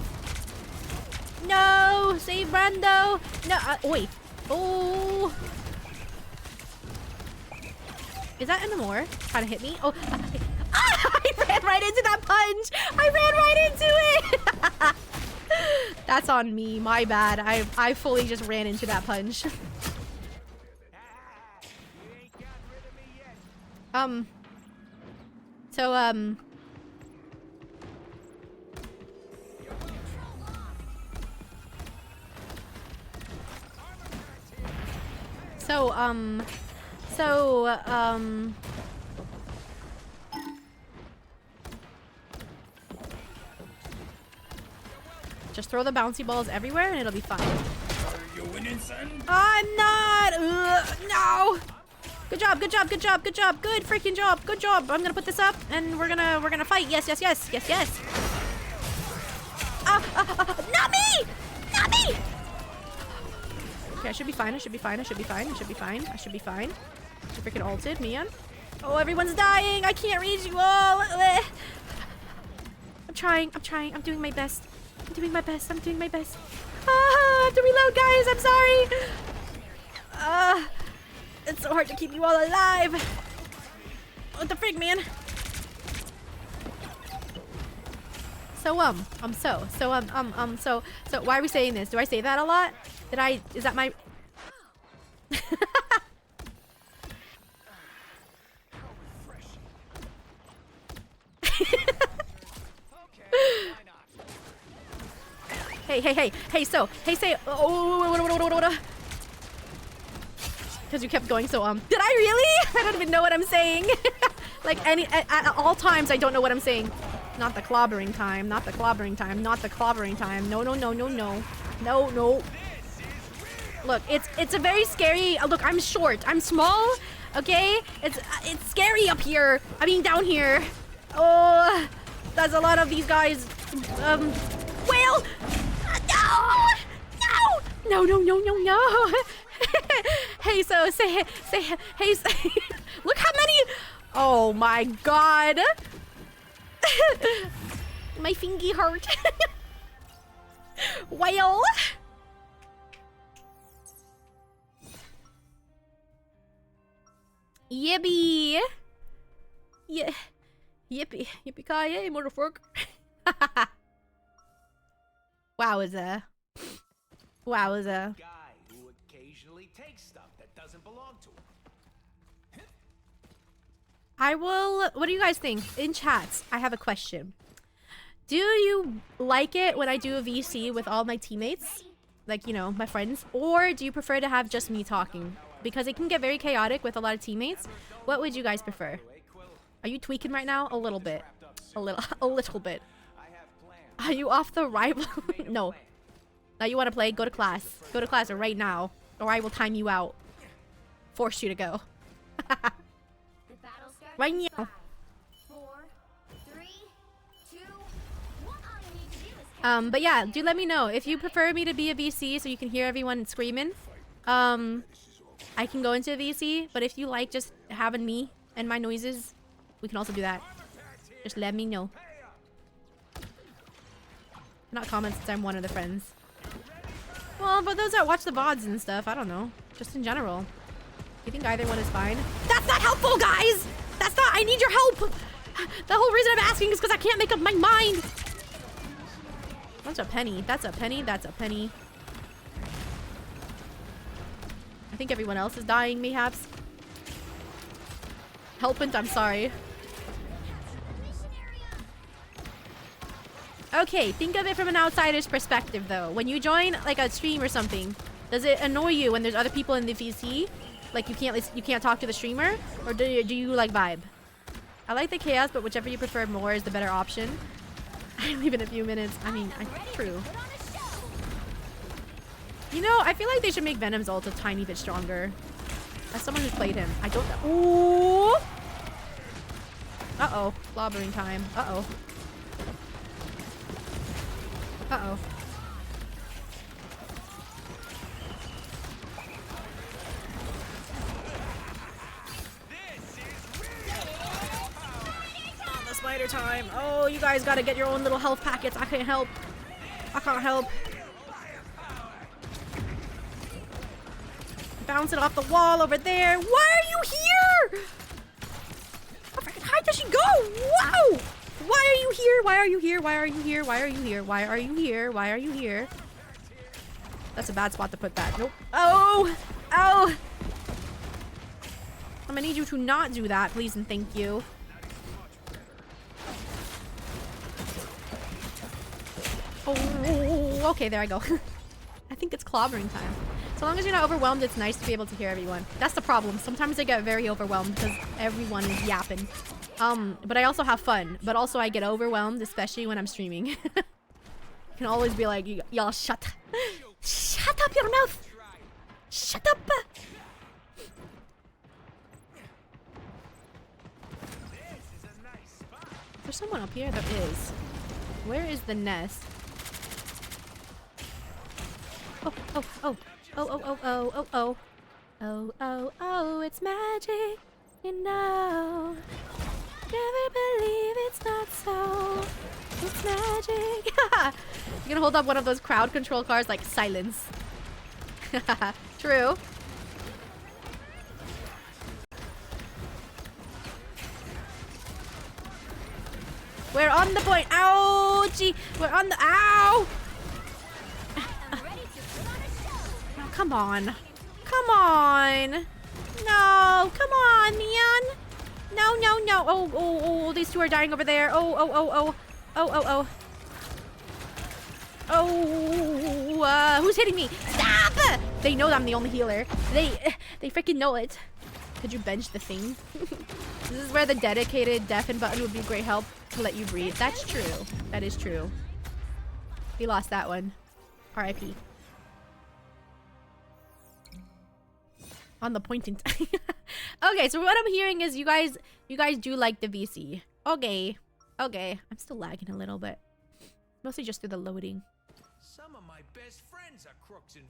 No! Save Brando! No! Oi! Oh! Is that anymore? Trying to hit me? Oh! I ran right into that punch! I ran right into it! That's on me. My bad. I fully just ran into that punch. Just throw the bouncy balls everywhere and it'll be fine. You winning, son? I'm not! No! Good job, good job, good job, good job, good freaking job, good job. I'm gonna put this up and we're gonna fight. Yes, yes, yes, yes, yes. Not me! Not me! Okay, I should be fine, I should be fine, I should be fine, I should be fine, I should be fine. She freaking ulted, man. Oh, everyone's dying! I can't reach you all! I'm trying, I'm doing my best. I'm doing my best, I'm doing my best. I have to reload, guys, I'm sorry! It's so hard to keep you all alive! What the frig, man? So why are we saying this? Do I say that a lot? Is that my... Hey, say, oh, because you kept going so, did I really? I don't even know what I'm saying. Like, at all times, I don't know what I'm saying. Not the clobbering time, not the clobbering time, not the clobbering time. No, no, no, no, no. No, no. Look, it's a very scary, look, I'm short, I'm small, okay? It's scary up here. I mean, down here. Oh, there's a lot of these guys. Whale! No! No! No, no, no, no, no! Hey, so say, hey, say, look how many. Oh my god. My fingy hurt. Well. Yippee. Yeah. Yippee. Yippee-ki-yay, motherfucker. Wowza. Wowza. Guy who occasionally takes stuff that doesn't belong to him. I will... What do you guys think? In chats, I have a question. Do you like it when I do a VC with all my teammates? Like, you know, my friends? Or do you prefer to have just me talking? Because it can get very chaotic with a lot of teammates. What would you guys prefer? Are you tweaking right now? A little bit. A little bit. Are you off the rival? No. Now you want to play? Go to class. Go to class right now. Or I will time you out. Force you to go. The battle starts Right in now. 5, 4, 3, 2, 1. All you need to do is But yeah, do let me know. If you prefer me to be a VC so you can hear everyone screaming, I can go into a VC. But if you like just having me and my noises, we can also do that. Just let me know. Not comment since I'm one of the friends. Well, but those that watch the VODs and stuff, I don't know. Just in general. You think either one is fine? That's not helpful, guys! That's not- I need your help! The whole reason I'm asking is because I can't make up my mind! That's a penny. That's a penny. That's a penny. I think everyone else is dying, mayhaps. Helpant, I'm sorry. Okay, think of it from an outsider's perspective, though. When you join, like, a stream or something, does it annoy you when there's other people in the VC? Like, you can't talk to the streamer? Or do you like, vibe? I like the chaos, but whichever you prefer more is the better option. I leave in a few minutes. I mean, true. You know, I feel like they should make Venom's ult a tiny bit stronger. As someone who's played him, I don't know. Ooh! Uh-oh. Slobbering time. Uh-oh. Uh-oh. The spider time. Oh, you guys gotta get your own little health packets. I can't help. I can't help. Bounce it off the wall over there. Why are you here? How freaking high does she go? Wow! Why are you here? Why are you here? Why are you here? Why are you here? Why are you here? Why are you here? That's a bad spot to put that. Nope. Oh! Oh! I'm gonna need you to not do that, please and thank you. Oh, okay, there I go. I think it's clobbering time. So long as you're not overwhelmed, it's nice to be able to hear everyone. That's the problem. Sometimes I get very overwhelmed because everyone is yapping. But I also have fun. But also I get overwhelmed, especially when I'm streaming. You can always be like, y'all shut up your mouth! Shut up! There's someone up here. There is. Where is the nest? Oh, oh, oh. Oh, oh, oh, oh, oh, oh. Oh, oh, oh, it's magic. You know. Never believe it's not so. It's magic. You're gonna hold up one of those crowd control cars like silence. True. We're on the point. Ouchie. We're on the. Ow. Oh, come on. Come on. No. Come on, man. No, no, no. Oh, oh, oh. These two are dying over there. Oh, oh, oh, oh. Oh, oh, oh. Oh, who's hitting me? Stop! They know I'm the only healer. They freaking know it. Could you bench the thing? This is where the dedicated deafen button would be great help to let you breathe. That's true. That is true. We lost that one. R.I.P. On the pointing. Okay, so what I'm hearing is you guys do like the VC. Okay. Okay. I'm still lagging a little bit. Mostly just through the loading. Some of my best friends are crooks and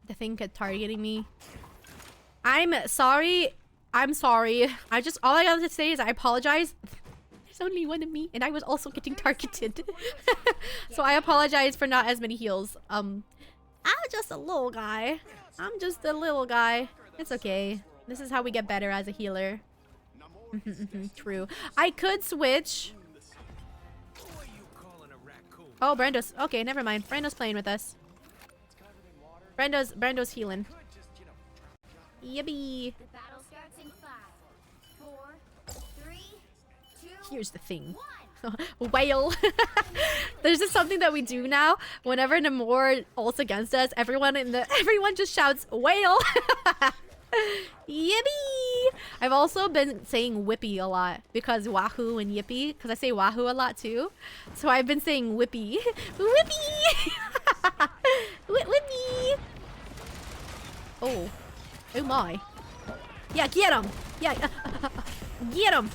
villains. The thing kept targeting me. I'm sorry. I'm sorry. All I got to say is I apologize. There's only one of me, and I was also getting targeted. So I apologize for not as many heals. I'm just a little guy. I'm just a little guy. It's okay. This is how we get better as a healer. True. I could switch. Oh, Brando's. Okay, never mind. Brando's playing with us. Brando's healing. Yippee. The battle starts in 5, 4, 3, 2, Here's the thing. 1. Whale. There's just something that we do now. Whenever Namor ults against us, everyone just shouts whale. Yippee! I've also been saying whippy a lot because wahoo and yippee, because I say wahoo a lot too. So I've been saying whippy. Whippy! Whippy! Oh. Oh my. Yeah, get him! Yeah, get him!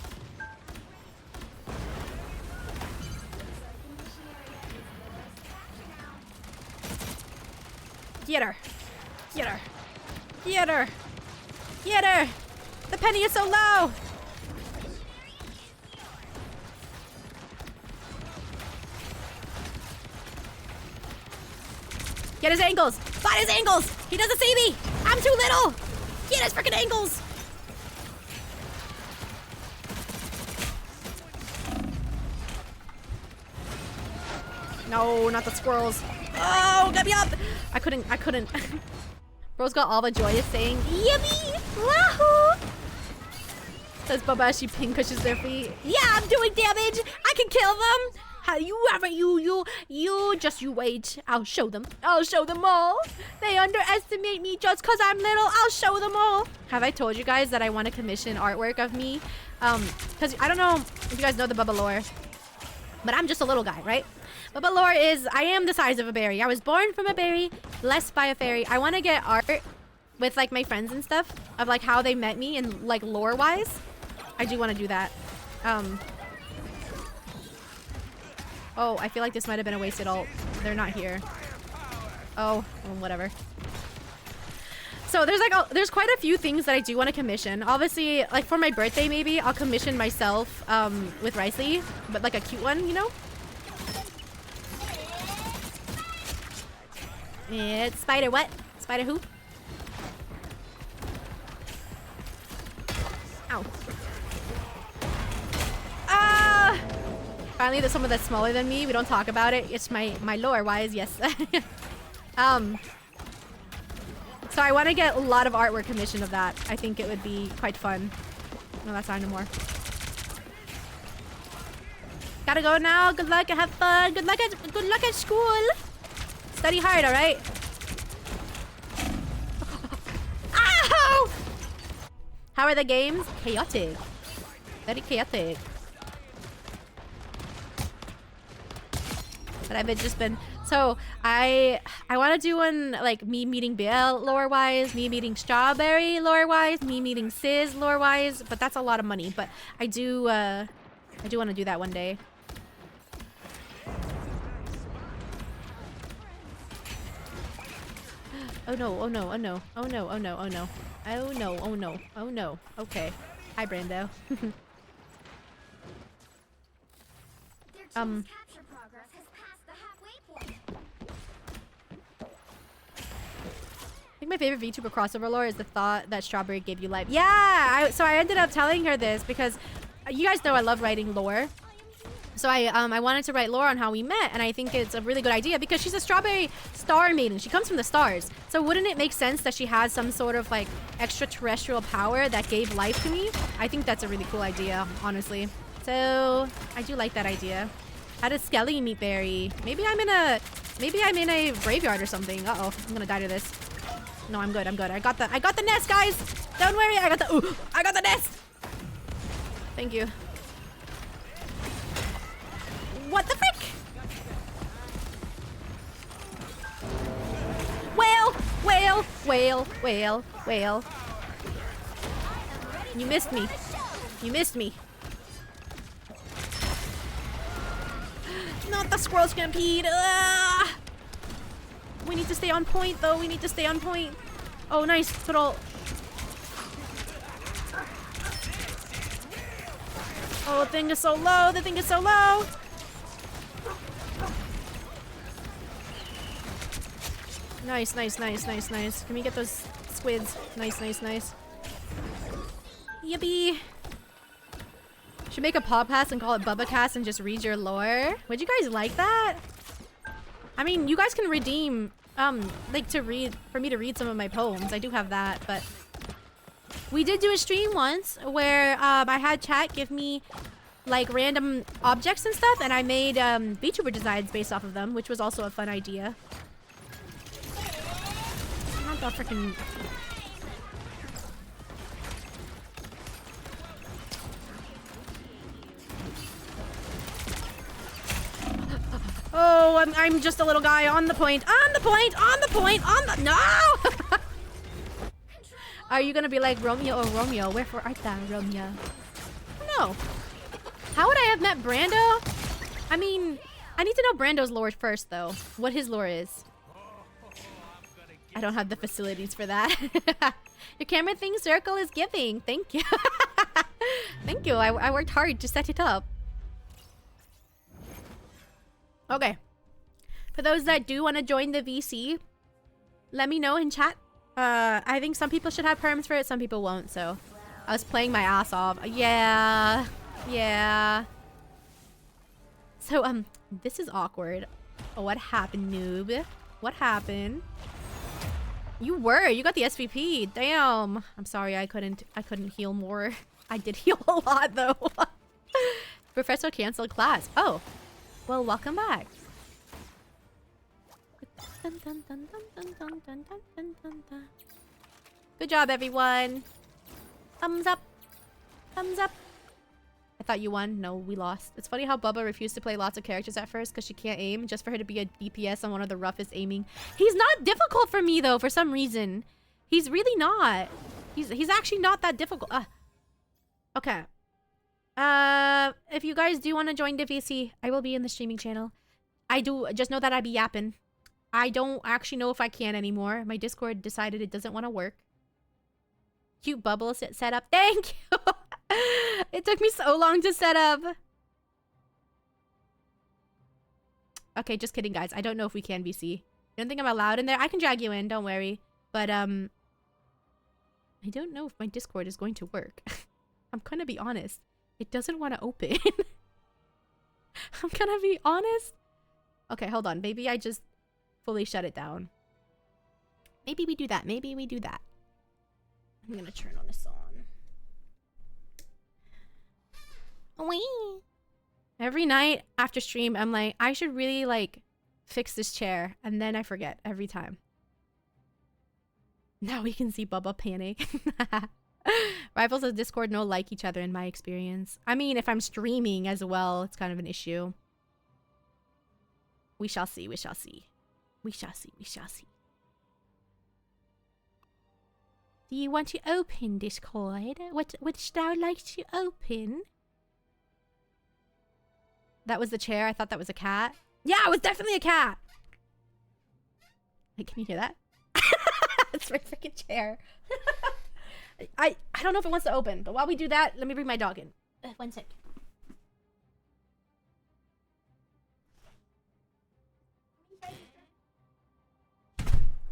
Get her! Get her! Get her! Get her! The penny is so low! Get his ankles! Find his ankles! He doesn't see me! I'm too little! Get his freaking ankles! No, not the squirrels. Oh, get me up! I couldn't. Bro's got all the joyous saying, yippee! Wahoo! Says Bubba as she ping pushes their feet. Yeah, I'm doing damage! I can kill them! How you just you wait. I'll show them. I'll show them all. They underestimate me just cause I'm little. I'll show them all. Have I told you guys that I want to commission artwork of me? Cause I don't know if you guys know the Bubba lore, but I'm just a little guy, right? Bubba lore is I am the size of a berry. I was born from a berry, blessed by a fairy. I want to get art with like my friends and stuff of like how they met me and like lore wise. I do want to do that. Oh, I feel like this might have been a wasted ult. They're not here. Oh, well, whatever. So there's quite a few things that I do want to commission. Obviously, like for my birthday, maybe I'll commission myself with Ricely, but like a cute one, you know? It's Spider what? Spider who? Ow. Ah! Finally, there's someone that's smaller than me. We don't talk about it. It's my lore wise, yes. So I want to get a lot of artwork commission of that. I think it would be quite fun. No, that's not anymore. Gotta go now. Good luck and have fun. Good luck at school. Study hard, all right? Ow! How are the games? Chaotic. Very chaotic. But I've just been so I want to do one like me meeting Bill lore wise, me meeting Strawberry lore wise, me meeting Sis lore wise, but that's a lot of money. But I do want to do that one day. Oh no, oh no, oh no, oh no, oh no, oh no. Oh no, oh no, oh no. Okay. Hi Brando. Capture progress has passed the halfway point. I think my favorite VTuber crossover lore is the thought that Strawberry gave you life. Yeah, so I ended up telling her this because you guys know I love writing lore. So I wanted to write lore on how we met, and I think it's a really good idea because she's a Strawberry star maiden. She comes from the stars. So wouldn't it make sense that she has some sort of like extraterrestrial power that gave life to me? I think that's a really cool idea, honestly. So I do like that idea. How does Skelly meet Barry? Maybe I'm in a graveyard or something. Uh-oh, I'm gonna die to this. No, I'm good. I got the nest, guys. Don't worry. I got the nest. Thank you. What the frick? Whale, whale, whale, whale, whale. You missed me. You missed me. Not the squirrel stampede. We need to stay on point, though. We need to stay on point. Oh, nice. Throw. Oh, the thing is so low. The thing is so low. Nice, nice, nice, nice, nice. Can we get those squids? Nice, nice, nice. Yippee. Should make a podcast and call it BubbaCast and just read your lore. Would you guys like that? I mean, you guys can redeem, like to read, for me to read some of my poems. I do have that, but we did do a stream once where I had chat give me like random objects and stuff, and I made VTuber designs based off of them, which was also a fun idea. Not the freaking. Oh, I'm just a little guy on the point, on the point, on the point, on the no. Are you gonna be like Romeo or Romeo? Wherefore art thou, Romeo? No. How would I have met Brando? I mean, I need to know Brando's lore first, though. What his lore is. I don't have the facilities for that. Your camera thing circle is giving. Thank you. Thank you. I worked hard to set it up. Okay. For those that do want to join the VC, let me know in chat. I think some people should have perms for it, some people won't, so I was playing my ass off. Yeah. Yeah. So, this is awkward. What happened, noob? What happened? You got the SVP. Damn. I'm sorry, I couldn't heal more. I did heal a lot, though. Professor canceled class. Oh. Well, welcome back. Good job, everyone. Thumbs up. Thumbs up. I thought you won. No, we lost. It's funny how Bubba refused to play lots of characters at first because she can't aim, just for her to be a DPS on one of the roughest aiming. He's not difficult for me, though, for some reason. He's really not. He's actually not that difficult. Okay. If you guys do want to join the VC, I will be in the streaming channel. I do just know that I be yapping. I don't actually know if I can anymore. My Discord decided it doesn't want to work. Cute bubble set up. Thank you. It took me so long to set up. Okay, just kidding, guys. I don't know if we can VC. You don't think I'm allowed in there? I can drag you in. Don't worry. But I don't know if my Discord is going to work. I'm gonna be honest. It doesn't want to open. I'm gonna be honest. Okay, hold on. Maybe I just fully shut it down. Maybe we do that. Maybe we do that. I'm gonna turn on this on. Wee. Every night after stream, I'm like, I should really like fix this chair, and then I forget every time. Now we can see Bubba panic. Rivals of Discord no like each other in my experience. I mean, if I'm streaming as well, it's kind of an issue. We shall see, we shall see. We shall see, we shall see. Do you want to open Discord? What should I like to open? That was the chair? I thought that was a cat. Yeah, it was definitely a cat! Wait, can you hear that? It's my freaking chair. I don't know if it wants to open, but while we do that, let me bring my dog in. 1 sec.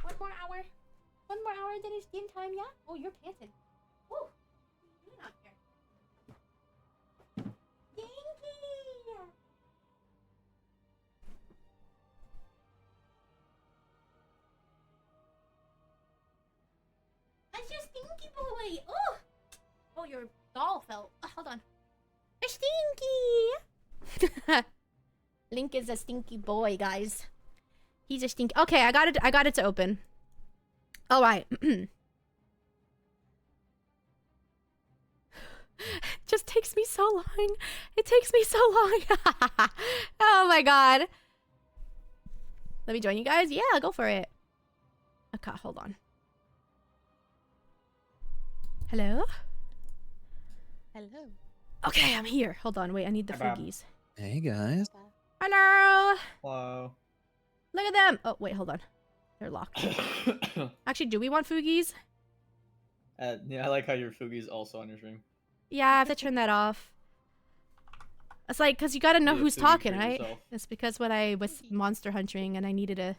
One more hour. One more hour, then it's game time, yeah? Oh, you're panting. Woo! You're not here. Dinky! That's your stinky boy! Oh! Oh, your doll fell. Hold on. A stinky! Link is a stinky boy, guys. He's a stinky. Okay, I got it to open. Alright. Just takes me so long. It takes me so long. Oh my god. Let me join you guys. Yeah, go for it. Okay, hold on. Hello? Hello. Okay, I'm here. Hold on. Wait, I need the friggies. Hey guys. Hello. Hello. Look at them. Oh, wait, hold on. They're locked. Actually, do we want Fugies? Yeah, I like how your Fugi's also on your stream. Yeah, I have to turn that off. It's like, because you gotta know Yeah, who's Fugi talking, for right? yourself. It's because when I was monster hunting and I needed a...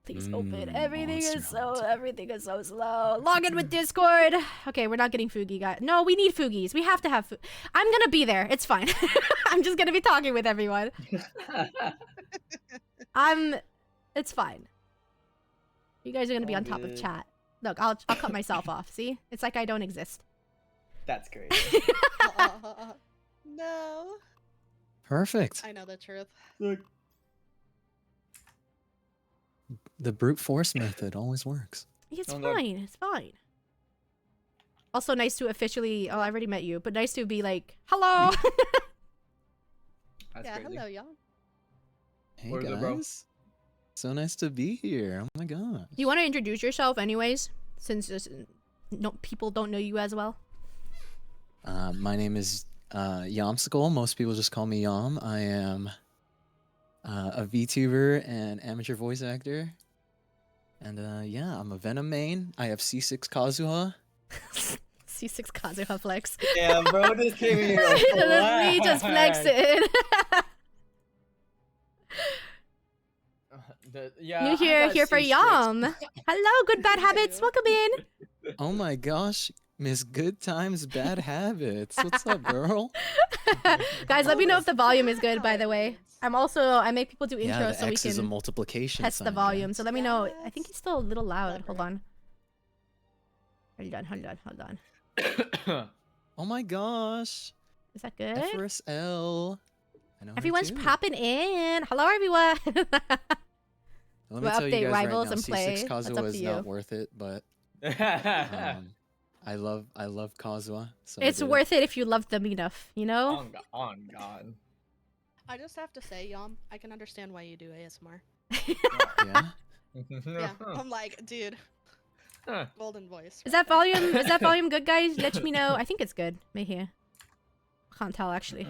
Please open. Everything is so slow. Log in with Discord. Okay, we're not getting Fugi, guys. No, we need Fugies. We have to have. I'm gonna be there. It's fine. I'm just gonna be talking with everyone. It's fine. You guys are gonna be All on top of good. chat. Look, I'll cut myself off. See, it's like I don't exist. That's great. No. Perfect. I know the truth. Look, The brute force method always works. It's Oh, no. fine. It's fine. Also, nice to officially. Oh, I already met you, but nice to be like, hello. that's Yeah, crazy. hello, y'all. Hey Where's it, bro? guys. So nice to be here. Oh my god. You want to introduce yourself, anyways, since no people don't know you as well. My name is Yomsicle. Most people just call me Yom. I am a VTuber and amateur voice actor. And yeah, I'm a Venom main. I have C6 Kazuha. C6 Kazuha flex. Yeah, bro, just came in here. We just flex it. Yeah, You here for Yom. Hello, good bad habits. Welcome in. Oh my gosh, Miss Good Times Bad Habits. What's up, girl? Guys, let me know if the volume is good, by the way. I make people do intros Yeah, the so we X is a can multiplication test the sign, volume. guys. So let me know. I think it's still a little loud. Hold Clever. on. Hold on. Oh my gosh. Is that good? FRSL. I know her Everyone's too. popping in. Hello, everyone. Let me We'll tell you update guys rivals right now, and play. C6 That's up Kazuha to is you. not worth it, but I love Kazuha. So I It's did it. worth it if you love them enough, you know? on God. I just have to say, Yom, I can understand why you do ASMR. Yeah. Yeah, I'm like, dude, Huh. golden voice. Is right that there. volume? Is that volume good, guys? Let me know. I think it's good. May here. Can't tell actually.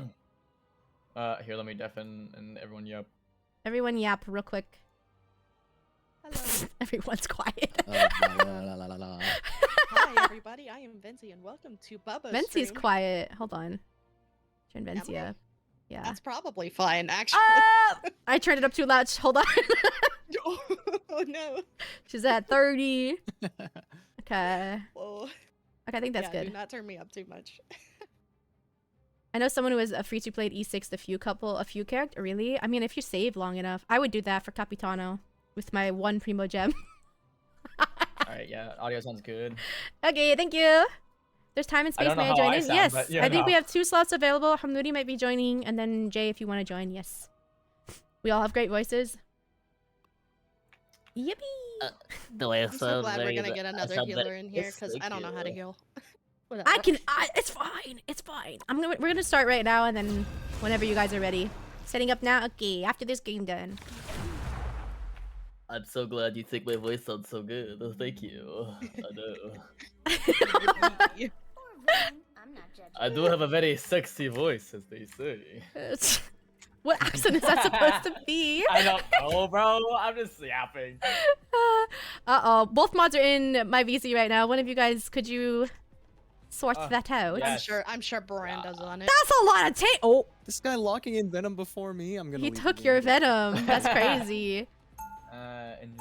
Here, let me deafen and everyone yep. Everyone yap real quick. Hello. Everyone's quiet. La, la, la, la. Hi, everybody. I am Vinci, and welcome to Bubba's Mencey's stream. quiet. Hold on. Turn Am Vency I? up. Yeah. That's probably fine, actually. I turned it up too loud. Hold on. Oh, no. She's at 30. Okay. Whoa. Okay, I think that's Yeah, good. do not turn me up too much. I know someone who was a free to play E6 a few character. Really? I mean, if you save long enough, I would do that for Capitano with my one primo gem. Alright, yeah, audio sounds good. Okay, thank you. There's time and I space. don't know May I how join I in? sound, Yes. but, you I think we know. have 2 slots available. Hamnoudi might be joining, and then Jay, if you want to join. Yes. We all have great voices. Yippee! The way I I'm so sound glad we're very- gonna get I another sound healer very- in here, Yes, because thank I don't know how to you. heal. Whatever. I can. It's fine. It's fine. We're gonna start right now, and then whenever you guys are ready. Setting up now. Okay. After this game done. I'm so glad you think my voice sounds so good. Oh, thank you. I know. I'm not judging. I do have a very sexy voice, as they say. What accent is that supposed to be? I don't know, bro. I'm just yapping. Uh-oh. Both mods are in my VC right now. One of you guys, could you sort that out? yeah. I'm sure Miranda's on it. That's a lot of tape. Oh, This guy locking in Venom before me. I'm gonna. he leave took the your game. venom. That's crazy. And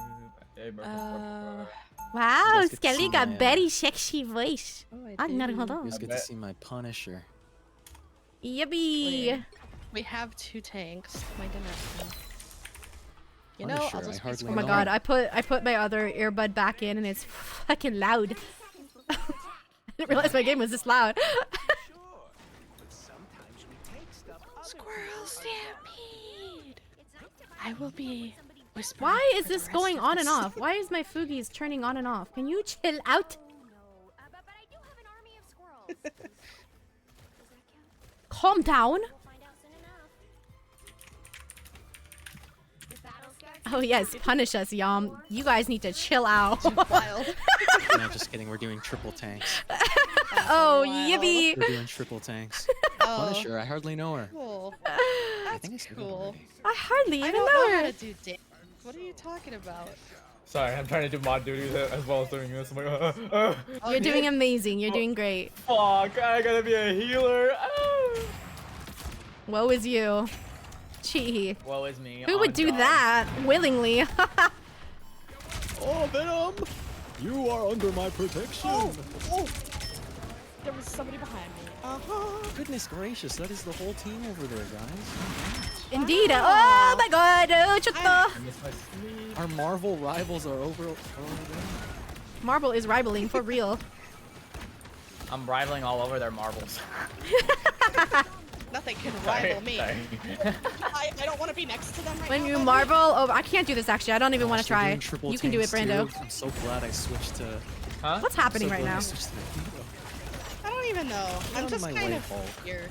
Wow, guys get to Skelly see got my, very sexy voice. Oh, I I'm not do. hold You on. guys get bet. to see my Punisher. Yippee. We have 2 tanks. My goodness. You know, Punisher, I'll I just be hardly Oh my know. god, I put my other earbud back in and it's fucking loud. I didn't realize my game was this loud. Sure, but sometimes we take stuff other Squirrel people stampede. I will be whispering. Why is for the this rest going of on the and off? stream. Why is my Fugies turning on and off? Can you chill out? Oh no, but I do have an army of squirrels. Does that count? Calm down. We'll find out soon enough. The battle starts. Oh yes, punish us, Yom. You guys need to chill out. Wild. No, just kidding. We're doing triple tanks. Oh, Wow. yippee. We're doing triple tanks. Oh, Punisher. I hardly know her. cool. I That's think I said that cool. already. I hardly I even don't know know how her. to do dance. What are you talking about? Sorry, I'm trying to do mod duties as well as doing this. I'm like, You're doing amazing. You're doing great. fuck, I gotta be a healer. Woe is you. Gee. Woe is me. Who would on do God. that willingly? Oh, Venom! You are under my protection. Oh! There was somebody behind me. Goodness gracious, that is the whole team over there, guys. Indeed. Oh my god. Oh, I chutto. missed my sleep. Our Marvel rivals are over there. Marble is rivaling for real. I'm rivaling all over their marbles. Nothing can Sorry, rival me. sorry. I don't want to be next to them right When now. you though. marvel, oh, I can't do this actually. I don't even want Gosh, to they're try. doing triple You can do it, tanks, Brando. too. I'm so glad I switched to. Huh? What's happening so right glad I now? switched to the hero. I don't even know. Get I'm out of just my kind way, of Hulk. here.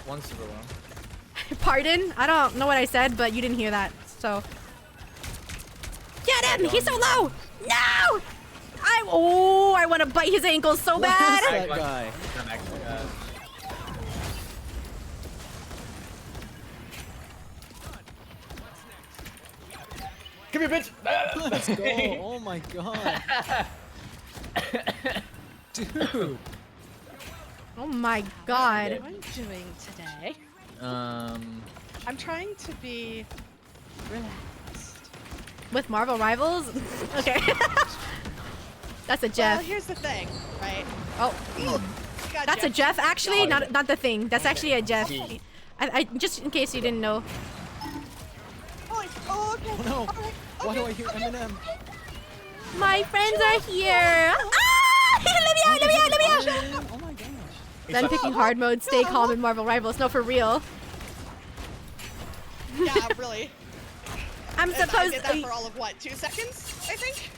One super low. Pardon? I don't know what I said, but you didn't hear that. So. Get him! He's so low! No! I want to bite his ankles so What is bad. that guy? I'm actually, Come here, bitch. Let's go! Oh my god! Dude! Oh my god. What am I doing today? um, I'm trying to be relaxed. With Marvel Rivals? Okay. That's a Well, Jeff. here's the thing, right? Oh. God, That's a Jeff actually, God. not the thing. That's actually a Jeff. Gee. I just in case you didn't know. Oh, okay. Oh no! Alright, Why do okay, I hear okay. Eminem? My friends are here. Ah! Let me out! Let me out! Let me out! Oh my gosh. Then picking hard mode, stay calm in Marvel Rivals. No, for real. Yeah, really. I'm And I supposed did that for all of what, 2 seconds? I think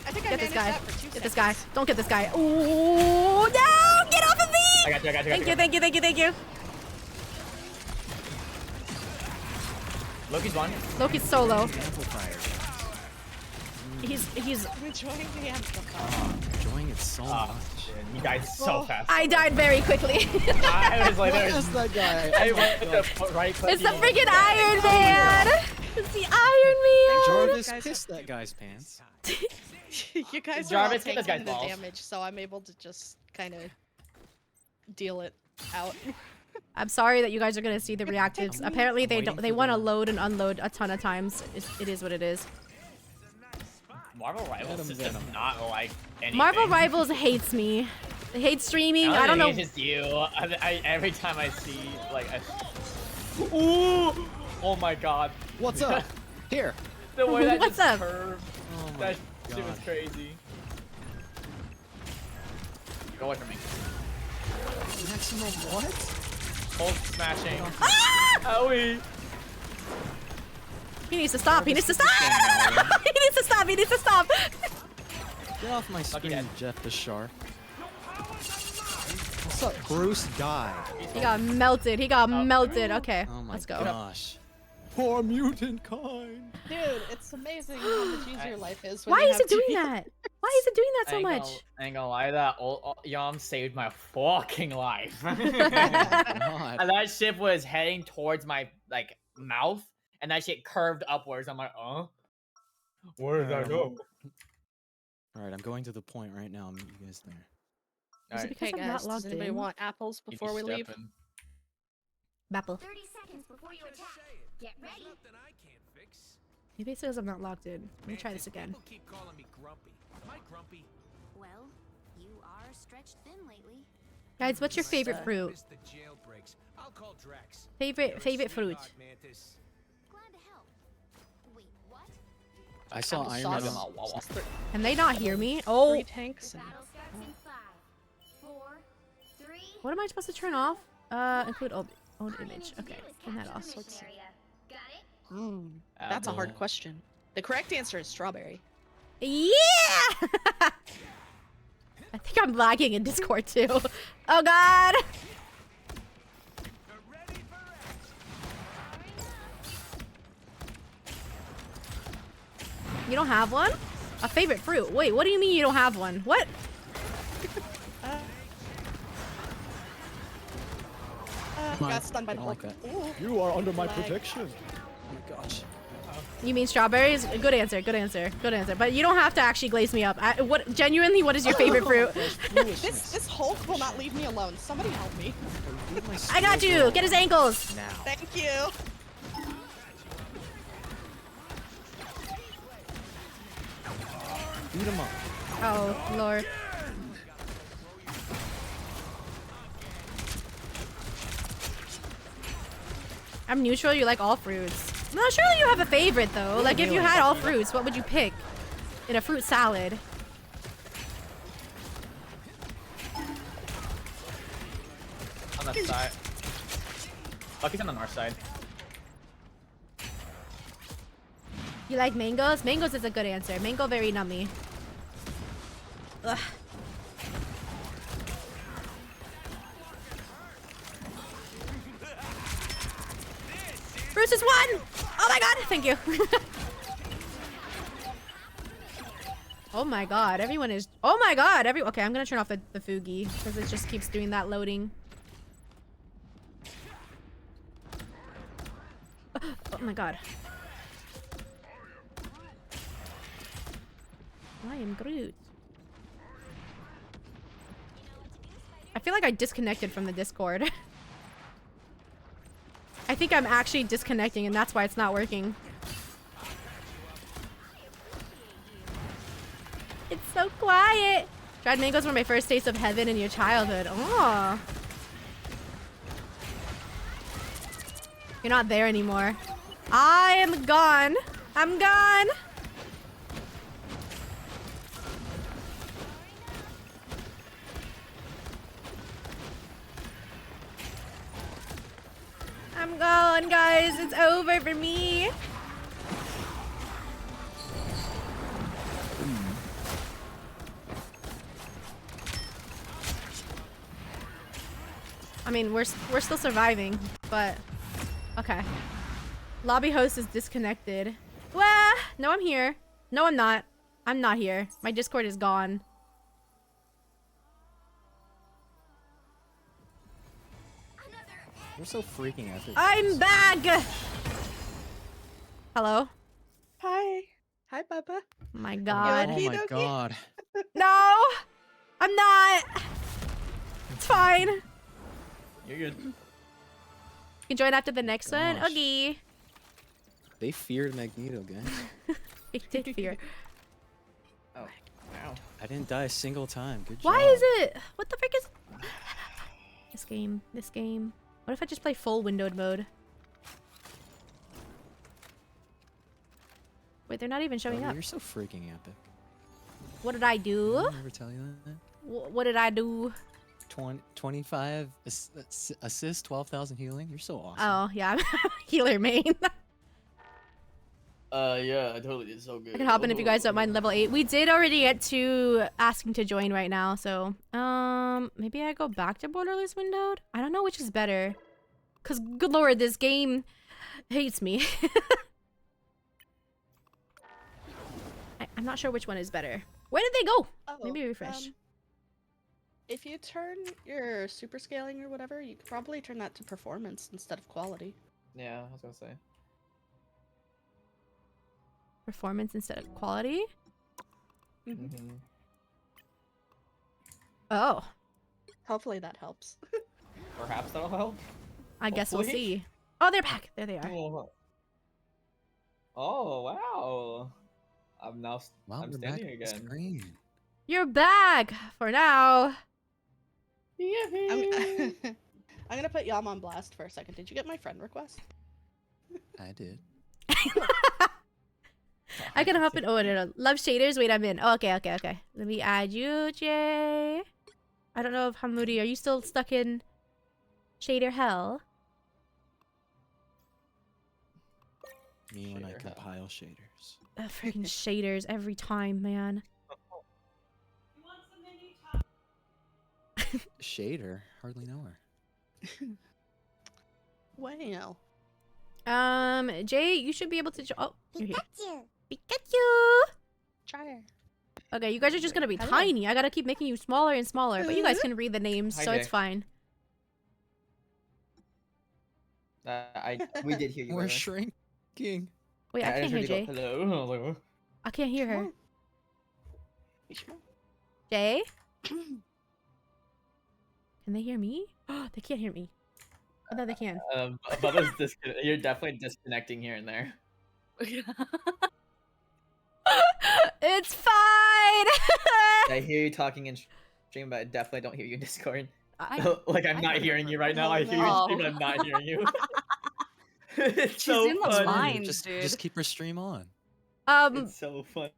I Get managed this guy. that for 2 Get seconds. this guy. Don't get this guy. Ooh, no! Get off of me! I got you, I got you, I got Thank you, thank you, thank you, thank you. Loki's one. Loki's solo. Amplifier. He's. I'm enjoying the amplifier. Enjoying it so Oh, much. shit. You died so fast. I died very quickly. I was like, What there's is that guy? I Oh my went God. to right click. It's the freaking Iron Man. It's the Iron Man. Jarvis Guys, pissed that guy's pants. You guys Jarvis, are all get this taking guy's the balls. damage, so I'm able to just kind of deal it out. I'm sorry that you guys are gonna see the reactives. Apparently they don't. They want to load and unload a ton of times. It is what it is. Marvel Rivals Venom, just does Venom. not like anything. Marvel Rivals hates me. They hate streaming. I don't know. It's just you. Every time I see like ooh, oh my god, What's up? Here. the way that What's just up? curved. Oh my That shit was god. crazy. Go away from me. Maximum what? Hold smashing. Ah! Owie. He needs to stop. He needs to stop. He needs to stop. He needs to stop. Get off my screen, dead. Jeff the Shark. What's up, Bruce? Die. He got melted. He got melted. Okay, Oh my let's go. gosh. Poor mutant kind. Dude, it's amazing how much easier life is. When Why you is have it doing to- that? Why is it doing that so much? I ain't gonna lie, that old Yom saved my fucking life. God. And that ship was heading towards my like mouth, and that shit curved upwards. I'm like, where did that go? Alright, I'm going to the point right now. I'll meet you guys there. Is it Alright, because Hey I'm not guys, does logged anybody in? want apples keep before we leave? stepping. Bapple. 30 seconds before you attack. Get ready. Nothing I can't fix. He basically says I'm not logged in. Let me try this again. People keep calling me grumpy. Am I grumpy? Well, you are stretched thin lately. Guys, what's your favorite fruit? Miss the jailbreaks. I'll call Drax. Favorite fruit. Sweetheart, Mantis. Glad to help. Wait, what? I saw Apple Iron sauce. Man. Wawa. Can they not hear me? Oh, 3 tanks and Battle starts in 5, 4, 3. what am I supposed to turn off? Include old image. Okay, turn that off. Got it? that's a hard Apple. question. The correct answer is strawberry. Yeah! I think I'm lagging in Discord too. Oh god! You don't have one? A favorite fruit? Wait, what do you mean you don't have one? What? got stunned by the don't like Hulk. that. Ooh. You are under my Lag. protection. Oh my gosh. You mean strawberries? Good answer. Good answer. Good answer. But you don't have to actually glaze me up. What genuinely? What is your favorite fruit? This Hulk will not leave me alone. Somebody help me. I got you. Get his ankles. Now. Thank you. Beat him up. Oh Lord. I'm neutral. You like all fruits. No, surely you have a favorite though. Like if you had all fruits, what would you pick in a fruit salad? On that side. Lucky's on the north side. You like mangoes? Mangoes is a good answer. Mango very nummy. Ugh. Bruce is one! Oh my god, thank you. Oh my god, everyone is... Oh my god, okay, I'm gonna turn off the Fugi because it just keeps doing that loading. Oh my god. I am Groot. I feel like I disconnected from the Discord. I think I'm actually disconnecting and that's why it's not working. It's so quiet. Dried mangoes were my first taste of heaven in your childhood. Oh. You're not there anymore. I am gone. I'm gone. I'm gone, guys. It's over for me. I mean, we're still surviving, but okay. Lobby host is disconnected. Well, no, I'm here. No, I'm not. I'm not here. My Discord is gone. We're so freaking epic. I'm back. Hello. Hi. Hi, Bubba. My God. Oh my god. No, I'm not. It's fine. You're good. You can join after the next one. Gosh. Okay. They feared Magneto, guys. They did fear. Oh, wow. I didn't die a single time. Good job. Why is it? What the frick is... This game. This game. What if I just play full windowed mode? Wait, they're not even showing Bubba, up. You're so freaking epic. What did I do? Did I ever tell you that? What did I do? 25 assists, 12,000 healing. You're so awesome. Oh, yeah. I'm a healer main. Yeah, I totally did so good. I can hop in if you guys don't mind level 8. We did already get to asking to join right now, so maybe I go back to borderless windowed? I don't know which is better. Cause good lord, this game hates me. I'm not sure which one is better. Where did they go? Oh, Maybe refresh. If you turn your super scaling or whatever, you could probably turn that to performance instead of quality. Yeah, I was gonna say. Performance instead of quality? Mm-hmm. Oh. Hopefully that helps. Perhaps that'll help. I guess we'll Hopefully. see. Oh, they're back. There they are. Oh wow! I'm now. Wow, I'm we're back standing on the again. screen. You're back for now. I'm gonna put Yam on blast for a second. Did you get my friend request? I did. I can hop in. Oh, no. Love shaders. Wait, I'm in. Oh, okay. Let me add you, Jay. I don't know if Hamudi, are you still stuck in shader hell? Me when I Shader hell. compile shaders. Freaking shaders every time, man. Shader? Hardly know her. Wow. Jay, you should be able to. Oh, you're here. Pikachu. Try. Okay, you guys are just gonna be Hello. tiny. I gotta keep making you smaller and smaller, but you guys can read the names, Hi, so it's Jay. fine. We did hear you. We're by the way. shrinking. Wait, I Yeah, can't just hear heard you Jay. go, hello. I was like, what? I can't hear her. Ishmael? Jay? Can they hear me? They can't hear me. Oh, no, they can. Bubba's you're definitely disconnecting here and there. It's fine! I hear you talking in stream, but I definitely don't hear you in Discord. I- Like I'm not hearing you right now. I hear you in stream, but I'm not hearing you. It's She's so in the funny. line, Just dude. keep her stream on. It's so funny.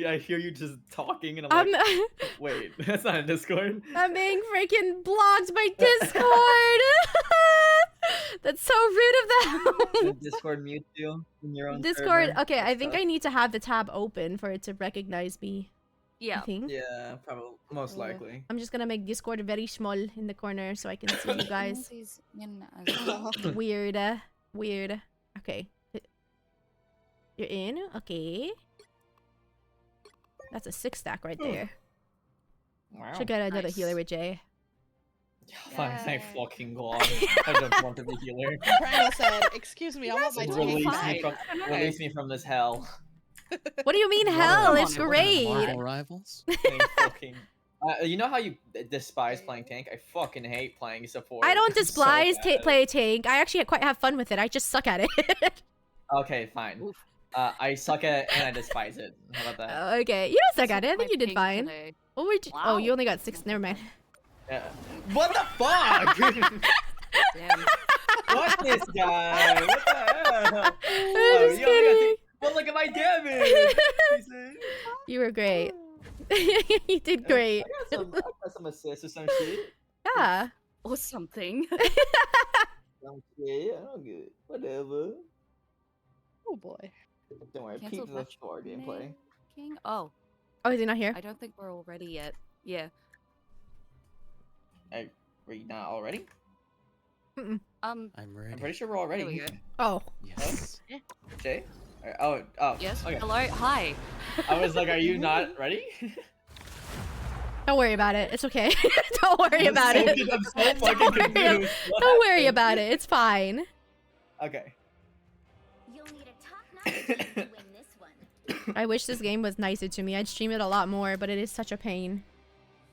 I hear you just talking, and I'm like, wait, that's not in Discord. I'm being freaking blocked by Discord! That's so rude of them! Discord mute you in your own Discord, server. okay, I think I need to have the tab open for it to recognize me. I Yeah. think. Yeah, probably, most likely. I'm just gonna make Discord very small in the corner so I can see you guys. Weird. Weird. Okay. You're in? Okay. That's a 6-stack right there. Wow. Should get another Nice. healer with Jay. Thank fucking God. I don't want to be healer. Brando said, "Excuse me, I want my Release 25." release me from this hell. What do you mean hell? It's great! Marvel rivals. Thank fucking. You know how you despise playing tank? I fucking hate playing support. I don't So despise bad. play tank. I actually quite have fun with it. I just suck at it. Okay, fine. I suck at it and I despise it. How about that? Okay, you don't suck at it. I think you did fine. What would you? Oh, Wow. you only got 6. Never mind. Yeah. What the fuck? Damn. Fuck this guy. What the hell? I'm Oh, just you only got kidding. Well, look at my damage. You were great. You did great. I got some assists or some shit. Yeah. Or something. Some shit. I don't get it. Whatever. Oh boy. Don't worry. Cancel Peep the score gameplay. King? Oh, Oh, is he not here? I don't think we're all ready yet. Yeah. Were you not all ready? Um, I'm I'm ready. pretty sure we're all ready. There we go. Oh. Yes. Jay? Oh. Yes. Okay. Hello. Hi. I was like, are you not ready? Don't worry about it. It's okay. Don't worry about it. I'm so fucking confused. Don't worry about it. It's fine. Okay. You'll need a top-notch team to win this one. I wish this game was nicer to me. I'd stream it a lot more, but it is such a pain.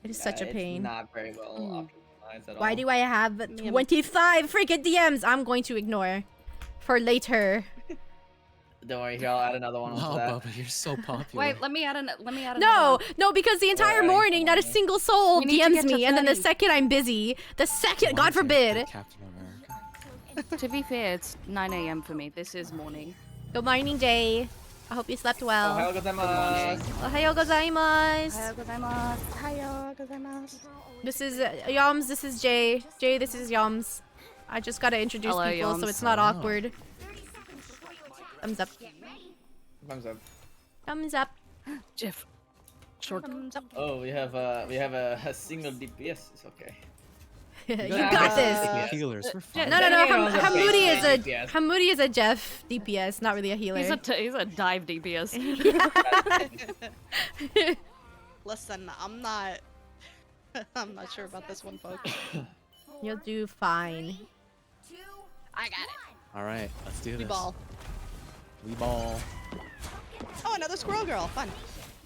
It is such a pain. It's not very well optimized at all. Why do I have 25 freaking DMs? I'm going to ignore for later. Don't worry, here, I'll add another one Wow, onto that. Bubba, you're so popular. Wait. Let me add an. Let me add. No, another no, because the entire Alright, morning, not a fine. single soul We need to DMs get to me, and then the 30. second I'm busy, the second, God forbid. Captain America. one. To be fair, it's 9 a.m. for me. This is morning. Good morning, Jay. I hope you slept well. Ohayou gozaimasu. Ohayou gozaimasu. Ohayou gozaimasu. Ohayou gozaimasu. This is Yums. This is Jay. Jay, this is Yums. I just gotta introduce Hello, people so Yums. it's not Oh. awkward. Thumbs up. Thumbs up. Thumbs up. Jeff. Short. Oh, we have a single DPS. It's okay. You Yeah, got yeah. this. Healers, we're fine. No, no, no. Daniel is a Hamudi is a DPS. Hamudi is a Jeff DPS, not really a healer. He's a dive DPS. Listen, I'm not sure about this one, folks. You'll do fine. I got it. All right, let's do this. We ball. We ball. Oh, another squirrel girl. Fun.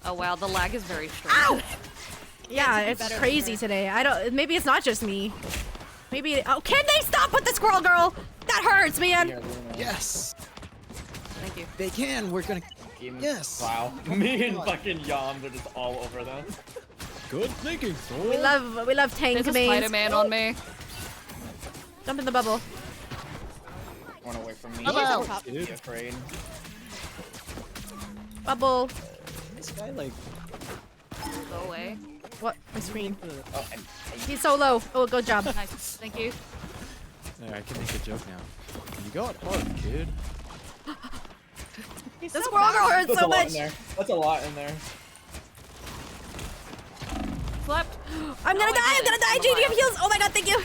Oh wow, the lag is very strong. Ow! Yeah, it's it's better than crazy her. today. I don't. Maybe it's not just me. Maybe. Oh, can they stop with the squirrel girl? That hurts, man. Here, Luna. Yes, Thank you. they can. We're gonna. Game- Yes. Wow. Me and fucking Yams are just all over them. Good thinking, soul. We love tank There's a mains. Spider-Man on me. Jump in the bubble. Run away from me. Bubble. Don't be afraid. Bubble. This guy like. Go away. What? My screen. Oh, and He's so low. Oh, good job. Nice. Thank you. There, I can make a joke now. You got hard, kid. The squirrel girl hurts that's so a lot much. in there. That's a lot in there. Slept. I'm gonna Oh, I die. I'm did gonna it. die. I'm JD alive. heals. Oh my god, thank you.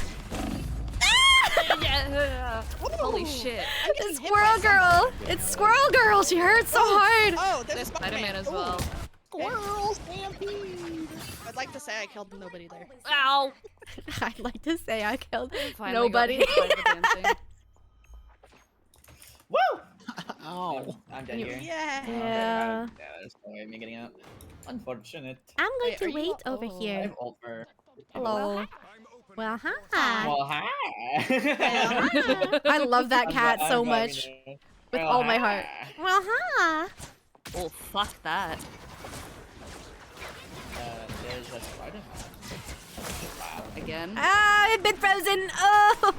Yeah. Holy shit. I'm The getting hit by squirrel something. girl. It's squirrel girl. She hurts so hard. Oh, There's there's Spider-Man as Ooh, well. Squirrel stampede. I'd like to say I killed nobody there. Ow. I'd like to say I killed Finally got nobody. hit by the damn thing. Ow. I'm dead here. Yeah. Yeah. There's no way of me getting out. Unfortunate. I'm going Wait, to are you wait all- over oh. I here. have ult for. Hello. Well, hi. Well, hi. I love that I'm cat glad- so I'm glad we much. know. With Well, all my heart. hi. Well, hi. Oh, fuck that. There's a spider. Wow. Again. Ah, I've been frozen. Oh.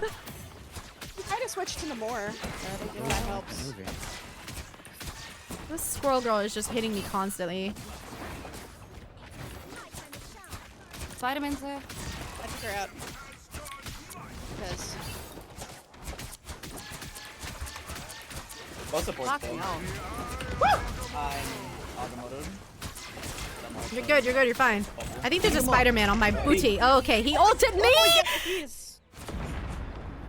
Try to switch to Namor. If that helps. Moving. This squirrel girl is just hitting me constantly. Spider-Man's there. I took her out. Because Both supports Fucking though. hell. I'm automotive. You're good, you're good, you're fine. I think there's a Spider-Man on my booty. Oh, okay, he ulted me!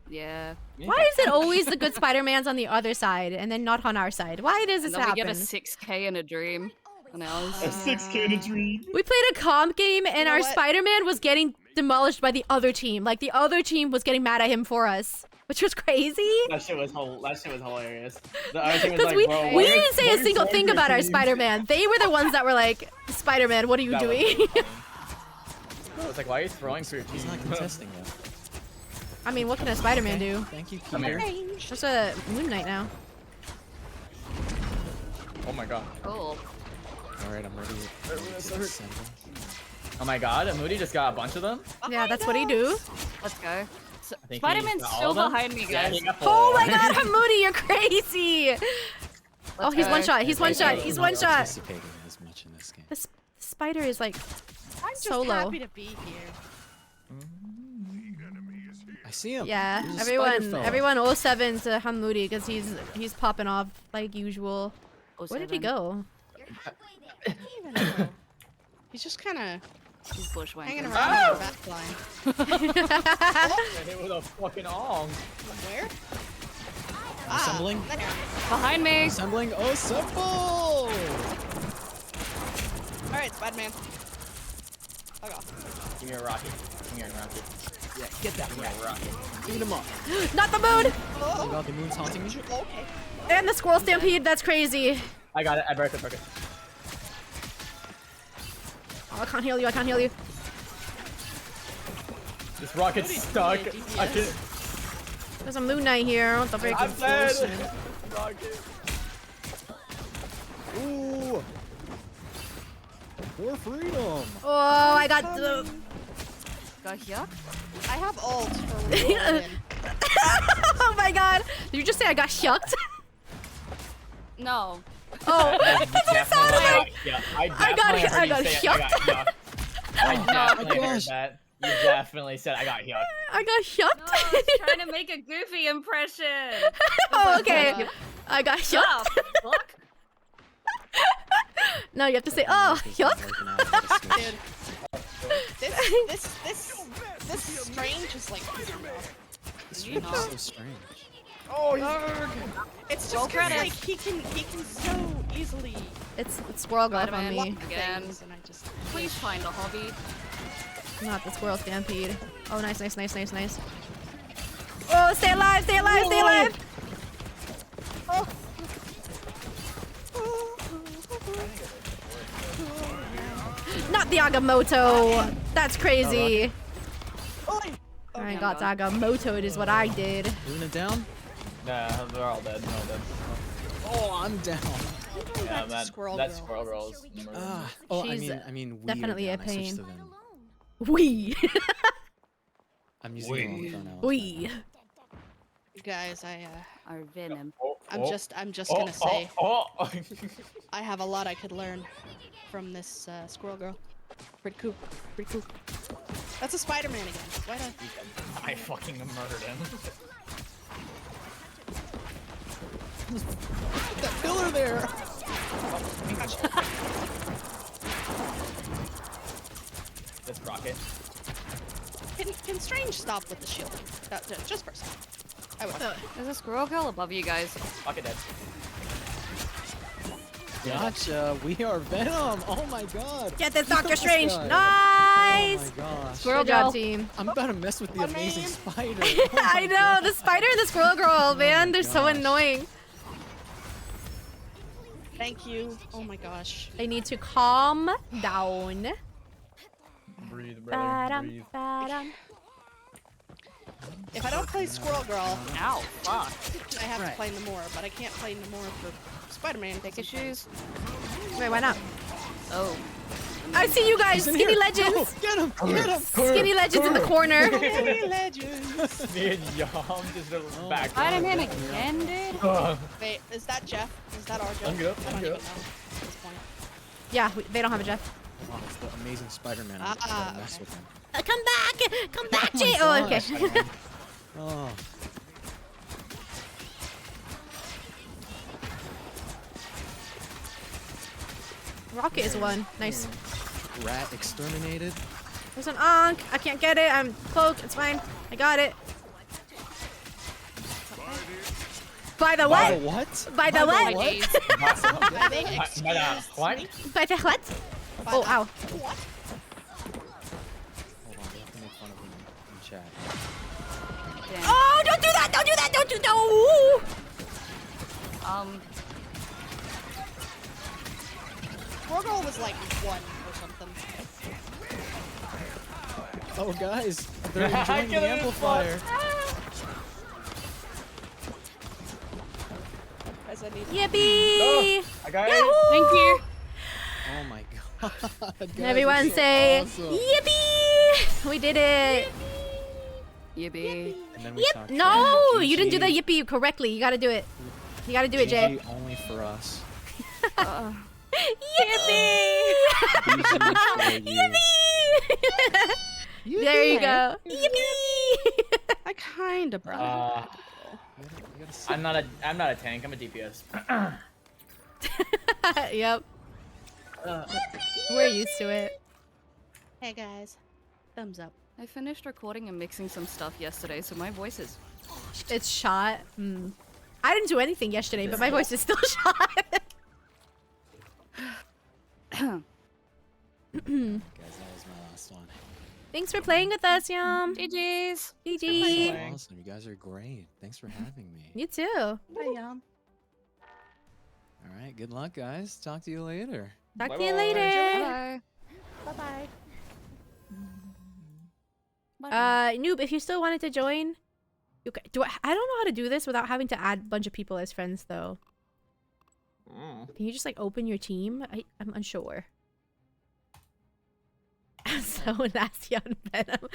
Yeah. Why is it always the good Spider-Mans on the other side and then not on our side? Why does this And then we happen? get a 6K in a dream. And ours. A 6K in a dream. We played a comp game and know our what? Spider-Man was getting demolished by the other team. Like, the other team was getting mad at him for us. Which was crazy. That shit was hilarious. The other team was Because like, we, bro, we what didn't is- say what a is single wrong thing with about your our team? Spider-Man. They were the ones that were like, Spider-Man, what are you That was doing? I was like, why are you throwing for your team? He's not contesting though. I mean, what can a Spider-Man do? Thank you, Come here. Peter. There's a Moon Knight now. Oh my god. Cool. Alright, I'm ready. Assemble. Oh my god, and Moody just got a bunch of them? Yeah, that's what he do. Let's go. So, I think he Spider-Man's got all still of them? behind me, Yeah, guys. he got Oh my four. god, Hamoudi, you're crazy! Oh, he's go. one shot, he's one shot, he's I'm one not shot! participating as much in this game. The spider is like I'm just solo. happy to be here. I see him. Yeah, There's a spider fella. everyone 07 to Hamoudi because he's popping off like usual. Where did he 07. go? I don't even know. He's just kind of She's bushwhacking. hanging around in the back line. And it was a fucking ong. Where? Assembling? There. Behind me. Assembling. Oh, assemble! Alright, Spider-Man. Fuck off. Give me a rocket. Give me a rocket. Yeah, get that Give me a rocket. Beat him up. Not the moon! Oh god, the moon's haunting me. Okay. And the squirrel stampede, that's crazy. I got it. I broke it. Oh, I can't heal you, I can't heal you. This rocket's stuck. I can. There's a Moon Knight here, what the frick? I'm dead. Rocket. Ooh! For freedom! Oh, I got the... Got here. I have ult for reloading. Oh my god! Did you just say I got shucked? No. Oh, that's what it sounded like! I got definitely heard you say I got shucked. yucked. I definitely heard gosh. that. You definitely said I got yucked. I got No, shucked? I was trying to make a goofy impression. Oh, okay. I got Oh, shucked. fuck. No, you have to say, oh, shucked. Dude. This strange is like pissing me off. This room is so strange. Oh, It's Roll just 'cause, credits. like he can so easily It's squirrel golf on Spider-Man. me. Again. things, and I just Please find a hobby. Not the squirrel stampede. Oh, nice, nice, nice, nice, nice. Oh, stay alive, stay alive, stay alive! Not the Agamotto! That's crazy! I got Agamotto'd is what I did. Doing it down? Nah, they're all dead. They're all dead. Oh, I'm down. Yeah, that Squirrel that girl. squirrel girl is number one. Oh, She's I mean, we definitely are a down. I switched pain. to them. We. I'm using the wrong pronouns. We. You guys, Our venom. I'm just gonna say I have a lot I could learn from this squirrel girl. Pretty cool. Pretty cool. That's a Spider-Man again. Why did I fucking murdered him. That pillar there! This rocket. Can Strange stop with the shield? Just for a second. I will. There's a squirrel girl above you guys. Rocket dead. Gotcha, we are Venom! Oh my god! Get this Look Doctor at this Strange! guy. Nice! Oh my gosh. Squirrel Good job, girl. team. I'm about to mess with the My amazing man. spider. I know, the spider and the squirrel girl, man, they're so gosh. annoying. Thank you. Oh my gosh. They need to calm down. Breathe, brother. Breathe. Ba-dum. If I don't play Squirrel Girl, Ow, fuck. I have to play Namor, but I can't play Namor for Spider-Man. Take your shoes. Wait, why not? Oh. I see you guys, Skinny Legends. Get him! Get him! Skinny Legends in the corner. Skinny Legends. Me and Yom just back. Spider-Man again, dude? Wait, is that Jeff? Is that our Jeff? I'm good. I I'm don't good. even know at this point. Yeah, they don't have a Jeff. Wow, it's the Amazing Spider-Man. Ah, Don't mess okay. with him. Come back! Come back, Oh my Jay! Oh, okay. gosh. Oh. Rocket is one. Nice. Rat exterminated. There's an Ankh. I can't get it. I'm cloaked. It's fine. I got it. By the what? What? By the what? I think What? By the what? Oh, ow. What? Hold on, we have to make fun of him in chat. Oh, don't do that! Don't do that! Don't do that! Squirrel Girl was like 1 or something. Oh, guys, they're enjoying the amplifier. As I need Yippee! I got it. Yahoo! Thank you. Oh my god. Guys, Everyone it's so say awesome. yippee! We did it! Yippee. And then we Yep. talked No, GG. you didn't do the yippee correctly. You gotta do it. You gotta do it, Jay. GG only for us. Yippee! BG for you. Yippee! There you go. Yippee! I kind of brought You gotta sit. I'm not a tank. I'm a DPS. Yep. We're used to it. Hey guys, thumbs up. I finished recording and mixing some stuff yesterday, so my voice is... It's shot. I didn't do anything yesterday, but my voice is still shot. Guys, that was my last one. Thanks for playing with us, Yum. GG's. GG. Awesome, you guys are great. Thanks for having me. You too. Hi, Yum. All right, good luck, guys. Talk to you later. Talk to you later. Bye. Bye-bye. Noob, if you still wanted to join, you do. I don't know how to do this without having to add a bunch of people as friends, though. Can you just like open your team? I'm unsure. So nasty on Venom.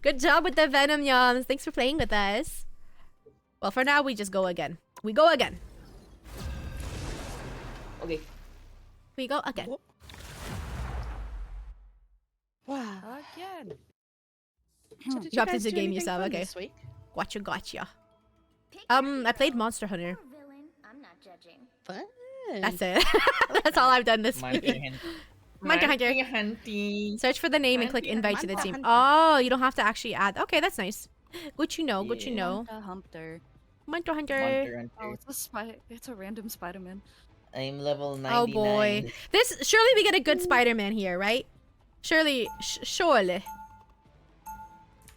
Good job with the Venom, Yums. Thanks for playing with us. Well, for now, we just go again. We go again. Okay. We go again. Wow. Again. So did you Dropped guys into do game anything yourself. fun Okay. this week? Gotcha, gotcha. Pick I played Monster Hunter. your villain. I'm not judging. Fun. That's it. That's all I've done this week. Monster Hunter. Hunty. Search for the name and click invite to the Monster team. Hunter. Oh, you don't have to actually add. Okay, that's nice. Good to know. Good to Yeah. know. Humpter. Monster Hunter. Monster Oh, Hunter. it's a random Spider-Man. I'm level 99. Oh boy. This surely we get a good Spider-Man here, right? Surely, surely.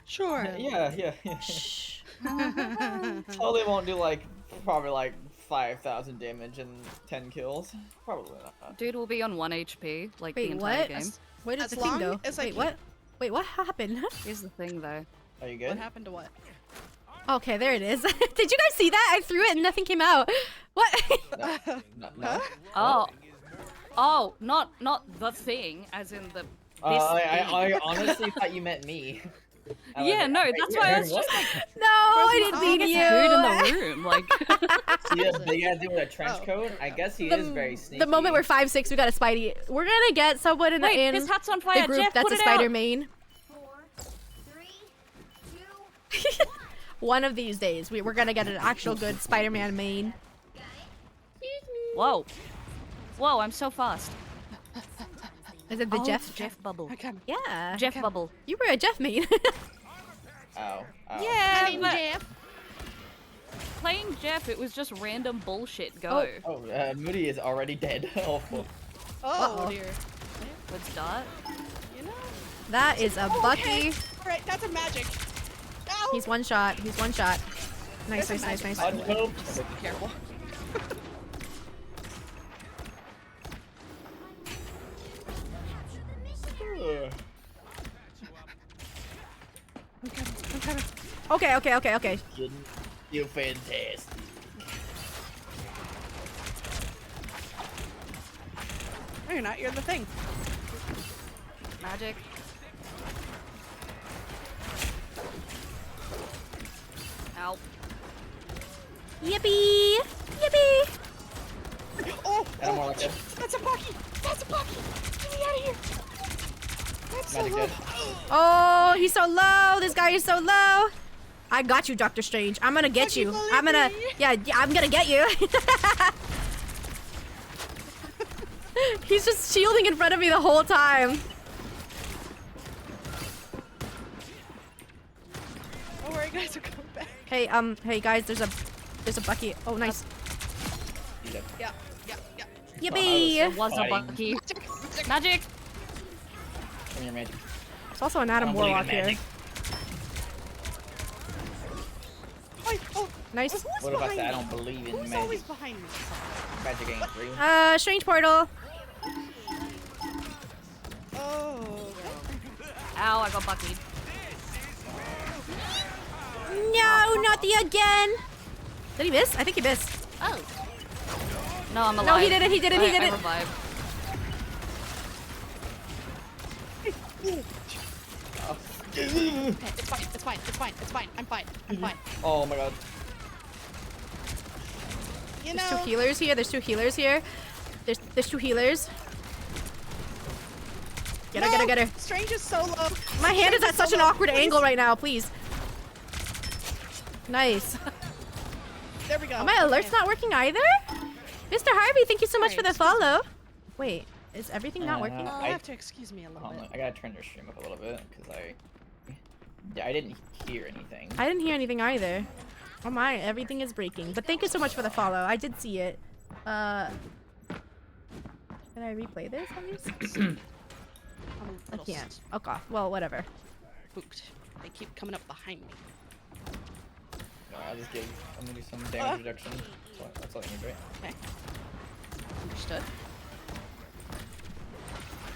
Sure. Yeah. Shh. Totally won't do like probably like 5,000 damage and 10 kills. Probably not. Dude will be on 1 HP, like the Wait, entire what? game. Where did As the thing long go? as I Wait, keep- what? Wait, what happened? Here's the thing, though. Are you What good? happened to what? Okay, there it is. Did you guys see that? I threw it and nothing came out. What? No. Oh. Oh, not the thing, as in the... I honestly thought you meant me. I was Yeah, like, no, wait, that's why I was what? just like, No, I didn't mean dude you. in the room, like... See that big ass dude with a trench Oh. coat? I guess he is very sneaky. The moment we're 5'6", we got a Spidey. We're gonna get someone in Wait, in his hat's on the fire, group Jeff, that's put a it Spider out! main. 4, 3, 2, One of these days, we're gonna get an actual good Spider-Man main. Whoa. Whoa, I'm so fast. Is it the Oh, Jeff? Jeff Bubble. I come. Yeah. Jeff Bubble. You were a Jeff main. Ow. Yeah, I mean, but Jeff. playing Jeff, it was just random bullshit go. Oh, Moody is already dead. Oh, fuck. Oh Uh-oh. dear. With Dot. You know. That is a Bucky. Right, that's a magic. Ow. He's one shot. He's one shot. Nice, There's a nice, nice, magic nice. by the way. Unhoped. Just be careful. Okay, okay, okay, okay. You're fantastic. No, you're not. You're the thing. Magic. Ow. Yippee! Yippee! Oh, I'm more like it. that's a Bucky. That's a Bucky. Get me out of here. That's so Magic low. dead. Oh, he's so low. This guy is so low. I got you, Doctor Strange. I'm gonna get Bucky, you. believe I'm gonna, me. yeah, I'm gonna get you. He's just shielding in front of me the whole time. Don't worry, guys. We're coming back. Hey, hey guys, there's a Bucky. Oh, nice. He's dead. Yeah, yeah, yeah. Yippee! There was a Fighting. Bucky. Magic. Give me your magic. There's also an I Adam don't believe in Warlock here. magic. Oh, Nice. who's What about behind that? I me? don't believe in Who's magic. always behind me? Magic ain't real. Strange portal. Oh. Ow, I got Buckied. No, not the again. Did he miss? I think he missed. Oh. No, I'm alive. No, he didn't. He didn't. He I didn't. revived. Okay, it's fine. It's fine. It's fine. It's fine. I'm fine. I'm fine. Oh my god. You There's know. two healers here. There's two healers here. There's two healers. Get her, get her, get her. Strange is so low. My hand is at such an awkward Please. angle right now, please. Nice. There we go. Are my alerts not working either? Mr. Harvey, thank you so much for the follow. Wait, is everything not working? You'll I- have to excuse me a little Hold on, bit. I gotta turn your stream up a little bit because I didn't hear anything. I didn't hear anything either. Oh my, everything is breaking. But thank you so much for the follow. I did see it. Can I replay this at least? I'm a I little can't. Okay, well, whatever. spooked. They keep coming up behind me. No, I'm gonna do some damage reduction. That's all I need, right? Okay. Understood.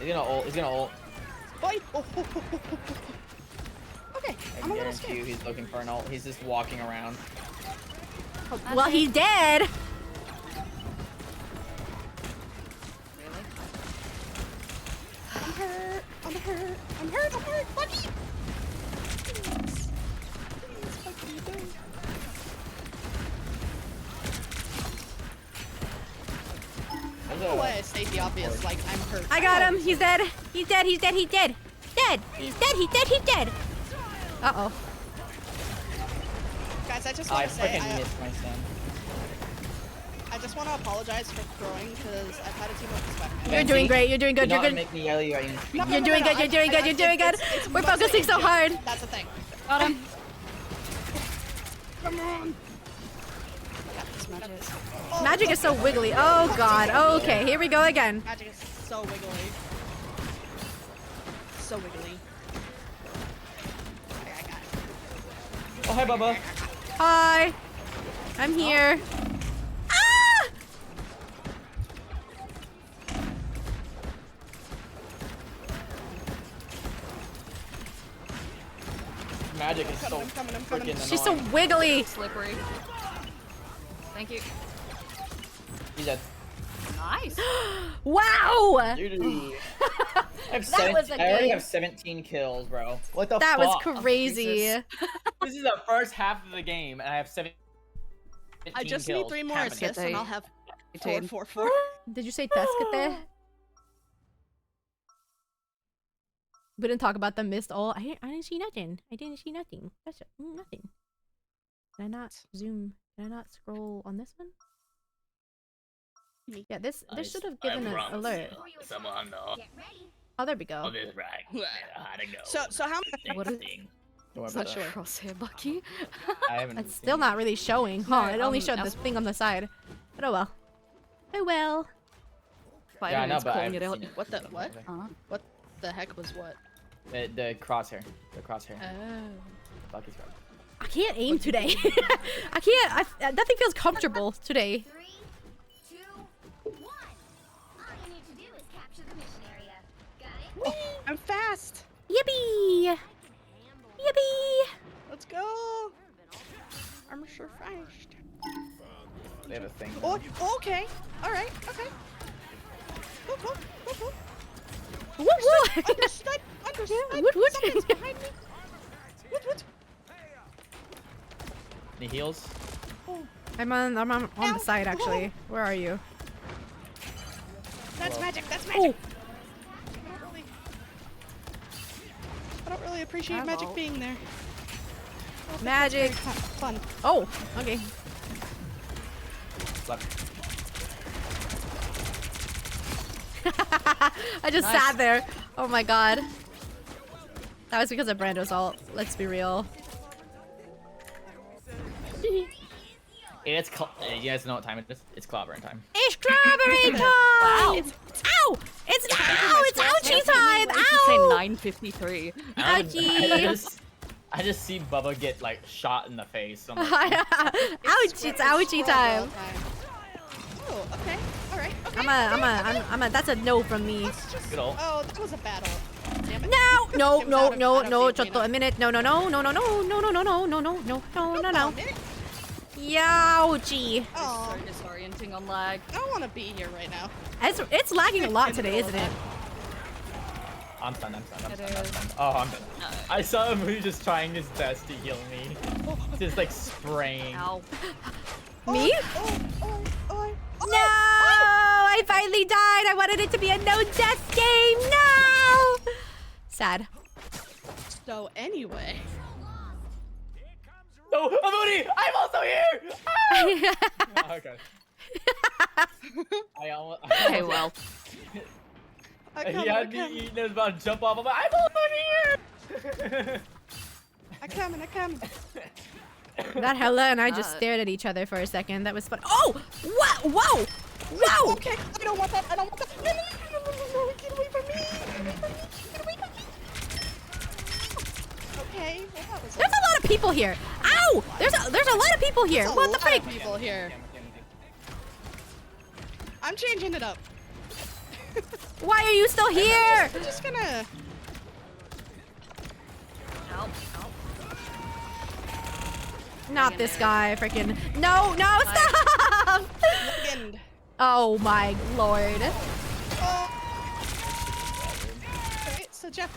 He's gonna ult. He's gonna ult. Boy. Oh, oh, oh, oh, oh, oh. Okay, I I'm a little guarantee scared. you he's looking for an ult. He's just walking around. Well, he's dead. I'm hurt. I'm hurt. I'm hurt. I'm hurt. Bucky. Please. Please, Bucky, don't. I don't know why I state the obvious, like, I'm hurt. I got him. He's dead. He's dead. He's dead. He's dead. Dead. He's dead. He's dead. He's dead. Uh-oh. Guys, I just I want to say, freaking missed my stun. I just want to apologize for throwing, because I've had a team of respect. You're doing great. You're doing good. Do You're not good. make me yell you at you. No, You're doing good. You're doing good. You're doing good. It's We're mostly focusing so a joke. hard. That's the thing. Got him. Come on. Got this magic. Oh, Magic is so wiggly. Oh god. Okay, here we go again. Magic is so wiggly. So wiggly. I got it. Oh hi, Bubba. Hi. I'm here. Ah! Magic is so I'm coming. freaking She's so annoying. wiggly. Slippery. Thank you. He's dead. Nice. Wow. Dude. I have That was 17 a I already good- have 17 kills, bro. What the That fuck? was crazy. Jesus. This is the first half of the game, and I have 17 I just kills. need 3 more Happening. assists, and I'll have 4. Did you say Teskate? We didn't talk about the missed all. I didn't see nothing. I didn't see nothing. That's nothing. Can I not zoom? Can I not scroll on this one? Yeah, this should have given an alert. Someone Get ready. Oh, there we go. So how What is Don't worry It's not about that. showing crosshair Bucky. I haven't It's seen still it. not really showing, huh? No, It only showed I this was- thing on the side. But oh well. Oh well. Yeah, I know, Spider-Man's but I calling it haven't out. seen it. What the what? Huh? What the heck was what? The crosshair. The crosshair. Oh. Bucky's right. I can't aim today. I can't. Nothing feels comfortable today. 3, 2, 1. All you need to do is capture the mission area. Got it? I'm fast. Yippee! Yippee! Let's go. I'm sure fast. They have a thing. Oh, okay. All right. Okay. Cool. Understood. Woot. Something's behind me. Woot. Any heals? I'm on the side actually. Where are you? That's magic. Oh. I don't really appreciate magic being there. Magic. Fun. Oh, okay. I just sat there. Oh my god. That was because of Brando's ult. Let's be real. It's you guys know what time it is? It's clobbering time. It's strawberry time! Wow. Ow! It's ouchie time! I should say 9:53. Ouchie! I just see Bubba get like shot in the face. So like, Ouch! It's ouchie time. Oh, okay. All right. Okay. I'm a. That's a no from me. good ult. Oh, that was a battle. Damn it. No. No. Chotto, a minute. No. Youchie. Oh, So disorienting on lag. I don't want to be here right now. It's lagging a lot today, isn't it? I'm stunned. Oh, I'm dead. I saw him who just trying his best to heal me. Just like spraying. Ow. Me? Oh. No! I finally died. I wanted it to be a no-death game. No! Sad. So anyway. No, Amuni! I'm also here! Ah! Oh, okay. I almost. Okay, well. He had me eating. I was about to jump off. I'm like, I'm also here! I come. That Hella and I just stared at each other for a second. That was fun. Oh! What? Whoa! Whoa! Okay, I don't want that. No, get away from me. Okay, well, that was There's a lot of people here. Ow! There's a lot of people here. What the frick? People here. I'm changing it up. Why are you still here? I'm just gonna. Ow. Not this guy, freaking. No, stop! Legend. Oh my lord. Okay, so Jeff,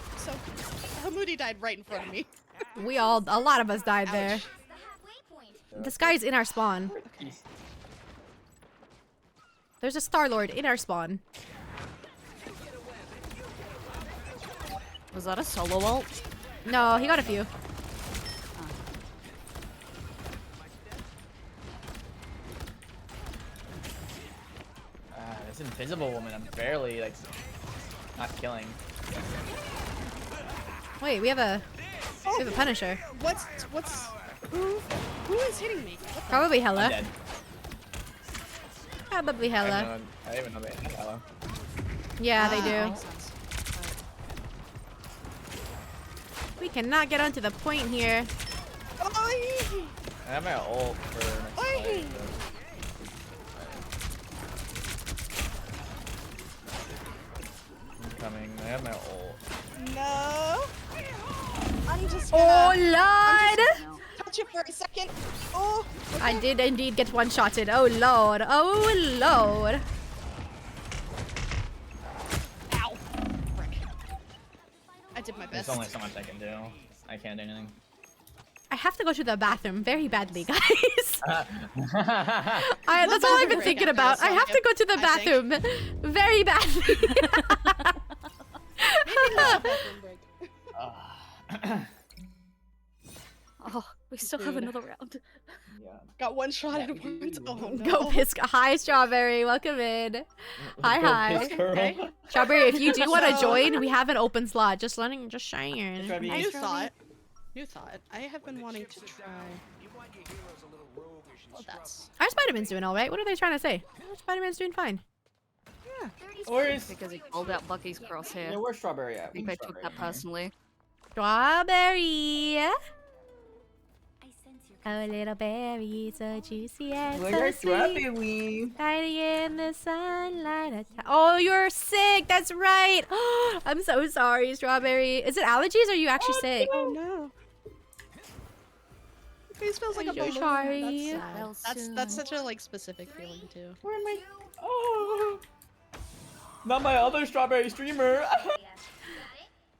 Hamudi died right in front of me. A lot of us died there. This guy's in our spawn. There's a Star-Lord in our spawn. Was that a solo ult? No, he got a few. This invisible woman, I'm barely like not killing. Wait, we have a Punisher. Who is hitting me? Probably I'm Hella. dead. Probably Hella. I didn't even know they had Hella. Yeah, they do. Makes sense. We cannot get onto the point here. Oi! I have my ult for next Oi! fight, I'm coming. I have my ult. No. I'm just Oh gonna lord! touch it for a second. Oh. Okay. I did indeed get one-shotted. Oh lord. Oh lord. Ow. Frick. I did my best. There's only so much I can do. I can't do anything. I have to go to the bathroom very badly, guys. That's all I've been thinking about. I have to go to the bathroom very badly. Oh, we still have another round. Yeah. Got one shot at once. Oh no. Go piss. Hi, Strawberry. Welcome in. Hi. Piss girl. Okay. Strawberry, if you do want to join, we have an open slot. Just saying. New thought. I have been wanting to try. Well, that's. Our Spider-Man's doing all right. What are they trying to say? Our Spider-Man's doing fine. Yeah. Where's Because he called out Bucky's crosshair. yeah, where's Strawberry at? I think I took that personally. Strawberry. I sense your Oh, little berry, so juicy and so Where's sweet. Strawberry? Hiding in the sunlight. Oh, you're sick. That's right. I'm so sorry, Strawberry. Is it allergies or are you actually sick? Oh no. Face feels like a I'm so balloon. sorry. That's sad. That's such a like specific feeling too. Where am I? Oh, not my other strawberry streamer.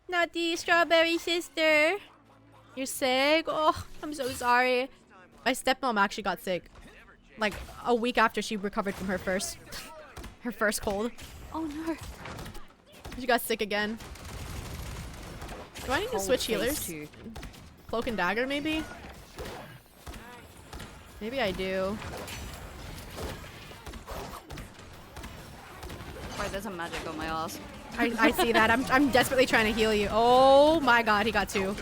Not the strawberry sister. You're sick? Oh, I'm so sorry. My stepmom actually got sick. Like a week after she recovered from her first cold. Oh no. She got sick again. Do I need to switch healers? Too. Cloak and dagger maybe? Maybe I do. Wait, there's a magic on my ass. I see that. I'm desperately trying to heal you. Oh my god, he got 2.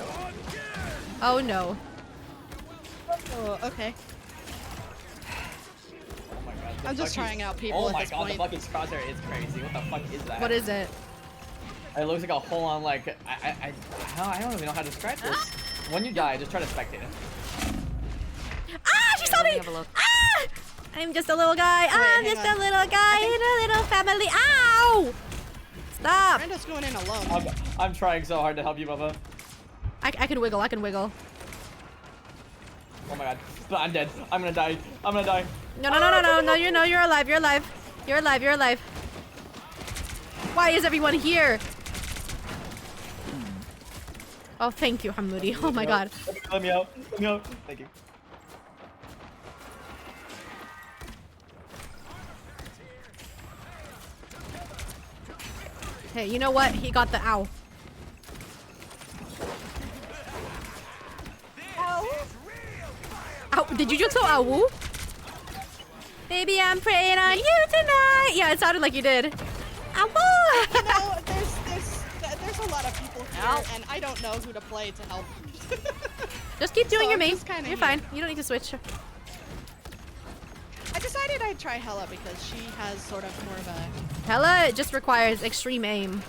Oh no. Oh, okay. Oh my god. I'm just trying out people Oh at my this god, point. the Bucky's crosshair is crazy. What the fuck is that? What is it? It looks like a whole on like I don't even know how to describe this. When you die, just try to spectate it. Ah, she saw me! Ah! I'm just a little guy. I'm just a little guy in a little family. Ow! Stop! Brando's going in alone. I'm trying so hard to help you, Bubba. I can wiggle. I can wiggle. Oh my god. I'm dead. I'm gonna die. I'm gonna die. No, no, no, no, no, no. You're alive. You're alive. You're alive. You're alive. Why is everyone here? Oh, thank you, Hamoudi. Oh my god. Let me out. Let me out. Thank you. Hey, you know what? He got the ow. Ow. Did you just go ow? Baby, I'm praying on you tonight. Yeah, it sounded like you did. Ow. You know, there's a lot of people here, and I don't know who to play to help. Just keep doing So your I'm main. just kinda You're here. fine. You don't need to switch. I decided I'd try Hella because she has sort of more of a... Hella just requires extreme aim.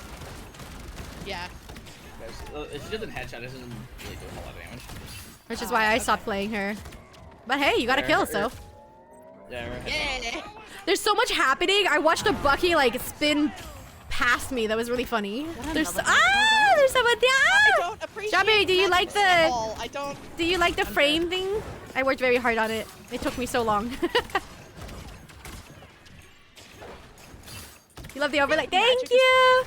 Yeah. If she doesn't headshot, it doesn't really do a whole lot of damage. Which is why I stopped playing her. But hey, you got a kill, so. Yeah, Yeah. There's so much happening. I watched a Bucky like spin past me. That was really funny. There's someone there. I don't appreciate Strawberry, do you like the at all. I don't... Do you like the frame thing? I worked very hard on it. It took me so long. You love the overlay. Thank you.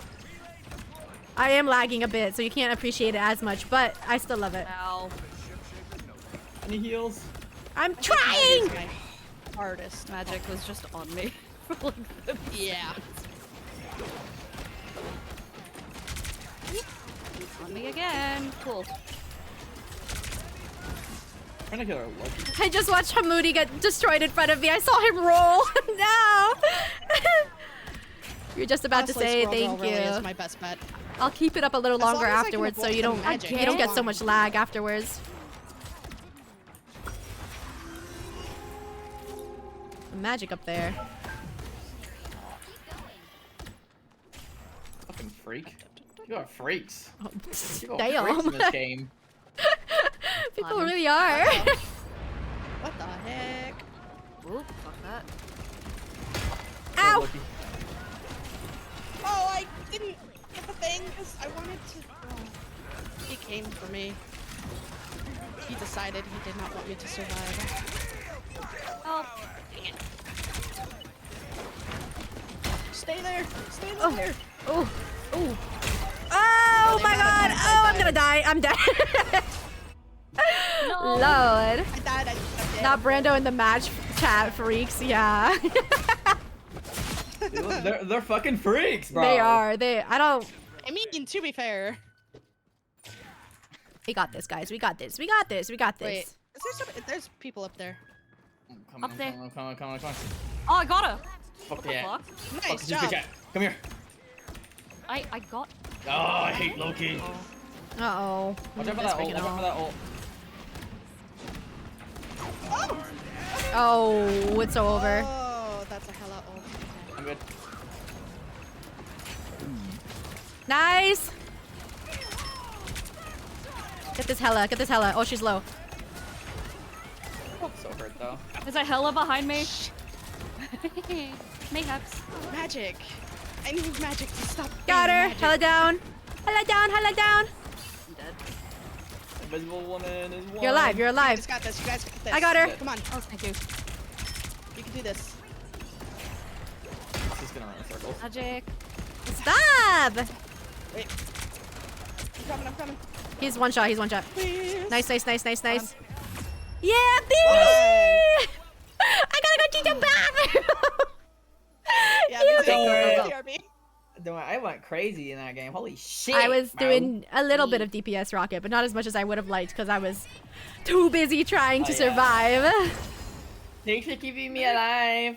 I am lagging a bit, so you can't appreciate it as much, but I still love it. Ow. Any heals? I'm trying. My hardest. Magic was just on me. Yeah. On me again. Cool. I'm trying to kill her lucky. I just watched Hamoudi get destroyed in front of me. I saw him roll. No. You're just about Honestly, to say Squirrel thank Girl really you. is my best bet. I'll keep it up a little As long longer as I can afterwards, so avoid you the don't magic, you don't get so fine. much lag afterwards. The magic up there. Fucking freak. You are freaks. Oh, People are damn. freaks in this game. People really are. What the heck? Oop, fuck that. Ow! Lucky. Oh, I didn't get the thing because I wanted to... Oh. He came for me. He decided he did not want me to survive. Oh. Dang it. Stay there! Stay Oh. there! Oh. Oh. Oh my god! Oh, I'm gonna die. I'm dead. No. Lord. I died. I'm dead. Not Brando in the match chat freaks. Yeah. They're fucking freaks, bro. They are. I don't. I mean, to be fair. We got this, guys. We got this. We got this. We got this. Wait, is there there's people up there. Come Up on, there. Come on, come on, come on. Oh, I got her. Fuck What the yeah. fuck? Nice Fuck, job. chat. Come here. I got. Oh, I hate Loki. Uh-oh. Watch out for that ult. Watch out for that ult. Oh, it's over. Oh, that's a hella ult. I'm good. Nice. Get this Hella. Get this Hella. Oh, she's low. Oh, so hurt though. There's a Hella behind me. Mayhaps. Magic. I need magic to stop. Got being her. magic. Hella down. Hella down. Hella down. I'm dead. invisible woman is one. You're alive. You're You alive. guys got this. You guys got this. I got her. Come on. Oh, thank you. You can do this. It's just gonna run in circles. Magic. Stop. Wait. I'm coming. He's one shot. He's one shot. Please. Nice. Yeah, baby. I gotta go teach him bathroom. Yeah, You me too. go. TRB. Don't worry, I went crazy in that game. Holy shit. I was bro. doing a little bit of DPS rocket, but not as much as I would have liked because I was too busy trying to survive. Thanks for keeping me alive.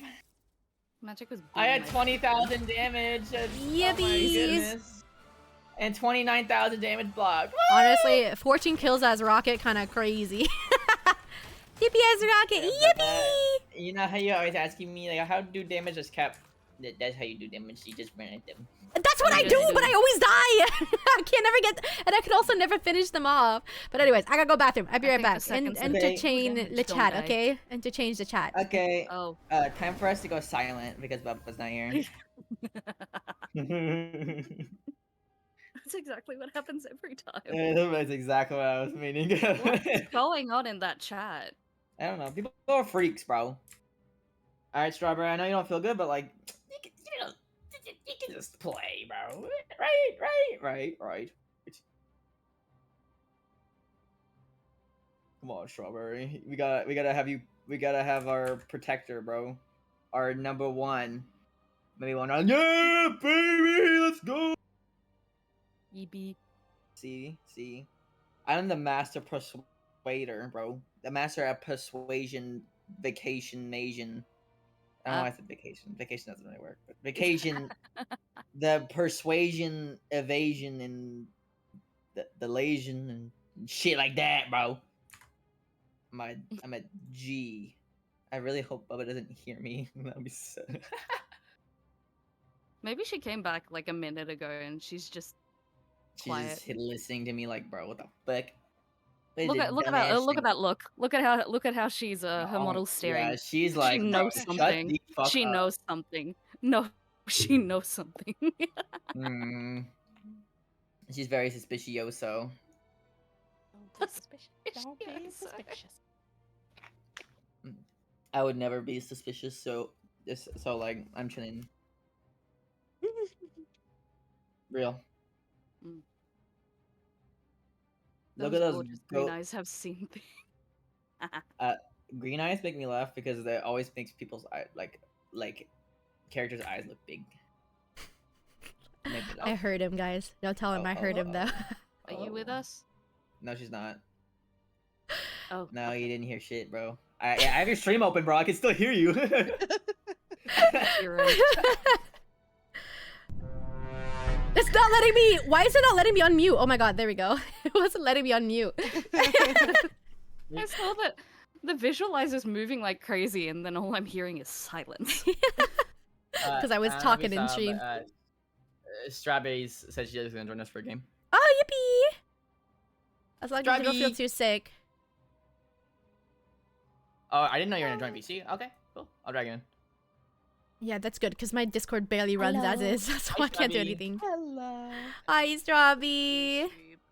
Magic was. I had being 20,000 damage. Oh my Yippies. goodness. And 29,000 damage blocked. Honestly, 14 kills as rocket, kind of crazy. DPS rocket, yippee! You know how you're always asking me, like, how to do damage as cap? That's how you do damage. You just run at them. That's what I do, but I always die. I can't never get, and I can also never finish them off. But anyways, I gotta go bathroom. I'll be right back. And entertain the chat, okay? Interchange the chat. Okay. Oh. Time for us to go silent because Bubba's not here. That's exactly what happens every time. That's exactly what I was meaning. What's going on in that chat? I don't know. People are freaks, bro. Alright, Strawberry, I know you don't feel good, but like, you can just play, bro. Right. Come on, Strawberry. We gotta have our protector, bro. Our number one. Maybe one. Yeah, baby, let's go. EB. See. I'm the master persuader, bro. The master at persuasion, vacation, Asian. I don't know why I said vacation. Vacation doesn't really work. But vacation, the persuasion, evasion, and the Lasian and shit like that, bro. I'm a G. I really hope Bubba doesn't hear me. That'd be so. Maybe she came back like a minute ago and she's just quiet. She's listening to me like, bro, what the fuck? Look at that! Look at that look! Look at how she's her model staring. Yeah, she's like, she knows something. She knows something. No, she knows something. She's very suspicioso. Don't be suspicious. I would never be suspicious. So like I'm chilling. Real. Look at those green eyes have seen things. Green eyes make me laugh because they always makes people's eye like characters' eyes look big. I heard him, guys. Don't tell him I heard him though. Are you with us? No, she's not. Oh. No, you didn't hear shit, bro. I have your stream open, bro. I can still hear you. You're right. It's not letting me. Why is it not letting me unmute? Oh my god, there we go. It wasn't letting me unmute. I saw that the visualizer's moving like crazy, and then all I'm hearing is silence. Because I was talking in stream. Strawberries said she was gonna join us for a game. Oh, yippee! As long as you don't feel too sick. Oh, I didn't know you were gonna join VC. Okay, cool. I'll drag you in. Yeah, that's good, because my Discord barely runs as is, so I can't do anything. Hello. Hi, Strawby.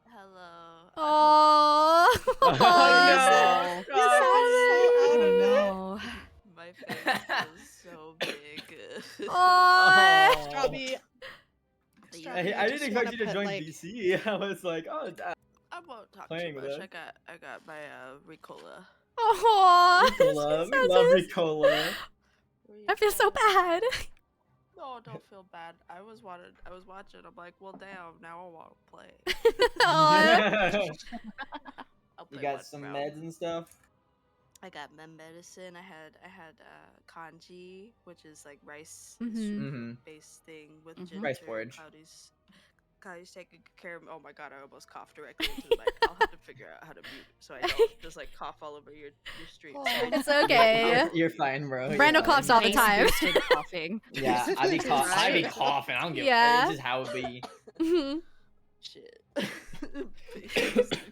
Hello. Oh. Oh, no. Oh no. My face is so big. Oh. Strawby. I didn't expect you to join VC. I was like, oh, I won't talk playing too with much. us. I got my Ricola. Oh. Ricola. We love Ricola. I feel so bad. No, don't feel bad. I was watching. I'm like, well, damn. Now I want to play. I'll play You got one some round. meds and stuff. I got medicine. I had kanji, which is like rice based thing with ginger. Rice porridge. Cloudy's taking care of me. Oh my god, I almost coughed directly into the mic. I'll have to figure out how to mute so I don't just like cough all over your stream. It's okay. You're fine, bro. Brando coughs all the time. Coughing. Yeah, I be coughing. I don't give a fuck. It's just how it be. Shit.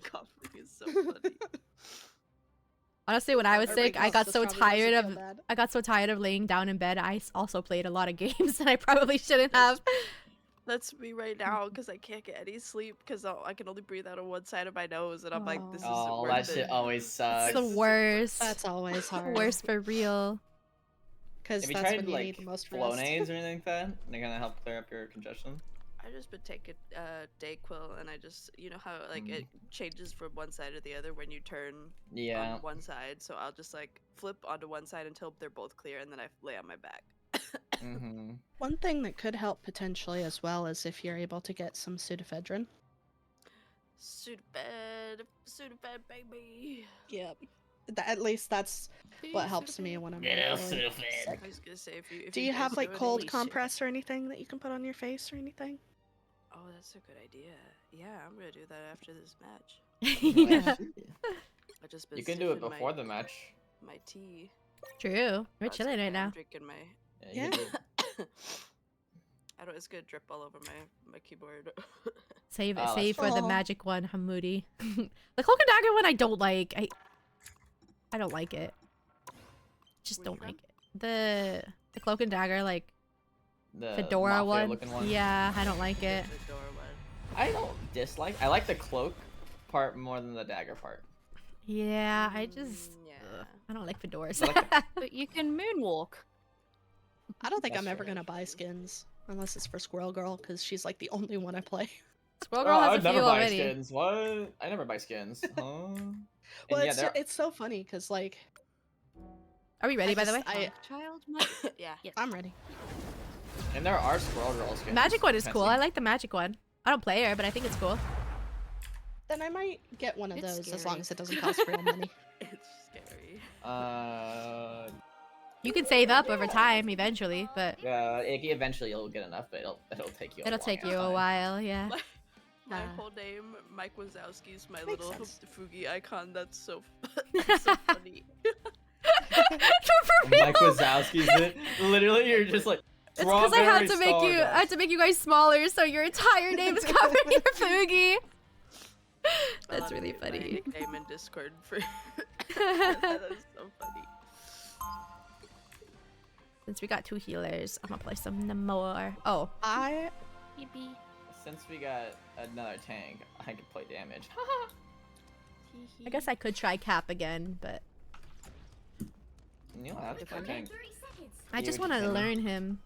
Coughing is so funny. Honestly, when I was sick, I got so tired of bad. laying down in bed. I also played a lot of games that I probably shouldn't have. That's me right now because I can't get any sleep because I can only breathe out of one side of my nose, and I'm like, this isn't Oh, worth that shit it. always sucks. It's the worst. That's always hard. Worst for real. Because Have you that's tried when you like need the most rest. Flonase or anything like that? They're gonna help clear up your congestion. I just been taking Dayquil, and I just how like it changes from one side to the other when you turn Yeah. on one side. So I'll just like flip onto one side until they're both clear, and then I lay on my back. One thing that could help potentially as well is if you're able to get some pseudoephedrine. Sudafed, baby. Yep. At least that's what helps me when I'm Yeah, really sick. I was gonna say if Do you you guys have like know cold any shit- compress or anything that you can put on your face or anything? Oh, that's a good idea. Yeah, I'm gonna do that after this match. I just been You can do it sipping before the match. My tea. True. We're That's chilling okay, right I'm now. drinking my. Yeah. I don't. It's gonna drip all over my keyboard. Save Oh, save for that's the fine. magic one, Hamoudi. The cloak and dagger one I don't like. I don't like it. Just Which don't one? like it. The cloak and dagger like The fedora one. looking one. Yeah, I don't like it. Fedora one. I don't dislike. I like the cloak part more than the dagger part. Yeah, I just Yeah. I don't like fedoras. But you can moonwalk. I don't think That's I'm ever fair. gonna buy skins unless it's for Squirrel Girl because she's like the only one I play. Squirrel Girl has I'd a never few buy already. skins. What? I never buy skins. Huh? Well, And yeah, it's there- it's so funny because like Are we ready, by the way? Child, Yeah. I'm ready. and there are Squirrel Girl skins. Magic one is cool. I Fancy. like the magic one. I don't play her, but I think it's cool. Then I might get one of It's those as scary. long as it doesn't cost real money. It's scary. You can save up over time eventually, but Eventually you'll get enough, but it'll take you. it'll take you a while. Yeah. My Ah. whole name, Mike Wazowski's my Makes little sense. Fugi icon. That's so, that's so funny. Mike Wazowski's it. Literally, you're just like. It's because I had to strawberry make you. I stardust. had to make you guys smaller, so your entire name is covered in your Fugi. I That's love really my funny. nickname in Discord for. That is so funny. Since we got 2 healers, I'm gonna play some more. Oh, Since we got another tank, I can play damage. I guess I could try Cap again, but You don't have to play tank. 30 seconds. I You just would want to continue. learn him.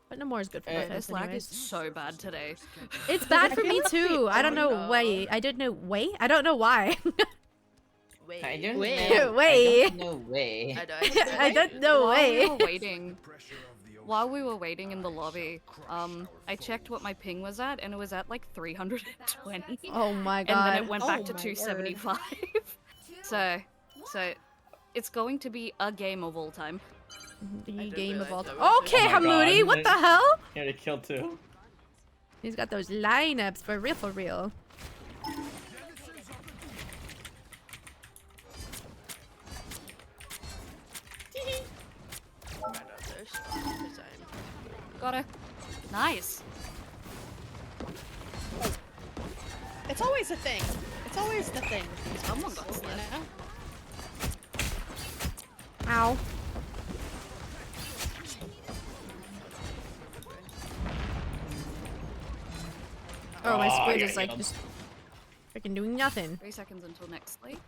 But no more is good for Eh, defense This lag is anyways. so bad today. It's bad for feel me like too. I don't oh know no. why. I don't know why. I don't know why. Wait. I don't Wait. know. Wait. I don't know way. I don't know While we why. were waiting, while we were waiting in the lobby, I checked what my ping was at, and it was at like 320. Oh my And then god. it went Oh back to my 275. so it's going to be a game of all time. The didn't game of all realize time. that was Okay, Oh my Hamoudi, God. what the hell? Here to kill 2. He's got those lineups for real, for real. Right up there, spot design. Got it. Nice. It's always a thing. It's always the thing. Someone got You slit. know? Ow. Oh, my Oh, squid yeah, is like yeah. just freaking doing nothing. 3 seconds until next sleep.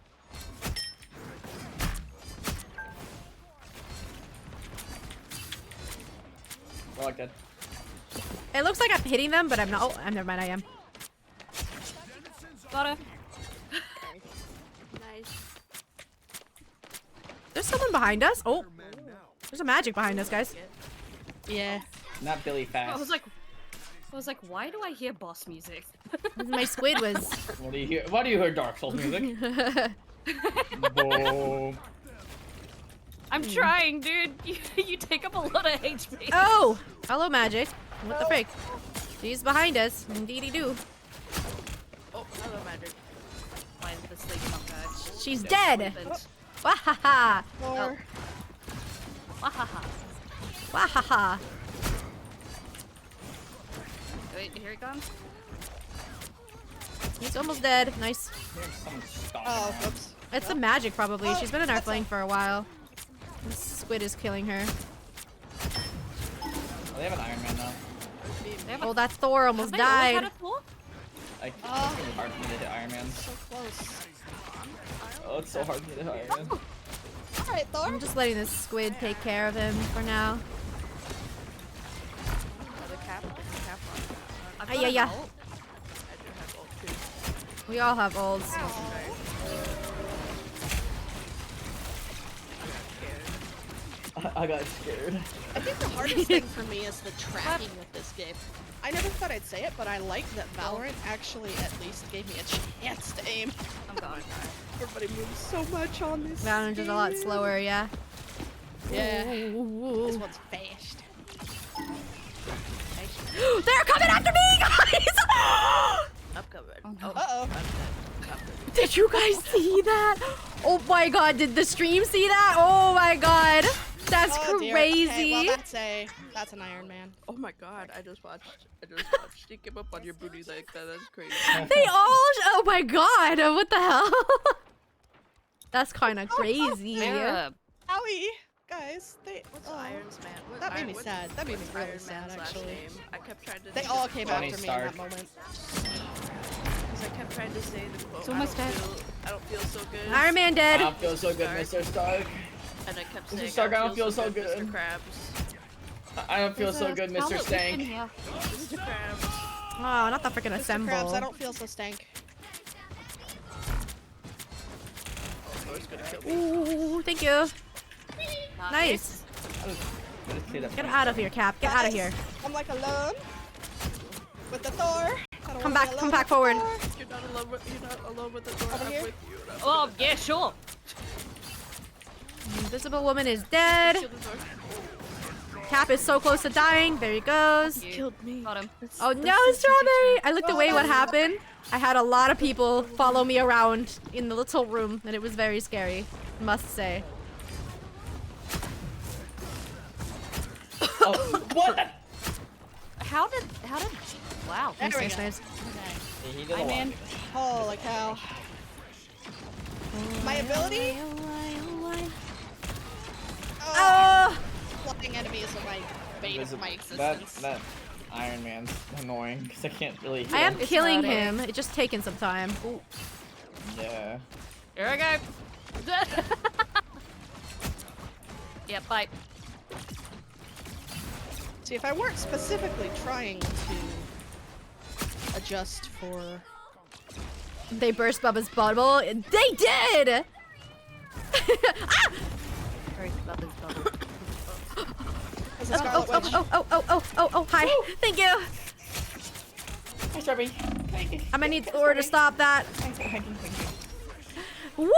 We're like that. It looks like I'm hitting them, but I'm not. Oh, never mind. I am. Got it. Nice. There's someone behind us. Oh, there's a magic behind us, guys. Yeah. Not Billy Fast. I was like, why do I hear boss music? My squid was. What do you hear? Why do you hear Dark Souls music? Boom. I'm trying, dude. You take up a lot of HP. Oh, hello, magic. What the frick? She's behind us. Indeedy do. Oh, hello, magic. Why is this thing not bad? She's dead. Vent. Wahaha. Or Wahaha. Wahaha. Wait, here it comes. He's almost dead. Nice. oh, whoops. It's the magic, probably. She's been in our flank for a while. This squid is killing her. Oh, they have an Iron Man now. Oh, that Thor almost Have they all had died. a Thor? It's really hard for me to hit Iron Man. So close. Oh, it's so hard for me to hit Iron Man. Alright, Thor. I'm just letting this squid take care of him for now. The cap on. I've got Yeah. an ult. I do have ult too. We all have ults. I got scared. I think the hardest thing for me is the tracking with this game. I never thought I'd say it, but I like that Valorant actually at least gave me a chance to aim. I'm going. Everybody moves so much on this. Valorant is a lot slower, yeah. Yeah. Ooh. This one's fast. They're coming after me, guys! I'm covered. Uh-oh. Did you guys see that? Oh my god, did the stream see that? Oh my god. That's Dear. crazy. Okay, well, that's an Iron Man. Oh my god, I just watched. You came up on your booty like that. That's crazy. They all. Oh my god, what the hell? That's kind of crazy. Sarah. Owie, guys, What's Iron's man? What, that made me sad. That made me what's really Iron sad, Man's last actually. name? I kept trying to. They think all of- came Tony after me in Stark. that moment. Because I kept trying to say the quote. It's almost dead. I don't feel so good. Iron Man I dead. don't feel so good, Mr. Stark. And I kept Mr. saying. Stark, I don't feel so Mr. good. Krabs. I don't feel so good, Mr. Stank. Mr. Krabs. Oh, not the freaking Mr. assemble. Krabs, I don't feel so stank. Oh, it's gonna kill me. Ooh, thank you. Nice. Get out of here, Cap. Get out of here. I'm like alone with the Thor. Come back forward. You're not alone with the door. Over I'm here? with you. Oh, yeah, sure. Invisible woman is dead. Kill the door. Cap is so close to dying. There he goes. Killed me. Got him. Oh no, Strawberry! I looked away. What happened? I had a lot of people follow me around in the little room, and it was very scary. Must say. Oh, what? How did? Wow. There we Nice, go. nice. He did a Iron lot. Man. Holy cow. My ability? Oh! Flying enemies are my bane of my existence. That Iron Man's annoying because I can't really hit I am him. killing not it. him. It's just taking some time. Ooh. Yeah. Here I go. Yeah, bye. See, if I weren't specifically trying to adjust for... They burst Bubba's bubble. They did! Ah! Burst Bubba's bubble. As a Scarlet Witch. Oh, hi. Thank you. Hi, Strawberry. I'm gonna need Thor to stop that. Woo!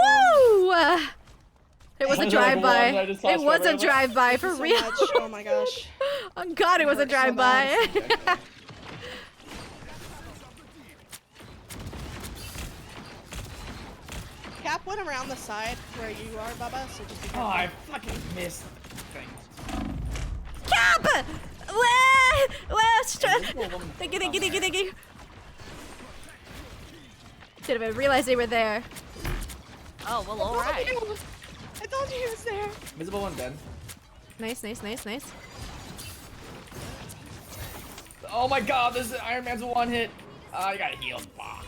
It was a Like drive-by. one I just saw It was a Strawberry. drive-by, for So real. much. Oh my gosh. Oh god, it was a Hurt so drive-by. Cap went around the side where you are, Bubba, so just be Oh, careful. I fucking missed things. Cap! Thank you. Didn't even realize they were there. Oh well, all right. I told you he was there. Invisible one dead. Nice. Oh my god, this is Iron Man's one hit. I got healed. Fuck.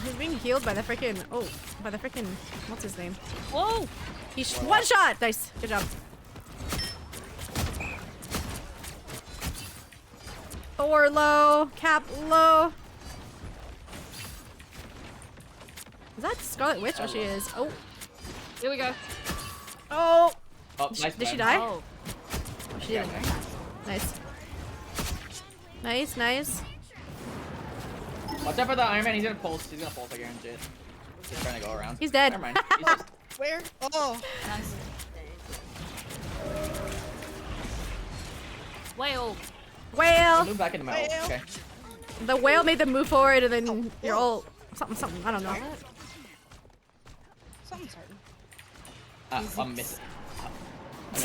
He's being healed by the freaking. What's his name? Whoa! He's one shot. Nice. Good job. Thor low. Cap low. Is that Scarlet Witch? Oh, she is. Oh. Here we go. Oh. Oh, nice. Did she man. die? Oh. She didn't. Nice. Watch out for the Iron Man. He's gonna pulse. He's I guarantee it. He's trying to go around. He's dead. Never mind. He's just... Where? Oh. Nice. Whale. Whale. Move back into my ult. Whale. Okay. The whale made them move forward, and then you're all something. I don't know. Something's hurting. I'm missing.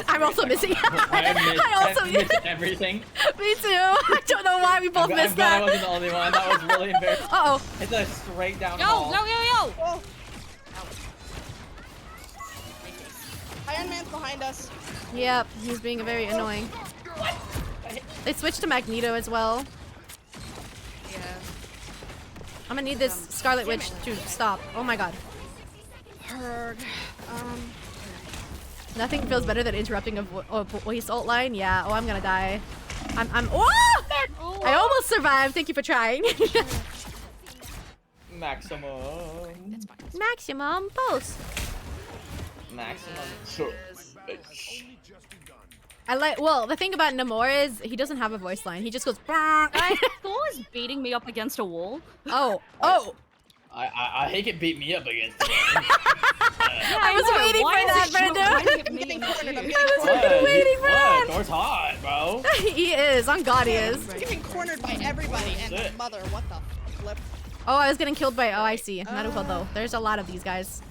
I'm also missing. I also missed everything. Me too. I don't know why we both I'm missed glad I that. wasn't the only one. That was really embarrassing. Uh-oh. It's a straight down Yo! hall. Yo! Oh. I Sandman's behind us. Yep, he's being very annoying. They switched to Magneto as well. Yeah. I'm gonna need this Scarlet Witch to stop. Oh my god. Herg. Nothing feels better than interrupting a voice ult line. Yeah. Oh, I'm gonna die. Oh! I almost survived. Thank you for trying. Maximum. Maximum pulse. Maximum. I like. Well, the thing about Namor is he doesn't have a voice line. He just goes. Thor is beating me up against a wall. Oh. Oh. I hate it beat me up against it. I was waiting for that, Brenda. I was waiting for that. Thor's hot, bro. He is. On God, he is. He's getting cornered by everybody and his mother. What the flip? Oh, I was getting killed by. Oh, I see. Naruto though. There's a lot of these guys.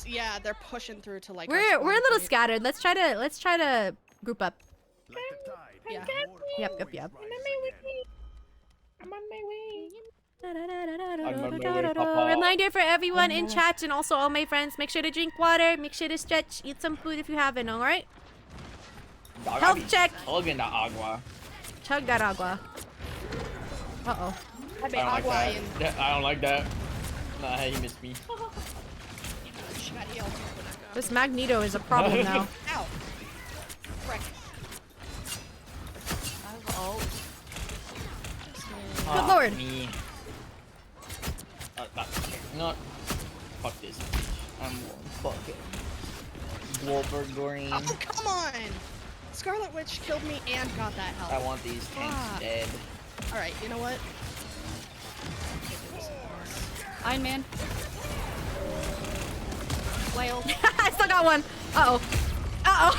Yeah, they're pushing through to like. We're a little scattered. Let's try to group up. Yeah. Yep. I'm on my way. Papa. Reminder for everyone in chat and also all my friends: make sure to drink water, make sure to stretch, eat some food if you haven't. All right. Health check. Chugging that agua. Chug that agua. Uh oh. I don't like that. Nah, he missed me. This Magneto is a problem now. Ow. Frick. Good lord. Me. Not. Fuck this. I'm fucking Wolverine. Oh, come on! Scarlet Witch killed me and got that health. I want these tanks dead. Alright, you know what? Iron Man. Whale. I still got one. Uh-oh. Uh-oh.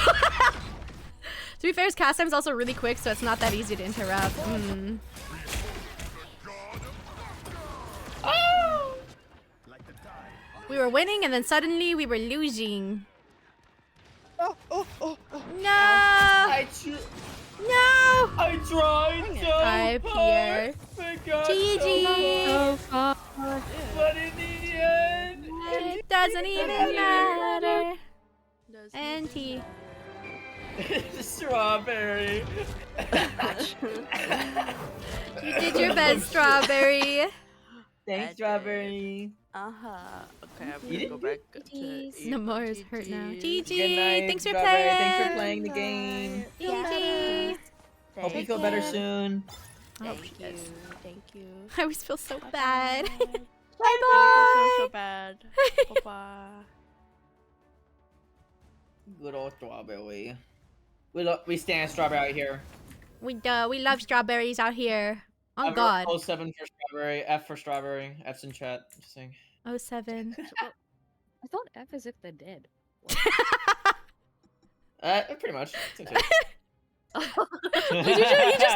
To be fair, his cast time's also really quick, so it's not that easy to interrupt. Oh! We were winning, and then suddenly we were losing. Oh. No! I tried so Hi, Pierre. GG! But in the end, it doesn't even matter. NT. Strawberry. You did your best, Strawberry. Thanks, Strawberry. Okay, I'm You gonna go back to Namor is hurt now. GG. Good night, Thanks for Strawberry. playing. Thanks for playing the game. GG. Hope you feel better soon. Thank you. I always feel so bad. I Bye-bye. feel so bad. Bye-bye. Good old Strawberry. We stand Strawberry out here. We love strawberries out here. On God. 07 for Strawberry, F for Strawberry. F's in chat. Just saying. 07. I thought F as if they're dead. Pretty much. You just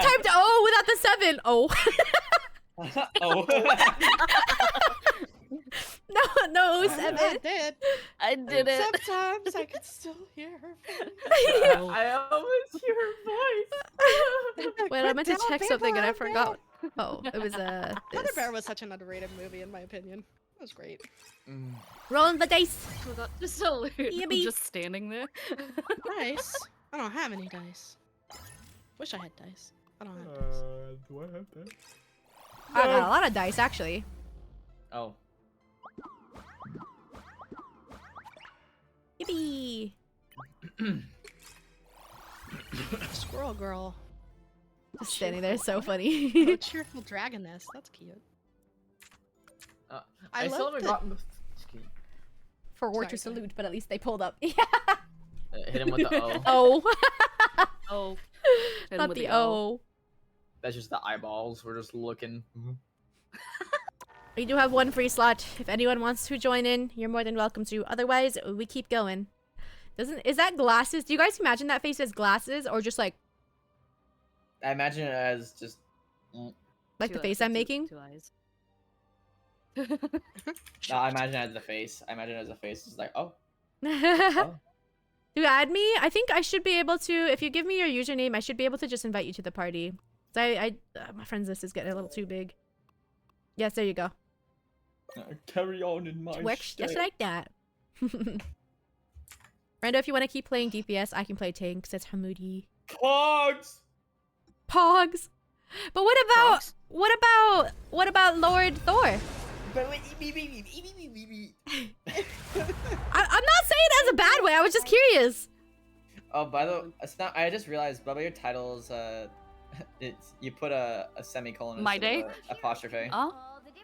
typed O without the 7. Oh. Oh. No, I 07. did. I did it. Sometimes I can still hear her voice. I always hear her voice. Wait, I meant to check something and I forgot. Oh, it was Mother this. Bear was such an underrated movie in my opinion. It was great. Rolling the dice. Forgot to salute. I'm Yippee. just standing there. Dice? I don't have any dice. Wish I had dice. I don't have dice. Do I have that? I got a lot of dice actually. Oh. Yippee. Squirrel girl. Just standing there, so Oh, funny. cheerful dragoness. That's cute. I still haven't gotten. For war Sorry, to go ahead. salute, but at least they pulled up. Hit him with the O. Oh. Oh. Hit him Not with the the O. O. That's just the eyeballs. We're just looking. We do have one free slot. If anyone wants to join in, you're more than welcome to. Otherwise, we keep going. Is that glasses? Do you guys imagine that face as glasses or just like I imagine it as just. the face I'm making? 2 eyes. No, I imagine it as the face. I imagine it as a face. It's like, oh. You add me? I think I should be able to. If you give me your username, I should be able to just invite you to the party. My friends list is getting a little too big. Yes, there you go. Carry on in my Works just like that. Brando, if you want to keep playing DPS, I can play tank, says Hamudi. Pogs! Pogs! But what about Lord Thor? I'm not saying it as a bad way, I was just curious. Oh, by the way, it's not, I just realized, Bubba, your title's, you put a semicolon instead Mydei? of a apostrophe. Oh?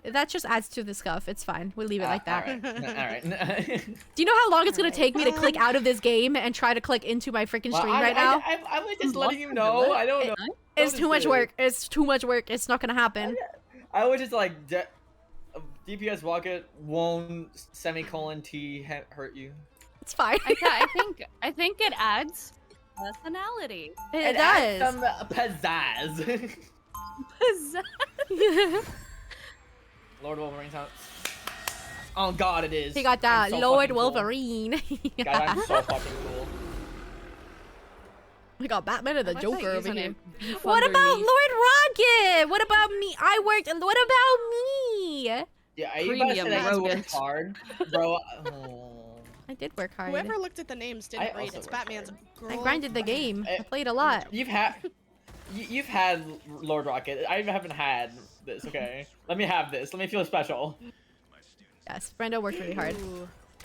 That just adds to the scuff. It's fine. We'll leave it like that. Alright. Do you know how long it's gonna take me to click out of this game and try to click into my freaking stream right now? I was just letting you know. I don't know. It's too much work. It's too much work. It's not gonna happen. I was just like, DPS rocket won't semicolon T hurt you. It's fine. I think it adds personality. It adds does. some pizzazz. Pizzazz. Lord Wolverine's out. Oh god, it is. He got that. I'm so Lord fucking cool. Wolverine. Guys, I'm so fucking cool. We got Batman and the Joker over here. Beef What about underneath. Lord Rocket? What about me? I worked. What about me? Yeah, are you about to say that you Rodent. worked hard? Bro, oh. I did work hard. Whoever looked at the names didn't I read. also It's worked Batman's hard. I girl. grinded the game. I played a lot. You've had Lord Rocket. I haven't had this, okay? Let me have this. Let me feel special. Yes, Brando worked really hard.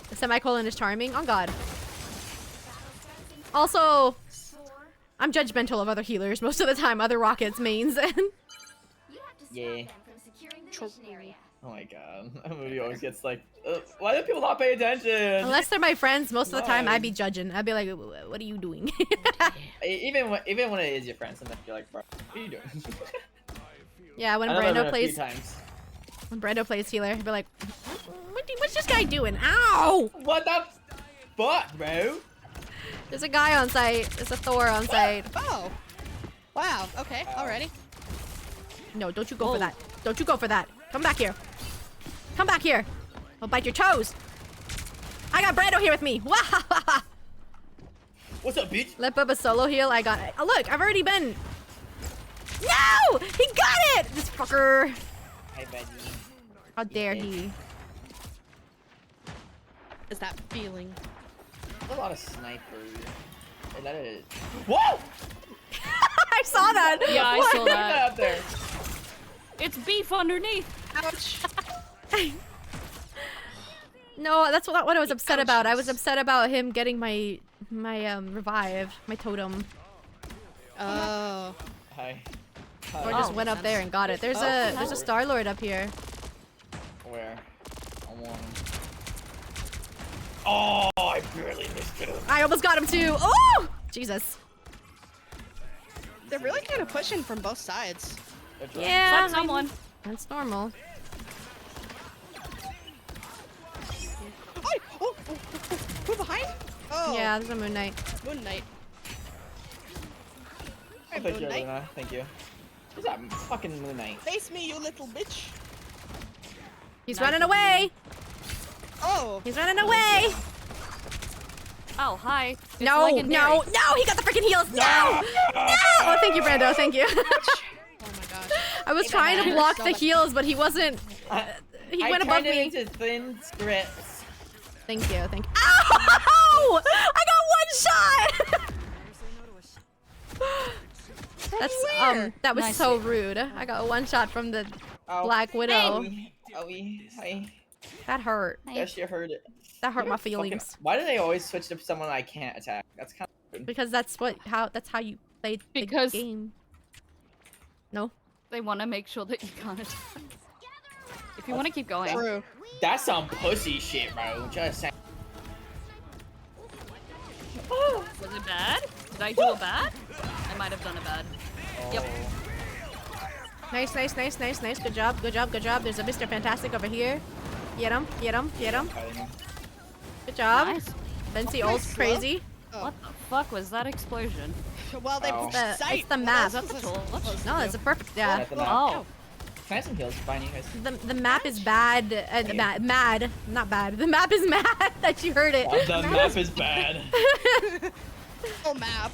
The semicolon is charming. On God. Also, I'm judgmental of other healers most of the time. Other Rockets mains. Yeah. From securing the mission area. Oh my god. That movie always gets like, why do people not pay attention? Unless they're my friends, most of the time I'd be judging. I'd be like, what are you doing? Even when it is your friends, sometimes you're like, bro, what are you doing? Yeah, when I know that Brando a plays few times. when Brando plays healer, I'd be like, what's this guy doing? Ow! What the fuck, bro? There's a guy on site. There's a Thor on site. Oh. Wow. Okay. Alrighty. No, don't you go for that. Don't you go for that. Come back here. Come back here. I'll bite your toes. I got Brando here with me. Wah! What's up, bitch? Let Bubba solo heal. I got it. Oh, look, I've already been. No! He got it! This fucker. Hey, buddy. How dare he? Is that feeling? There's a lot of snipers. Is that it? Whoa! I saw that. Yeah, I saw that. Up there. It's beef underneath. Ouch. No, that's what I was upset about. I was upset about him getting my revive, my totem. Oh. Hi. Or just went up there and got it. There's a Star Lord up here. Where? I want him. Oh, I barely missed it. I almost got him too. Oh, Jesus. They're really kind of pushing from both sides. Yeah, Find someone. That's normal. Who behind? Oh. Yeah, there's a Moon Knight. Moon Knight. I'll put you, Luna. Thank you. Who's that fucking Moon Knight? Face me, you little bitch. He's running away. Oh. He's running away. Oh, hi. It's No, legendary. no, no! He got the freaking heals. No, no! Oh, thank you, Brando. Thank you. Oh my gosh. I was trying to block the heals, but he wasn't. He went above me. I turned it into thin strips. Thank you, thank you. Ow! I got one shot! That's that was Nice. so rude. I got one shot from the Black Widow. Hi. That hurt. Yes, you heard it. That hurt my Fucking- feelings. Why do they always switch to someone I can't attack? That's kind of Because that's how you play the Because- game. No? They want to make sure that you can't attack. If you want to keep going. True. That's some pussy shit, bro. Just saying. Was it bad? Did I do a bad? I might have done a bad. Yep. Nice, nice, nice, nice, nice. Good job, good job, good job. There's a Mr. Fantastic over here. Get him, get him, get him. Good job. Nice. Fancy ult's crazy. What the fuck was that explosion? Well, they pushed It's sight. the map. Is that the torch? No, it's a perfect. Yeah. That's the map. Oh. Can I have some heals? Fine, you guys. The map is bad. Mad. Not bad. The map is mad that you heard it. The map is bad. Oh, map.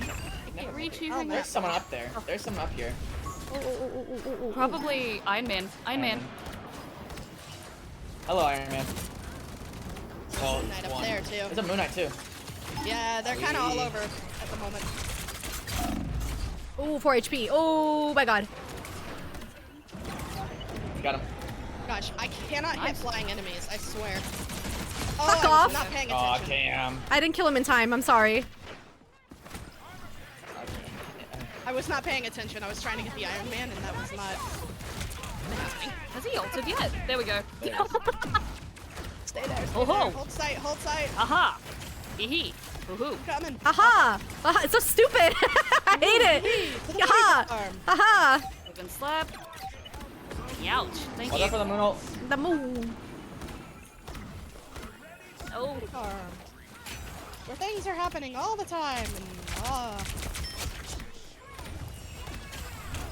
I can't reach you. There's someone up there. There's someone up here. Probably Iron Man. Iron Man. Hello, Iron Man. Oh, Moon Knight up one. there too. There's a Moon Knight too. Yeah, they're kind of all over at the moment. Ooh, 4 HP. Oh my god. Got him. Gosh, I cannot hit flying enemies. I swear. Oh, Fuck I off. was not paying Oh, attention. damn. I didn't kill him in time. I'm sorry. I was not paying attention. I was trying to get the Iron Man, and that was not. Has he ulted yet? There we go. Stay there. Stay Oh-ho. there. Hold sight. Hold sight. Aha! Hee Woohoo! Coming. Haha! Haha, it's so stupid! I hate it! Haha! Haha! I've been slapped. Ouch. Thank Hold you. up for the moon ult. The moon. Oh. Where things are happening all the time. And,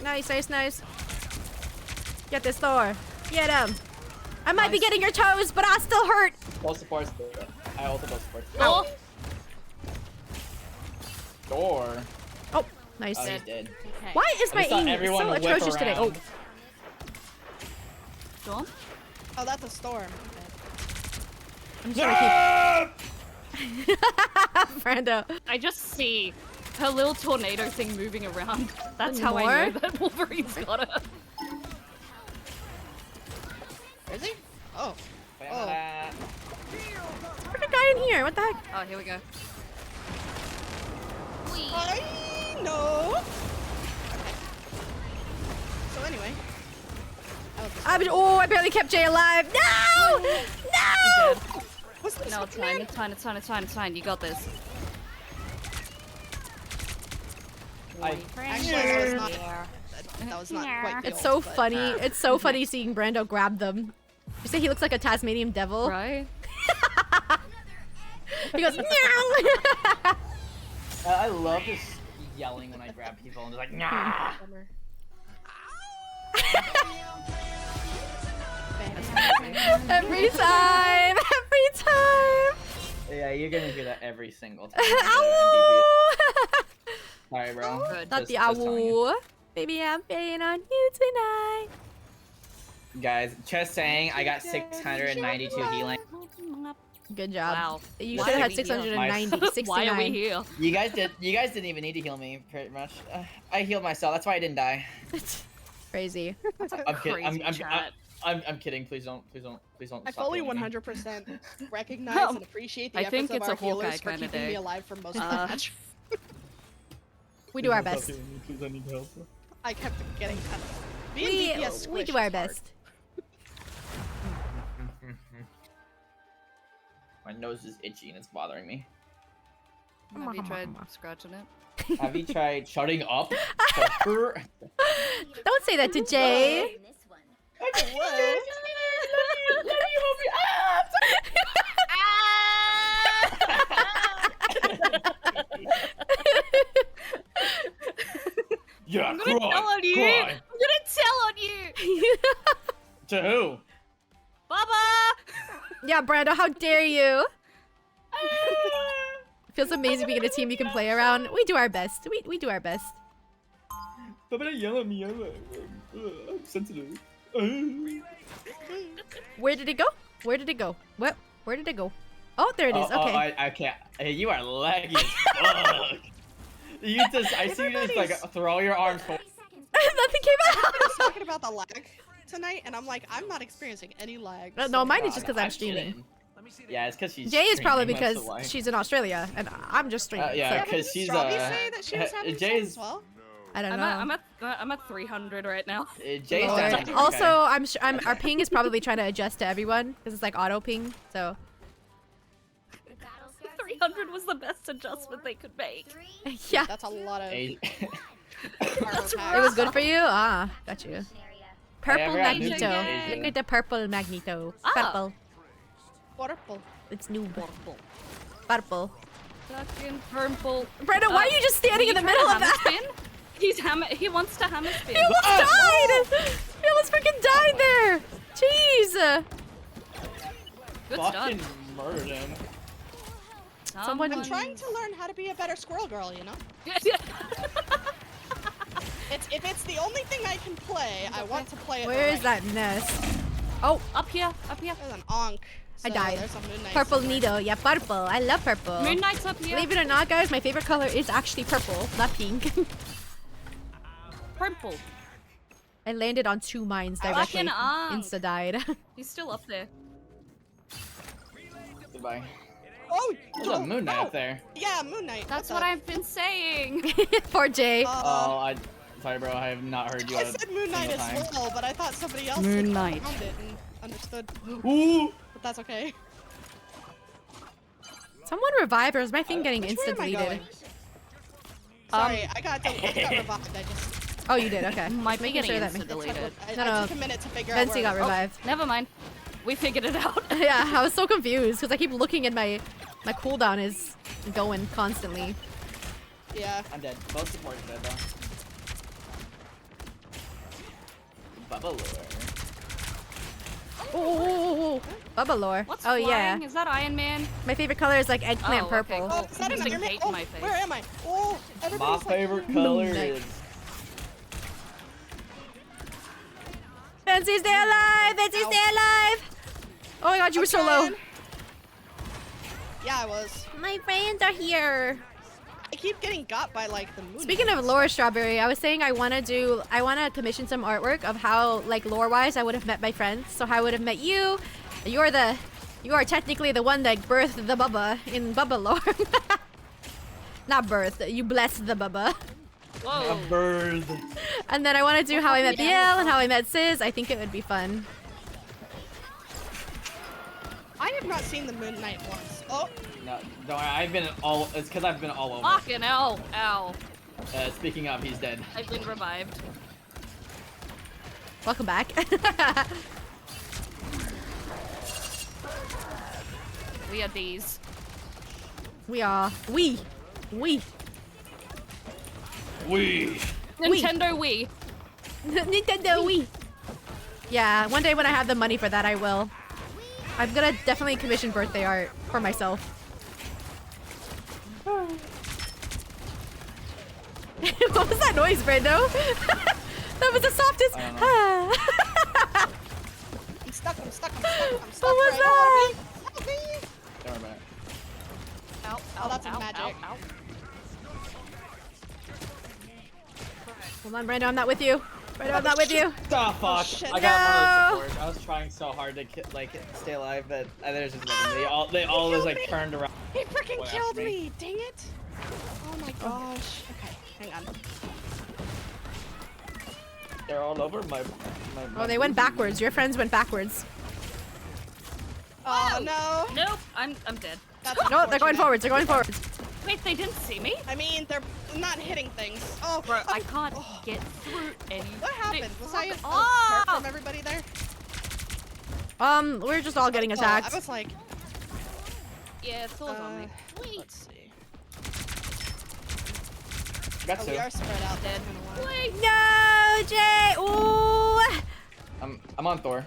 Nice, nice, nice. Get this door. Get him. I might be getting your toes, but I still hurt. Both supports. I ulted both supports. Oh. Door. Oh, nice. Oh, he's dead. Why is I my just saw aim everyone so whip atrocious today? Oh. around. Storm? Oh, that's a storm. I'm trying to keep... Brando. I just see her little tornado thing moving around. That's how I More? know that Wolverine's got her. Is he? Oh. Oh. Where's the guy in here? What the heck? Oh, here we go. I know. So anyway. I barely kept Jay alive. No! No! What's this? No, it's fine. It's fine. It's fine. It's fine. It's fine. You got this. Actually, that was not. That was not quite. It's the so ult, but- funny. It's so funny seeing Brando grab them. You say he looks like a Tasmanian devil? Right? He goes, meow! I love just yelling when I grab people and just like, nah. Every time! Every time! Yeah, you're gonna hear that every single time. Ow! Sorry, bro. Not the Just telling you. ow. Baby, I'm paying on you tonight. Guys, just saying, I got 692 healing. Good job. Wow. You Why should are have had we 690. here? 69. Why are we here? You guys didn't even need to heal me, pretty much. I healed myself. That's why I didn't die. Crazy. I'm kidding. Crazy chat. I'm kidding. Please don't. I stop fully healing me. 100% recognize and appreciate the I efforts think of it's our a Honkai healers for kinda keeping me day. alive for most of the match. We do our best. Please, I need help. I kept getting cut. Me and DPS We squish do our is hard. best. My nose is itchy and it's bothering me. Have you tried scratching it? Have you tried shutting up? Don't say that to Jay. Yeah, I'm gonna tell on you! cry. I'm gonna tell on you! To who? Baba! Yeah, Brando, how dare you? Feels amazing being in a team you can play around. We do our best. We do our best. Stop it, yell at me. I'm sensitive. Where did it go? Where did it go? What? Where did it go? Oh, there it is. Oh, Okay. I can't. Hey, you are laggy as fuck. I see you just like throw your arms forward. Nothing came I out. was talking about the lag tonight, and I'm like, I'm not experiencing any lag. No, mine is just because I'm streaming. Yeah, it's because she's. Jay is probably streaming, that's because the why. she's in Australia, and I'm just streaming. Yeah, so- because she's Strawby say that she was having fun Jay's. as well? I don't know. I'm at 300 right now. Jay's Lord. down. Also, our ping is probably trying to adjust to everyone because it's like auto ping. So 300 was the best adjustment they could make. yeah, That's a lot of. Hey. it was good for you. Ah, got you. Purple ever had Magneto. Nuke in Asia? Look at the purple Magneto. Ah. Purple. Purple. It's new. Purple. Purple. Fucking purple. Brenda, why are you just standing in the middle of that? Spin? He wants to hammer spin. He almost died! He almost freaking died there! Jeez! Good Fucking stuff. murdered him. Someone- I'm trying to learn how to be a better squirrel girl, you know? If it's the only thing I can play, I want to play it. Where is that nest? Oh, Up here, up here. There's an onk. I died. there's some Moon Knight Purple somewhere. needle. Yeah, purple. I love purple. Moon Knight's up here. Believe it or not, guys, my favorite color is actually purple, not pink. Purple. I landed on 2 mines directly. Fucking Insta died. He's still up there. Goodbye. Oh, There's a Moon Knight up there. Yeah, Moon Knight. That's what I've been saying. Poor Jay. Sorry, bro. I have not heard you. I said Moon Knight as well, but I thought somebody else Moon had Knight. found it and understood. Ooh. But that's okay. Someone revive, or is my thing getting Which way insta am I deleted? going? Sorry, I got revived. I just. Oh, you did. Okay. Might be Making getting sure that insta deleted. No, I took a minute to figure out Bensy where got I was. revived. Never mind. We figured it out. Yeah, I was so confused because I keep looking at my cooldown is going constantly. Yeah. I'm dead. Both supports dead though. Bubba lore. Oh, Bubba lore. What's Oh flying? yeah. Is that Iron Man? My favorite color is like eggplant Oh, okay, purple. cool. Is that Just another like hate oh, my face. where am I? Oh, My everybody's favorite like, color Moon Knight. is. Bensy, stay alive! Bensy, stay alive! Oh my god, you were so low. Yeah, I was. My friends are here. I keep getting got by like the moon. Speaking of lore, Strawberry, I was saying I want to commission some artwork of how, like, lore-wise, I would have met my friends. So how I would have met you. You are technically the one that birthed the Bubba in Bubba lore. Not birthed, you blessed the Bubba. Whoa. A bird. And then I want to do how I met BL and how I met Sis. I think it would be fun. I have not seen the Moon Knight once. Oh. No, don't worry. I've been all. It's because I've been all over. Fucking hell. Ow. Speaking of, he's dead. I've been revived. Welcome back. We are these. We are. We. Nintendo Wii. Nintendo Wii. Yeah, one day when I have the money for that, I will. I'm gonna definitely commission birthday art for myself. What was that noise, Brando? That was the softest. I'm stuck. What was that? Help me. Don't worry about it. Ow, Oh, that's ow, magic. ow, ow. Hold on, Brando, I'm not with you. Brando, I'm not with you. Oh, fuck. shit. I got one of those supports. I was trying so hard to stay alive, but there's just nothing. They all just like turned around. He freaking Went killed after me. Dang it. Oh my gosh. Okay, hang on. They're all over my Oh, they went backwards. Your friends went backwards. Oh no. Nope. I'm dead. That's No, they're going unfortunate. forwards. They're going forwards. Wait, they didn't see me? I mean, they're not hitting things. Oh, Bro, I can't get through anything. What happened? Was I Ah! apart from everybody there? We're just all getting attacked. I was like, Yeah, Thor's on me. let's see. Got Oh, two. we are spread out dead. Wait. No, Jay. Ooh. I'm on Thor.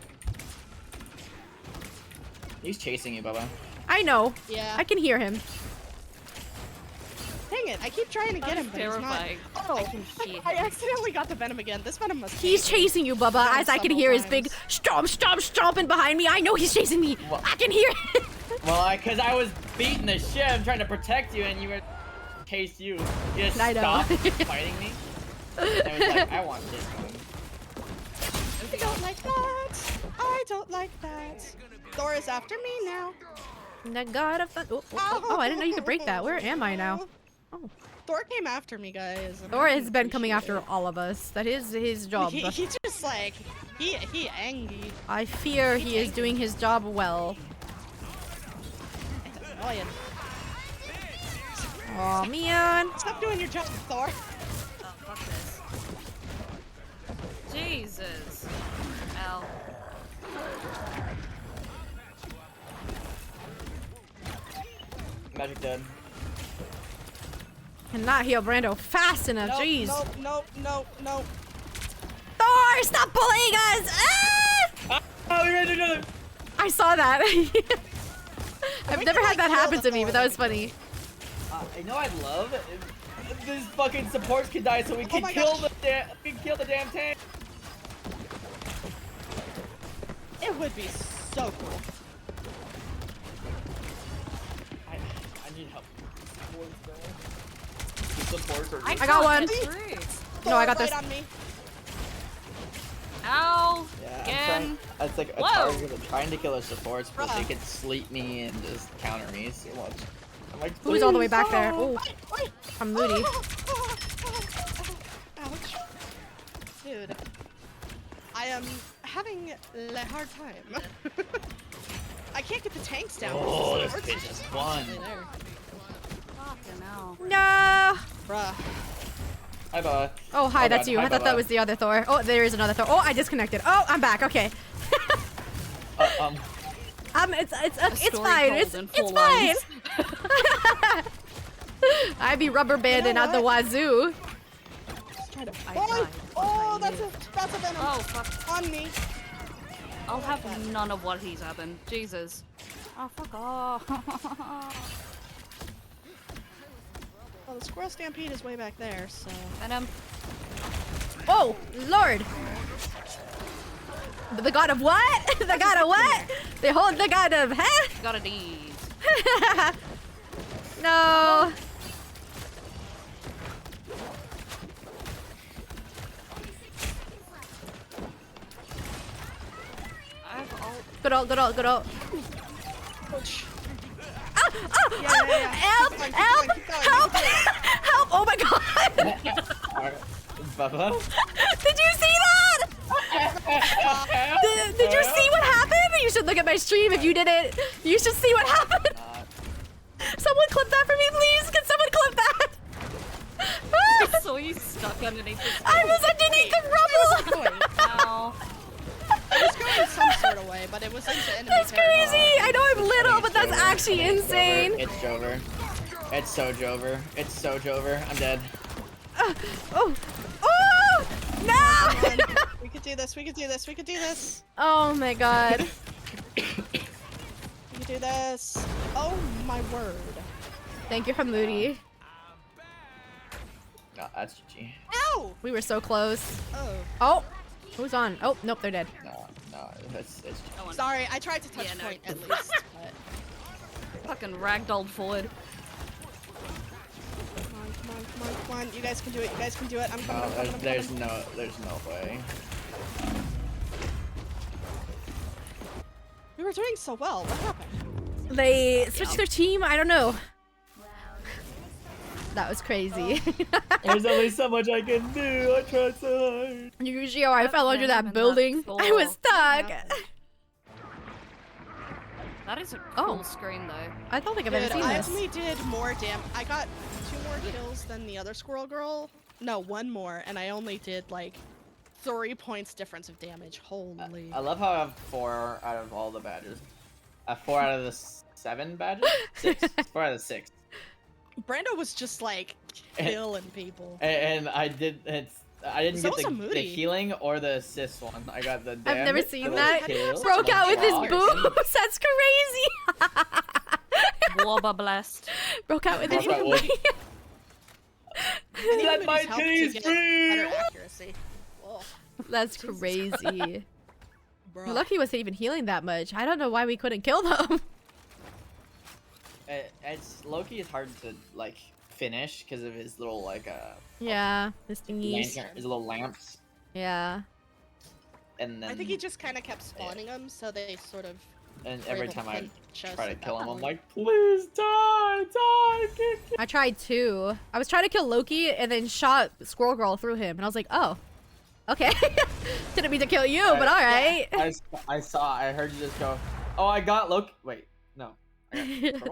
He's chasing you, Bubba. I know. Yeah. I can hear him. Dang it! I keep trying to get That him, is but he's not. terrifying. Oh, I can hear I him. accidentally got the venom again. This venom must. He's hate me. chasing you, Bubba, as I can hear his big stomping behind me. I know he's chasing me. Well- I can hear it. Well, because I was beating the shit. I'm trying to protect you, and you were chase you. You just I know. stopped fighting me. And I was like, I want this one. I don't like that. I don't like that. Thor is after me now. The god of fun. Oh, I didn't know you could break that. Where am I now? Oh. Thor came after me, guys. and Thor I has been coming appreciate after all of us. That is his job. He just like he angry. I fear he is doing his job well. It's annoying. Oh man. Stop doing your job, Thor. Oh, fuck this. Jesus. Ow. Magic dead. Cannot heal Brando fast enough. Nope, Jeez. Nope. Thor, stop bullying us! Ah! Oh, we ran together. I saw that. I've we never can, had like, that kill happen the to me, but Thor that was funny. I know I'd love if these fucking supports could die, so we can my kill gosh. the damn tank. It would be so cool. The supports are I got one. No, I got Right this. on me. Ow! Yeah, Again. It's like a Whoa. target of trying to kill our supports, but they can sleep me and just counter me so much. I'm like, Who's all the way "Please, back there? no." Oh, I'm Moody. Ouch. Dude. I am having a hard time. I can't get the tanks down. Oh, this Supports bitch are is just fun. constantly there. Fucking hell. No. Bruh. Hi, Bubba. Oh, hi, that's God. you. Hi, I thought Bubba. that was the other Thor. Oh, there is another Thor. Oh, I disconnected. Oh, I'm back. Okay. It's story fine. told It's in it's full fine. lines. I be rubber banding at the wazoo. Just try to. I Oh, died. oh, that's a venom. Oh, fuck. On me. I'll have none of what he's having. Jesus. Oh, fuck off. Well, the squirrel stampede is way back there, so. Venom. Oh, Lord. The god of what? The god of what? Behold the god of huh? Got a D's. No. I have all. Good old, good old, good old. Ouch. Ah, ah, Yeah, ah, yeah, yeah. Help! Keep going, Help! keep going, Help! keep going. Help! Oh my god! Bubba? Did you see that? Did you see what happened? You should look at my stream if you didn't. You should see what happened. Someone clip that for me, please. Can someone clip that? I saw you stuck underneath the I was underneath the rubble. Ow. I was going some sort of way, but it was into enemy That's territory. crazy. I know I'm little, but that's actually insane. It's Jover. It's so Jover. It's so Jover. I'm dead. Oh! Oh! No! We could do this. We could do this. We could do this. Oh my god. We could do this. Oh my word. Thank you, Hamudi. No, that's GG. Ow! We were so close. Oh. Oh! Who's on? Oh, nope, they're dead. No, it's Sorry, I tried to touch point at least, but. Fucking ragdolled forward. Come on, come on, come on, come on. You guys can do it. You guys can do it. I'm coming. I'm coming. I'm there's coming. there's no way. We were doing so well. What happened? They switched their team? I don't know. That was crazy. There's only so much I can do. I tried so hard. Yujio, I fell under that building. I was stuck. That is a cool screen, though. I don't think I've ever seen I this. only did more damage. I got 2 more kills than the other squirrel girl. No, 1 more, and I only did like 3 points difference of damage. Holy. I love how I have 4 out of all the badges. 4 out of the 7 badges? 6. 4 out of the 6. Brando was just like killing people. And I didn't So get was the Moody. healing or the assist one. I got the damage. I've never seen that. kill, Broke out with his block, boobs. That's crazy. Wobba blast. Broke out with his Broke out with- boobs. Let my helped to titties get free! better accuracy. Whoa. That's crazy. Bruh. Lucky he wasn't even healing that much. I don't know why we couldn't kill them. It's Loki is hard to like finish because of his little like Yeah, this thingies. lantern, his little lamps, Yeah. and then I think he just kind of kept spawning them, so they sort of. and were every able to time I pinch us try to at kill that him, I'm point. like, please die, die, kick I tried too. I was trying to kill Loki and then shot Squirrel Girl through him, and I was like, oh, okay. Didn't mean to kill you, but all right. I heard you just go, oh, I got Loki. Wait, no.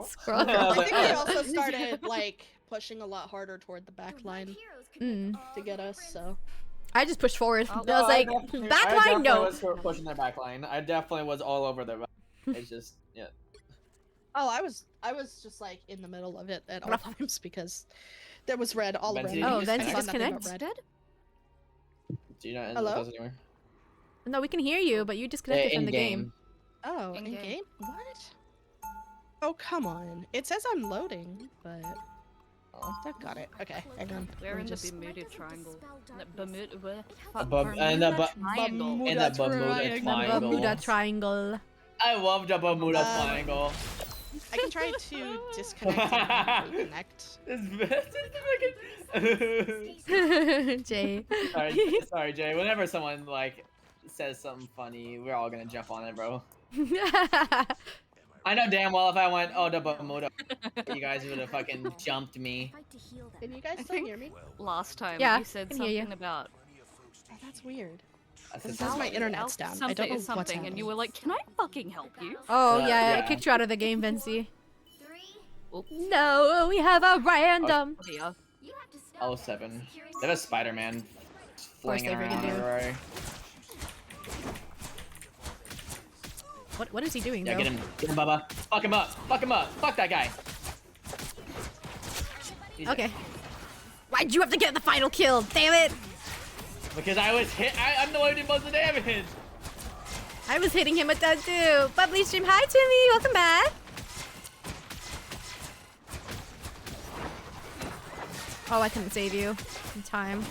Squirrel I Girl. was I like, think we oh. also started like pushing a lot harder toward the back line to get us. So I just pushed forward. Oh, I was like, back line, no. I definitely was pushing their back line. I definitely was all over their back. It's just, yeah. oh, I was just like in the middle of it at all times because there was red all Venti, around. did you Oh, just then I he saw nothing but disconnect. red. Do you not end Hello? with us anywhere? No, we can hear you, but you disconnected from the game. Oh, in game? What? Oh, come on. It says I'm loading, but. Oh, got it. Okay, hang on. We're in the just... Bermuda Triangle. Bermuda And the Triangle. in the Bermuda Triangle. Bermuda Triangle. I love the Bermuda Triangle. I can try to disconnect and reconnect. Jay. Sorry, Jay. Whenever someone like says something funny, we're all gonna jump on it, bro. I know damn well if I went Odabamoto, you guys would have fucking jumped me. Can you guys still hear me? Last time Yeah, you said can hear you. something about Oh, that's weird. That's It says my internet's down. I don't know what's something, happening. and you were like, "Can I fucking help you?" Oh yeah, yeah. I kicked you out of the game, Vinci. No, we have a random. Oh, dear. 07. They have a Spider-Man flinging they freaking around do. everywhere. What is he doing? Yeah, though? get him, Bubba. Fuck him up, fuck that guy. He's Okay. Why'd you have to get the final kill? Damn it! Because I was hit. I'm the one who did most of the damage. I was hitting him with that too. Bubbly stream, hi Timmy, welcome back. Oh, I couldn't save you in time.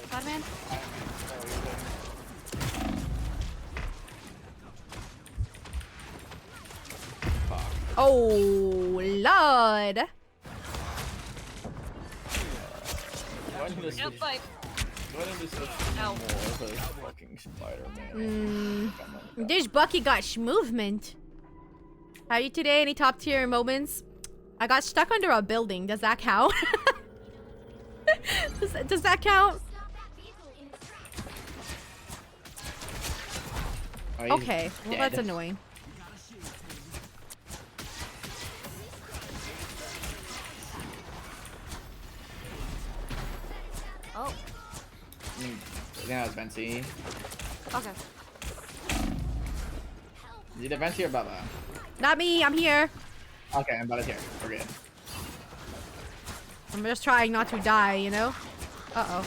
Spider-Man. Oh Lord. Yep, like. Ow. Fucking Spider-Man. This Bucky got movement. How are you today? Any top tier moments? I got stuck under a building. Does that count? does that count? Oh, Okay, well that's annoying. Oh. I think that was Venti. Okay. Is either Venti or Bubba? Not me, I'm here. Okay, I'm Bubba's here. We're good. I'm just trying not to die, you know? Uh-oh.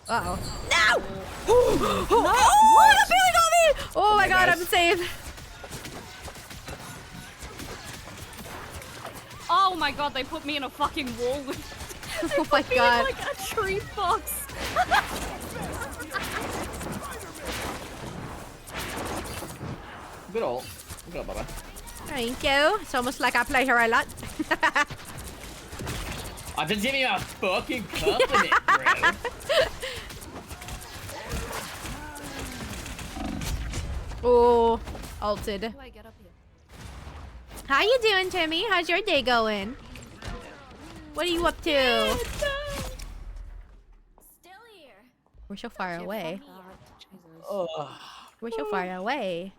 Uh-oh. No! Oh, the feeling on me! Oh my god, I'm safe. Oh my god, they put me in a fucking wall with. Oh my god. Like a tree box. Good old Bubba. Thank you. It's almost like I play her a lot. I've been giving you a fucking compliment, bro. Oh, ulted. How do I get up here? How you doing, Timmy? How's your day going? What are you up to? We're so far away. We're so far away.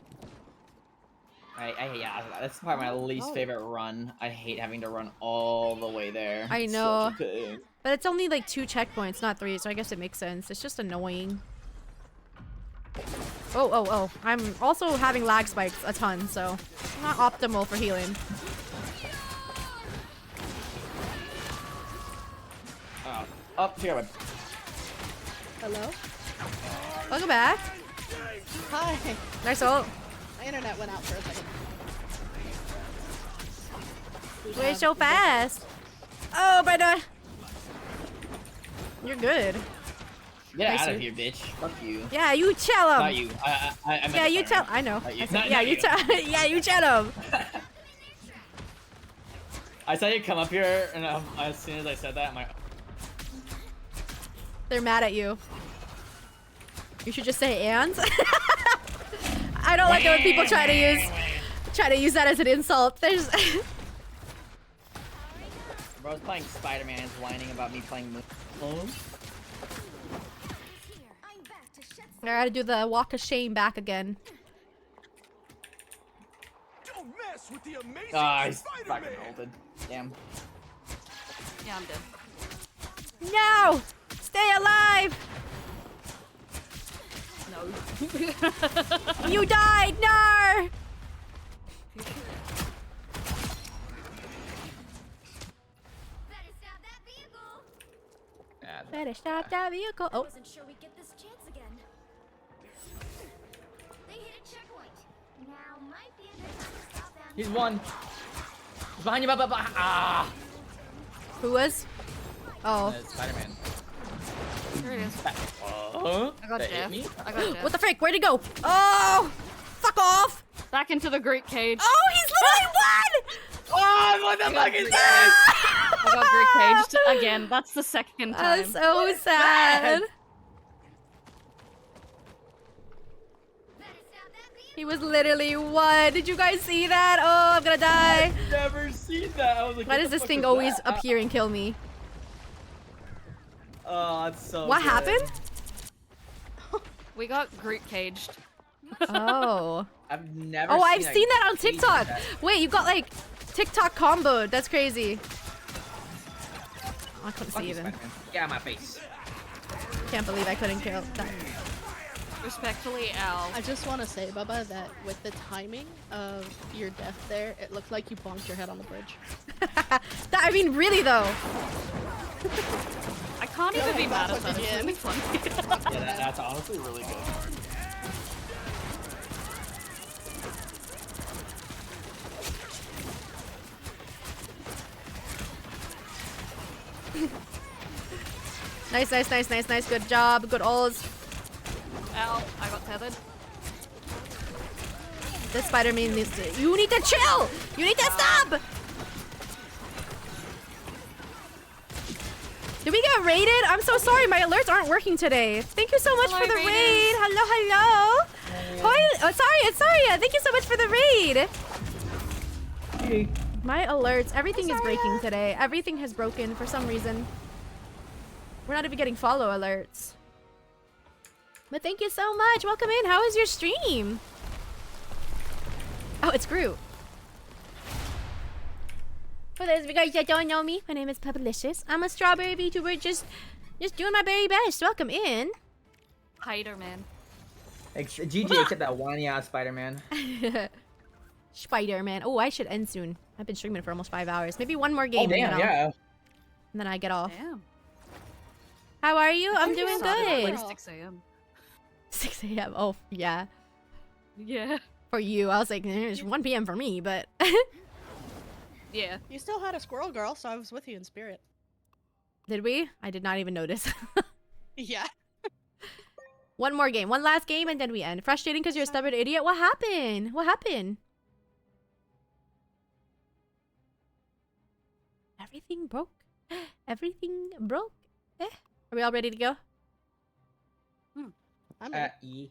Yeah, that's probably my least favorite run. I hate having to run all the way there. I It's know. such a pain. But it's only like 2 checkpoints, not 3, so I guess it makes sense. It's just annoying. Oh. I'm also having lag spikes a ton, so not optimal for healing. Up here, bud. Hello? Welcome back. Hi. Nice ult. My internet went out for a second. We're so fast. Oh, brother. You're good. Get Nice out of move. here, bitch. Fuck you. Yeah, you tell him. Not you. I meant Yeah, the you Spider-Man. tell. I know. Not you. I said, Not yeah, you. you tell. Yeah, you tell him. I saw you come up here, and as soon as I said that, I'm like, They're mad at you. You should just say and. I don't like it when people try to use that as an insult. There's. bro's playing Spider-Man and whining about me playing Moon. I gotta do the walk of shame back again. Don't mess with the amazing He's Spider-Man. fucking ulted. Damn. Yeah, I'm dead. No! Stay alive! No. You died! No! Better stop that vehicle. Oh. Wasn't sure we'd get this chance again. They hit a checkpoint. Now might be a good time to stop them. He's one. He's behind you, Bubba. Ah! Who was? Oh. Spider-Man. Here it is. I got that Jeff. hit me? I got Jeff. What the frick? Where'd he go? Oh! Fuck off! Back into the Greek cage. Oh, he's literally won! Oh, what the fuck is this? I got Greek caged again. That's the second time. That's so sad. He was literally won. Did you guys see that? Oh, I'm gonna die. I've never seen that. I was like, Why what does the this fuck thing was always that? appear and kill me? Oh, that's so What good. happened? We got Greek caged. Oh. I've never. Oh, I've a seen that on cage TikTok. that- Wait, you got like TikTok comboed. That's crazy. Oh, I couldn't Fuck see you, even. Spider-Man. Get out of my face. Can't believe I couldn't kill that. Respectfully, Al. I just want to say, Bubba, that with the timing of your death there, it looked like you bonked your head on the bridge. I mean, really though. I can't even be mad at that. It's again. really funny. Yeah, that's honestly really good. Nice, nice, nice, nice, nice. Good job. Good alls. Al, I got tethered. This Spider-Man needs to. You need to chill. You need to stop. Did we get raided? I'm so sorry. My alerts aren't working today. Thank you so much Hello, for the raiders. raid. Hello, hello. Hi. Oh, sorry. Thank you so much for the raid. My alerts. Everything is breaking today. Everything has broken for some reason. We're not even getting follow alerts. But thank you so much. Welcome in. How is your stream? Oh, it's Groot. For those of you guys that don't know me, my name is Publicious. I'm a strawberry VTuber just doing my very best. Welcome in. Spider-Man. GG except that whiny ass Spider-Man. Spider-Man. Oh, I should end soon. I've been streaming for almost 5 hours. Maybe one more game. Oh damn, and then yeah. and then I get off. Damn. How are you? I'm doing Started at good. like 6 a.m. 6 a.m. Oh, yeah. Yeah. For you. I was like, it's 1 p.m. for me, but... Yeah. You still had a squirrel girl, so I was with you in spirit. Did we? I did not even notice. Yeah. One more game. One last game, and then we end. Frustrating because you're a stubborn idiot. What happened? What happened? Everything broke. Everything broke. Are we all ready to go? I'm ready. E.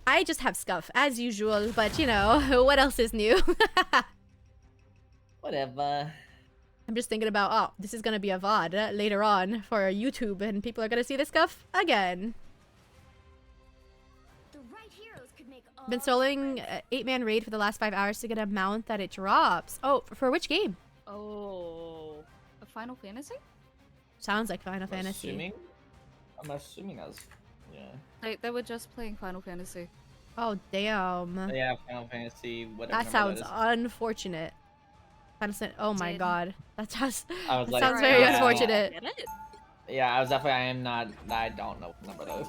I just have scuff, as usual, but you know, what else is new? Whatever. I'm just thinking about, oh, this is gonna be a VOD later on for YouTube, and people are gonna see the scuff again. The right heroes could make all Been soloing 8-man raid for the last 5 hours to get a mount that it drops. Oh, for which game? Oh. A Final Fantasy? Sounds like Final Fantasy. I'm assuming that's They were just playing Final Fantasy. Oh, damn. yeah, Final Fantasy, whatever. That sounds unfortunate. Oh my Did- god. That sounds, I was that like, sounds very yeah. unfortunate. Get it? Yeah, I was definitely. I am not. I don't know what number that is.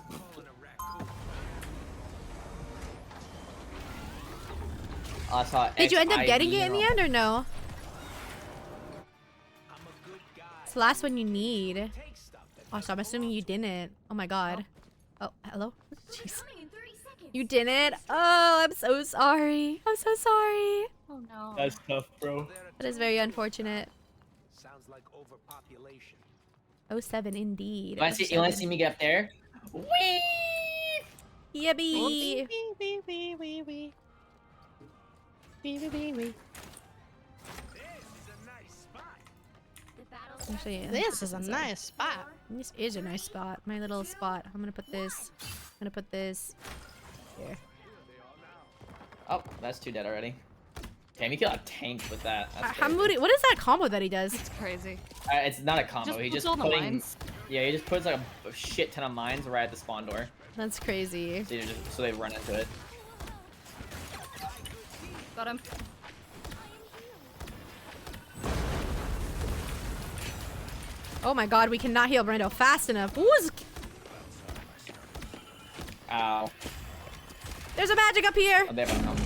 I saw. Did you end up getting it in the XIV end or no? It's the last one you need. Oh, so I'm assuming you didn't. Oh my god. Oh, hello? Jeez. You didn't? Oh, I'm so sorry. I'm so sorry. Oh no. That's tough, bro. That is very unfortunate. Sounds like overpopulation. 07 indeed. You want to see me get up there? Whee! Yippee! Wee, wee, wee, wee, wee. Wee, wee, wee, wee. Actually, yeah. This is a nice spot. This is a nice spot. My little spot. I'm gonna put this. I'm gonna put this here. Oh, that's 2 dead already. Damn, you kill a tank with that. That's crazy. What is that combo that he does? It's crazy. It's not a combo. Just He puts just all the putting. mines. Yeah, he just puts like a shit ton of mines right at the spawn door, That's crazy. so they run into it. Got him. Oh my god, we cannot heal Brando fast enough. Who's... Ow. There's a magic up here. Oh, they have a number.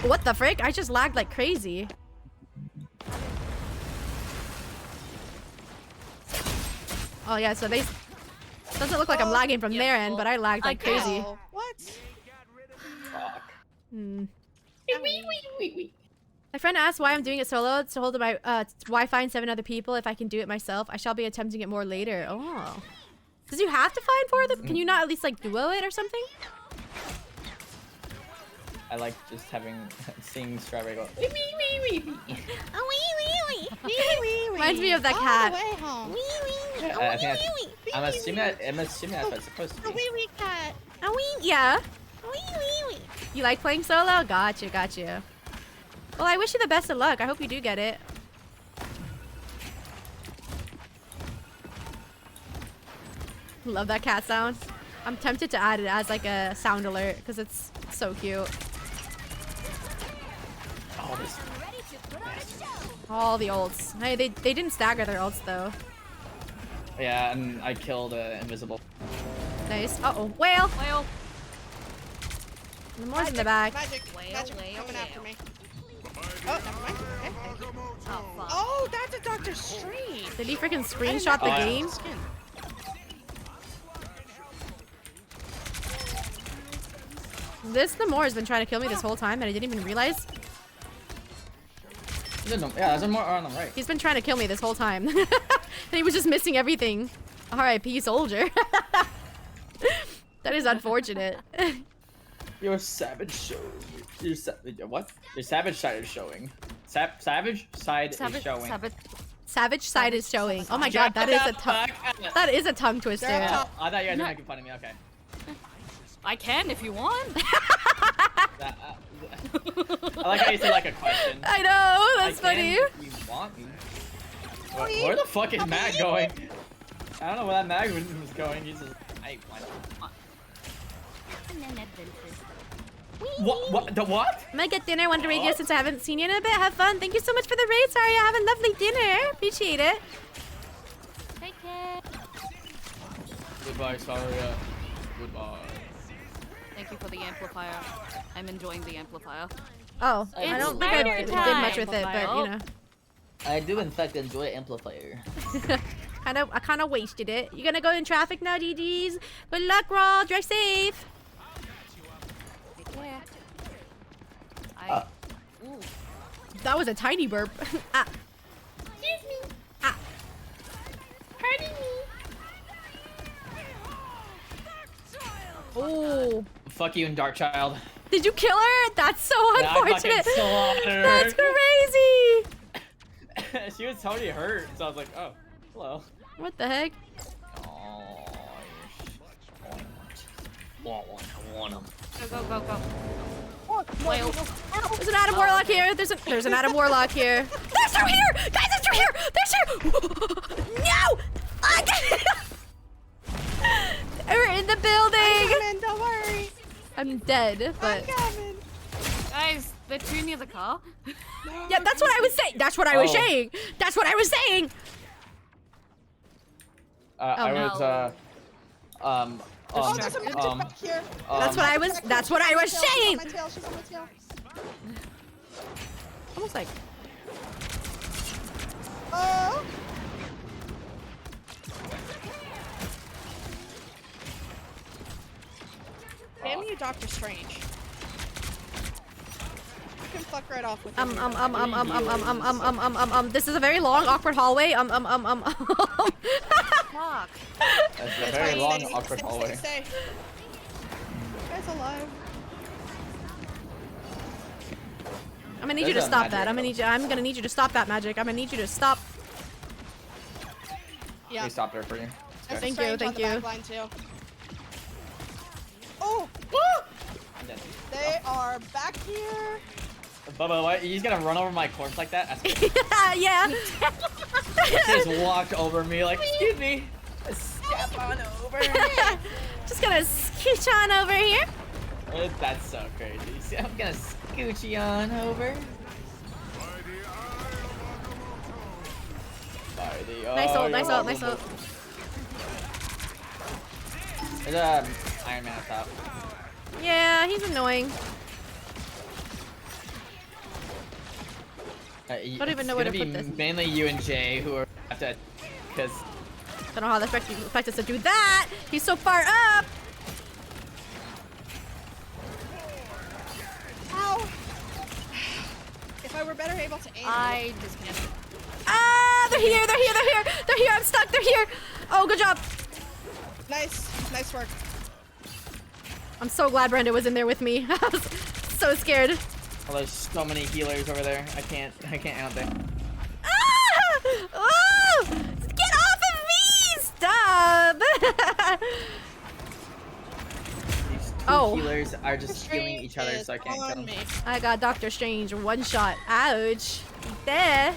What the frick? I just lagged like crazy. Oh yeah, so they... Doesn't look like I'm lagging from their end, but I lagged like crazy. Ow. What? Fuck. Hmm. My friend asked why I'm doing it solo to hold my Wi-Fi and 7 other people. If I can do it myself, I shall be attempting it more later. Oh. Does you have to find 4 of them? Can you not at least like duo it or something? I like just seeing Strawberry go. Reminds me of that All cat. the way home. I'm assuming that's what it's supposed to A be. wee wee cat. Yeah. You like playing solo? Gotcha. Well, I wish you the best of luck. I hope you do get it. Love that cat sound. I'm tempted to add it as like a sound alert because it's so cute. Oh, this. All the ults. Hey, they didn't stagger their ults though. Yeah, and I killed invisible. Nice. Uh-oh. Whale! The more's in the back. Magic coming after me. Oh, never mind. Okay. Oh, that's a Doctor Strange. Did he freaking screenshot the game? Skin. This Namor has been trying to kill me this whole time and I didn't even realize. Yeah, there's more on the right. He's been trying to kill me this whole time. And he was just missing everything. R.I.P. soldier. That is unfortunate. Your savage show. What? Your savage side is showing. Savage side is showing. Savage side is showing. Oh my god, that is a tongue twister. I thought you guys were making fun of me. Okay. I can if you want. I like how you say like a question. I know, that's funny. If you want me. Where the fuck is Matt going? I don't know where that Mag was going. He's just. What? The what? I'm gonna get dinner. Wanted to raid you since I haven't seen you in a bit. Have fun. Thank you so much for the raid, Saria. Have a lovely dinner. Appreciate it. Take care. Goodbye, Saria. Goodbye. Thank you for the amplifier. I'm enjoying the amplifier. Oh, I don't think I did much with it, but you know. I do in fact enjoy amplifier. I kind of wasted it. You gonna go in traffic now, DDs? Good luck, Raw. Drive safe. Yeah. That was a tiny burp. Ah. Excuse me. Ah. Hurting me. Oh. Fuck you and Dark Child. Did you kill her? That's so Yeah, unfortunate. That's crazy. She was totally hurt, so I was like, oh, hello. What the heck? Oh, I want him. Go. Whale. There's an Adam Warlock here. There's an Adam Warlock here. There's two here! Guys, there's two here! There's two! No! We're in the building! I'm coming, don't worry. I'm dead, but... I'm coming. Guys, they're too near the car. Yeah, that's what I was saying! That's what I was saying! That's what I was saying! That's what I was saying! She's on my tail. Almost like... Oh! Damn you, Doctor Strange. You can fuck right off with this is a very long, awkward hallway. Fuck. That's a very long, awkward hallway. Stay. Guy's alive. I'm gonna need you to stop that. I'm gonna need you to stop that magic. I'm gonna need you to stop. Yeah. We stopped her for you. Thank you. Oh! I'm dead. They are back here. Bubba, what? He's gonna run over my corpse like that? That's Yeah. He just walked over me like, excuse me. Step on over. Just gonna scooch on over here. That's so crazy. See, I'm gonna scooch on over. Nice ult. There's Iron Man up top. Yeah, he's annoying. Don't even know where to put this. Mainly you and Jay who are have to, because Don't know how they expect us to do that. He's so far up. Ow! If I were better able to aim. I disconnected. Ah, they're here. I'm stuck. They're here. Oh, good job. Nice work. I'm so glad Brenda was in there with me. I was so scared. Oh, there's so many healers over there. I can't out there. Ah! Oh! Get off of me! Stop! These two healers are just healing each other, so I can't kill them. I got Doctor Strange one shot. Ouch. There.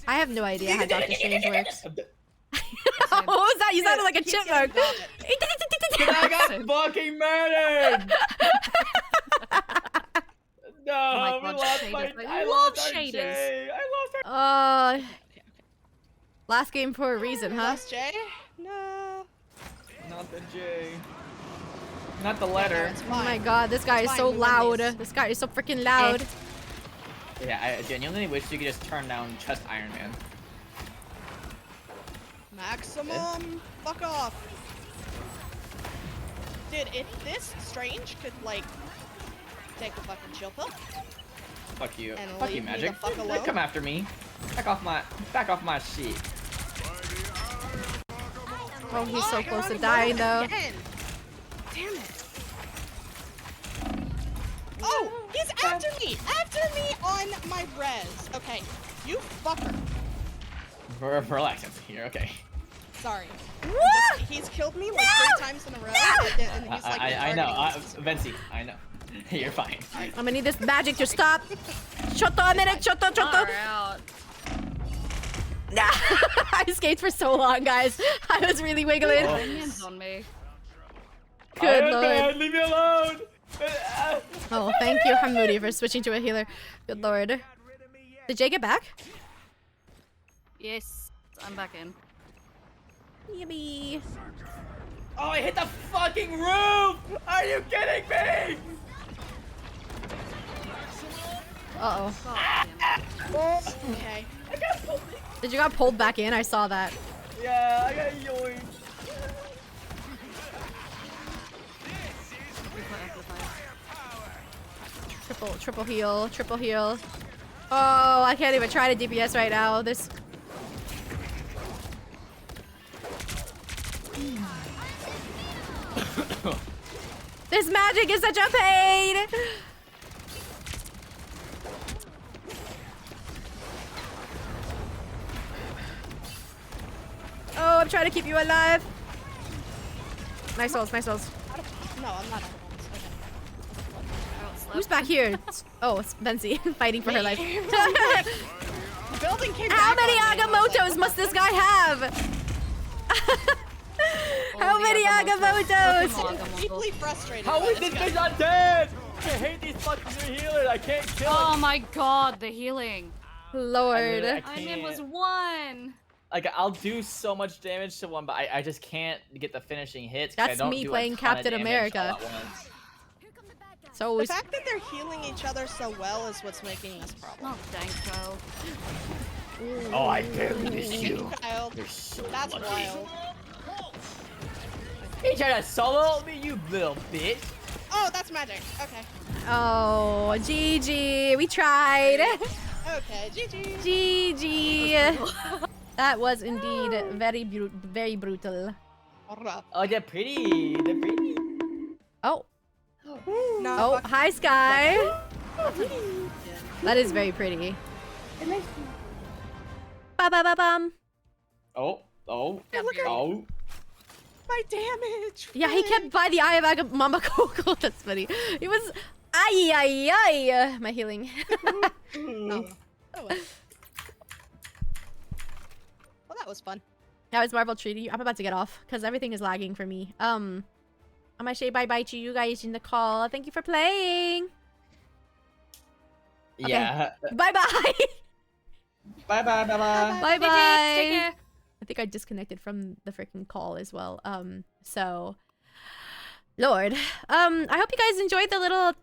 I have no idea how Doctor Strange works. What was that? You sounded like a chipmunk. I got fucking murdered! No, Oh my we God, lost shaders. my. Like, I love lost our shaders. Jay. I lost our. Last game for a reason, huh? Lost Jay? No. Not the J. Not the letter. Oh my God, this guy is so loud. This guy is so freaking loud. Yeah, I genuinely wish you could just turn down just Iron Man. Maximum. Fuck off. Dude, if this Strange could like take a fucking chill pill. Fuck you. And Fuck you, leave me Magic. the fuck alone? Come after me. Back off my shit. Oh, he's so close to dying though. Again. Damn it. Oh, he's after me! After me on my res. Okay, you fucker. Relax here, okay. Sorry. He's killed me like 3 times in a row. And he's like I know. Vency, I know. You're fine. I'm gonna need this magic to stop. Shut a minute. Shut up. Out. I escaped for so long, guys. I was really wiggling. Minions on me. Good Iron lord. Man, leave me alone. Oh, thank you, Hamoudi, for switching to a healer. Good lord. Did Jay get back? Yes, I'm back in. Yippee. Oh, I hit the fucking roof! Are you kidding me? Uh-oh. Okay. Did you got pulled back in? I saw that. Yeah, I got yoinked. Triple heal. Triple heal. Oh, I can't even try to DPS right now. This... This magic is such a pain! Oh, I'm trying to keep you alive. Nice souls, nice souls. No, I'm not. Who's back here? Oh, it's Vency fighting for her life. The building came How back many on me. Agamottos must this guy have? How many Agamottos? Deeply frustrated. How by is this this guy. bitch not dead? I hate these fucking new healers. I can't kill him. Oh my God, the healing. Lord. I mean, it was 1. Like, I'll do so much damage to one, but I just can't get the finishing hits. 'Cause That's I don't me do a playing ton of Captain damage America. all at once. So The fact that they're healing each other so well is what's making this problem. Oh, Danko. Oh, I barely missed you. Child. You're so That's lucky. wild. He tried to solo me, you little bitch. Oh, that's magic. Okay. Oh, GG. We tried. Okay, GG. GG. That was indeed very brutal. Oh, they're pretty. They're pretty. Oh. No, Oh, hi, Sky. That is very pretty. Ba-ba-ba-bum. Oh. Look at my damage. Yeah, he kept by the eye of Mama Coco. That's funny. He was... Ay. My healing. Oh, well. Well, that was fun. How is Marvel treating you? I'm about to get off because everything is lagging for me. I'm gonna say bye-bye to you guys in the call. Thank you for playing. Okay. Yeah. Bye-bye. Bye-bye. Bye-bye. Take care. I think I disconnected from the freaking call as well. So... Lord. I hope you guys enjoyed the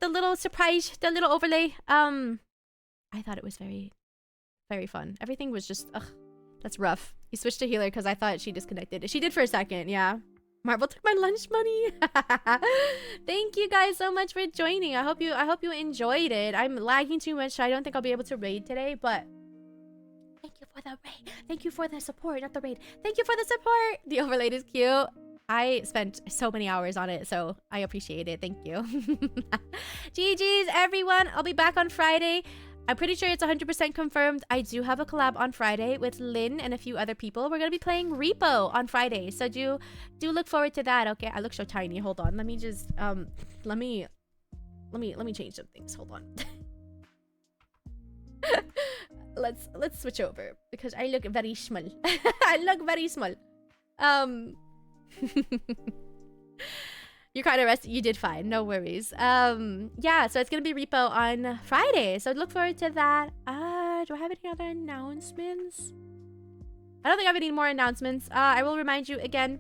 little surprise, the little overlay. I thought it was very very fun. Everything was just, ugh, that's rough. You switched to healer because I thought she disconnected. She did for a second, yeah. Marvel took my lunch money. Thank you guys so much for joining. I hope you enjoyed it. I'm lagging too much, so I don't think I'll be able to raid today, but thank you for the raid. Thank you for the support, not the raid. Thank you for the support. The overlaid is cute. I spent so many hours on it, so I appreciate it. Thank you. GG's, everyone. I'll be back on Friday. I'm pretty sure it's 100% confirmed. I do have a collab on Friday with Lynn and a few other people. We're gonna be playing Repo on Friday, so do look forward to that. Okay, I look so tiny. Hold on. Let me just let me change some things. Hold on. let's switch over because I look very small. I look very small. You're kind of rested. You did fine. No worries. Yeah, so it's going to be Repo on Friday. So look forward to that. Do I have any other announcements? I don't think I have any more announcements. I will remind you again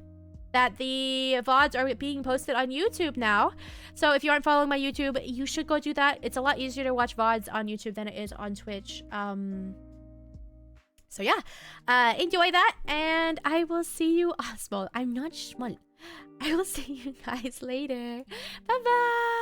that the VODs are being posted on YouTube now. So if you aren't following my YouTube, you should go do that. It's a lot easier to watch VODs on YouTube than it is on Twitch. So yeah, enjoy that. And I will see you. Oh, small. I'm not small. I will see you guys later. Bye-bye.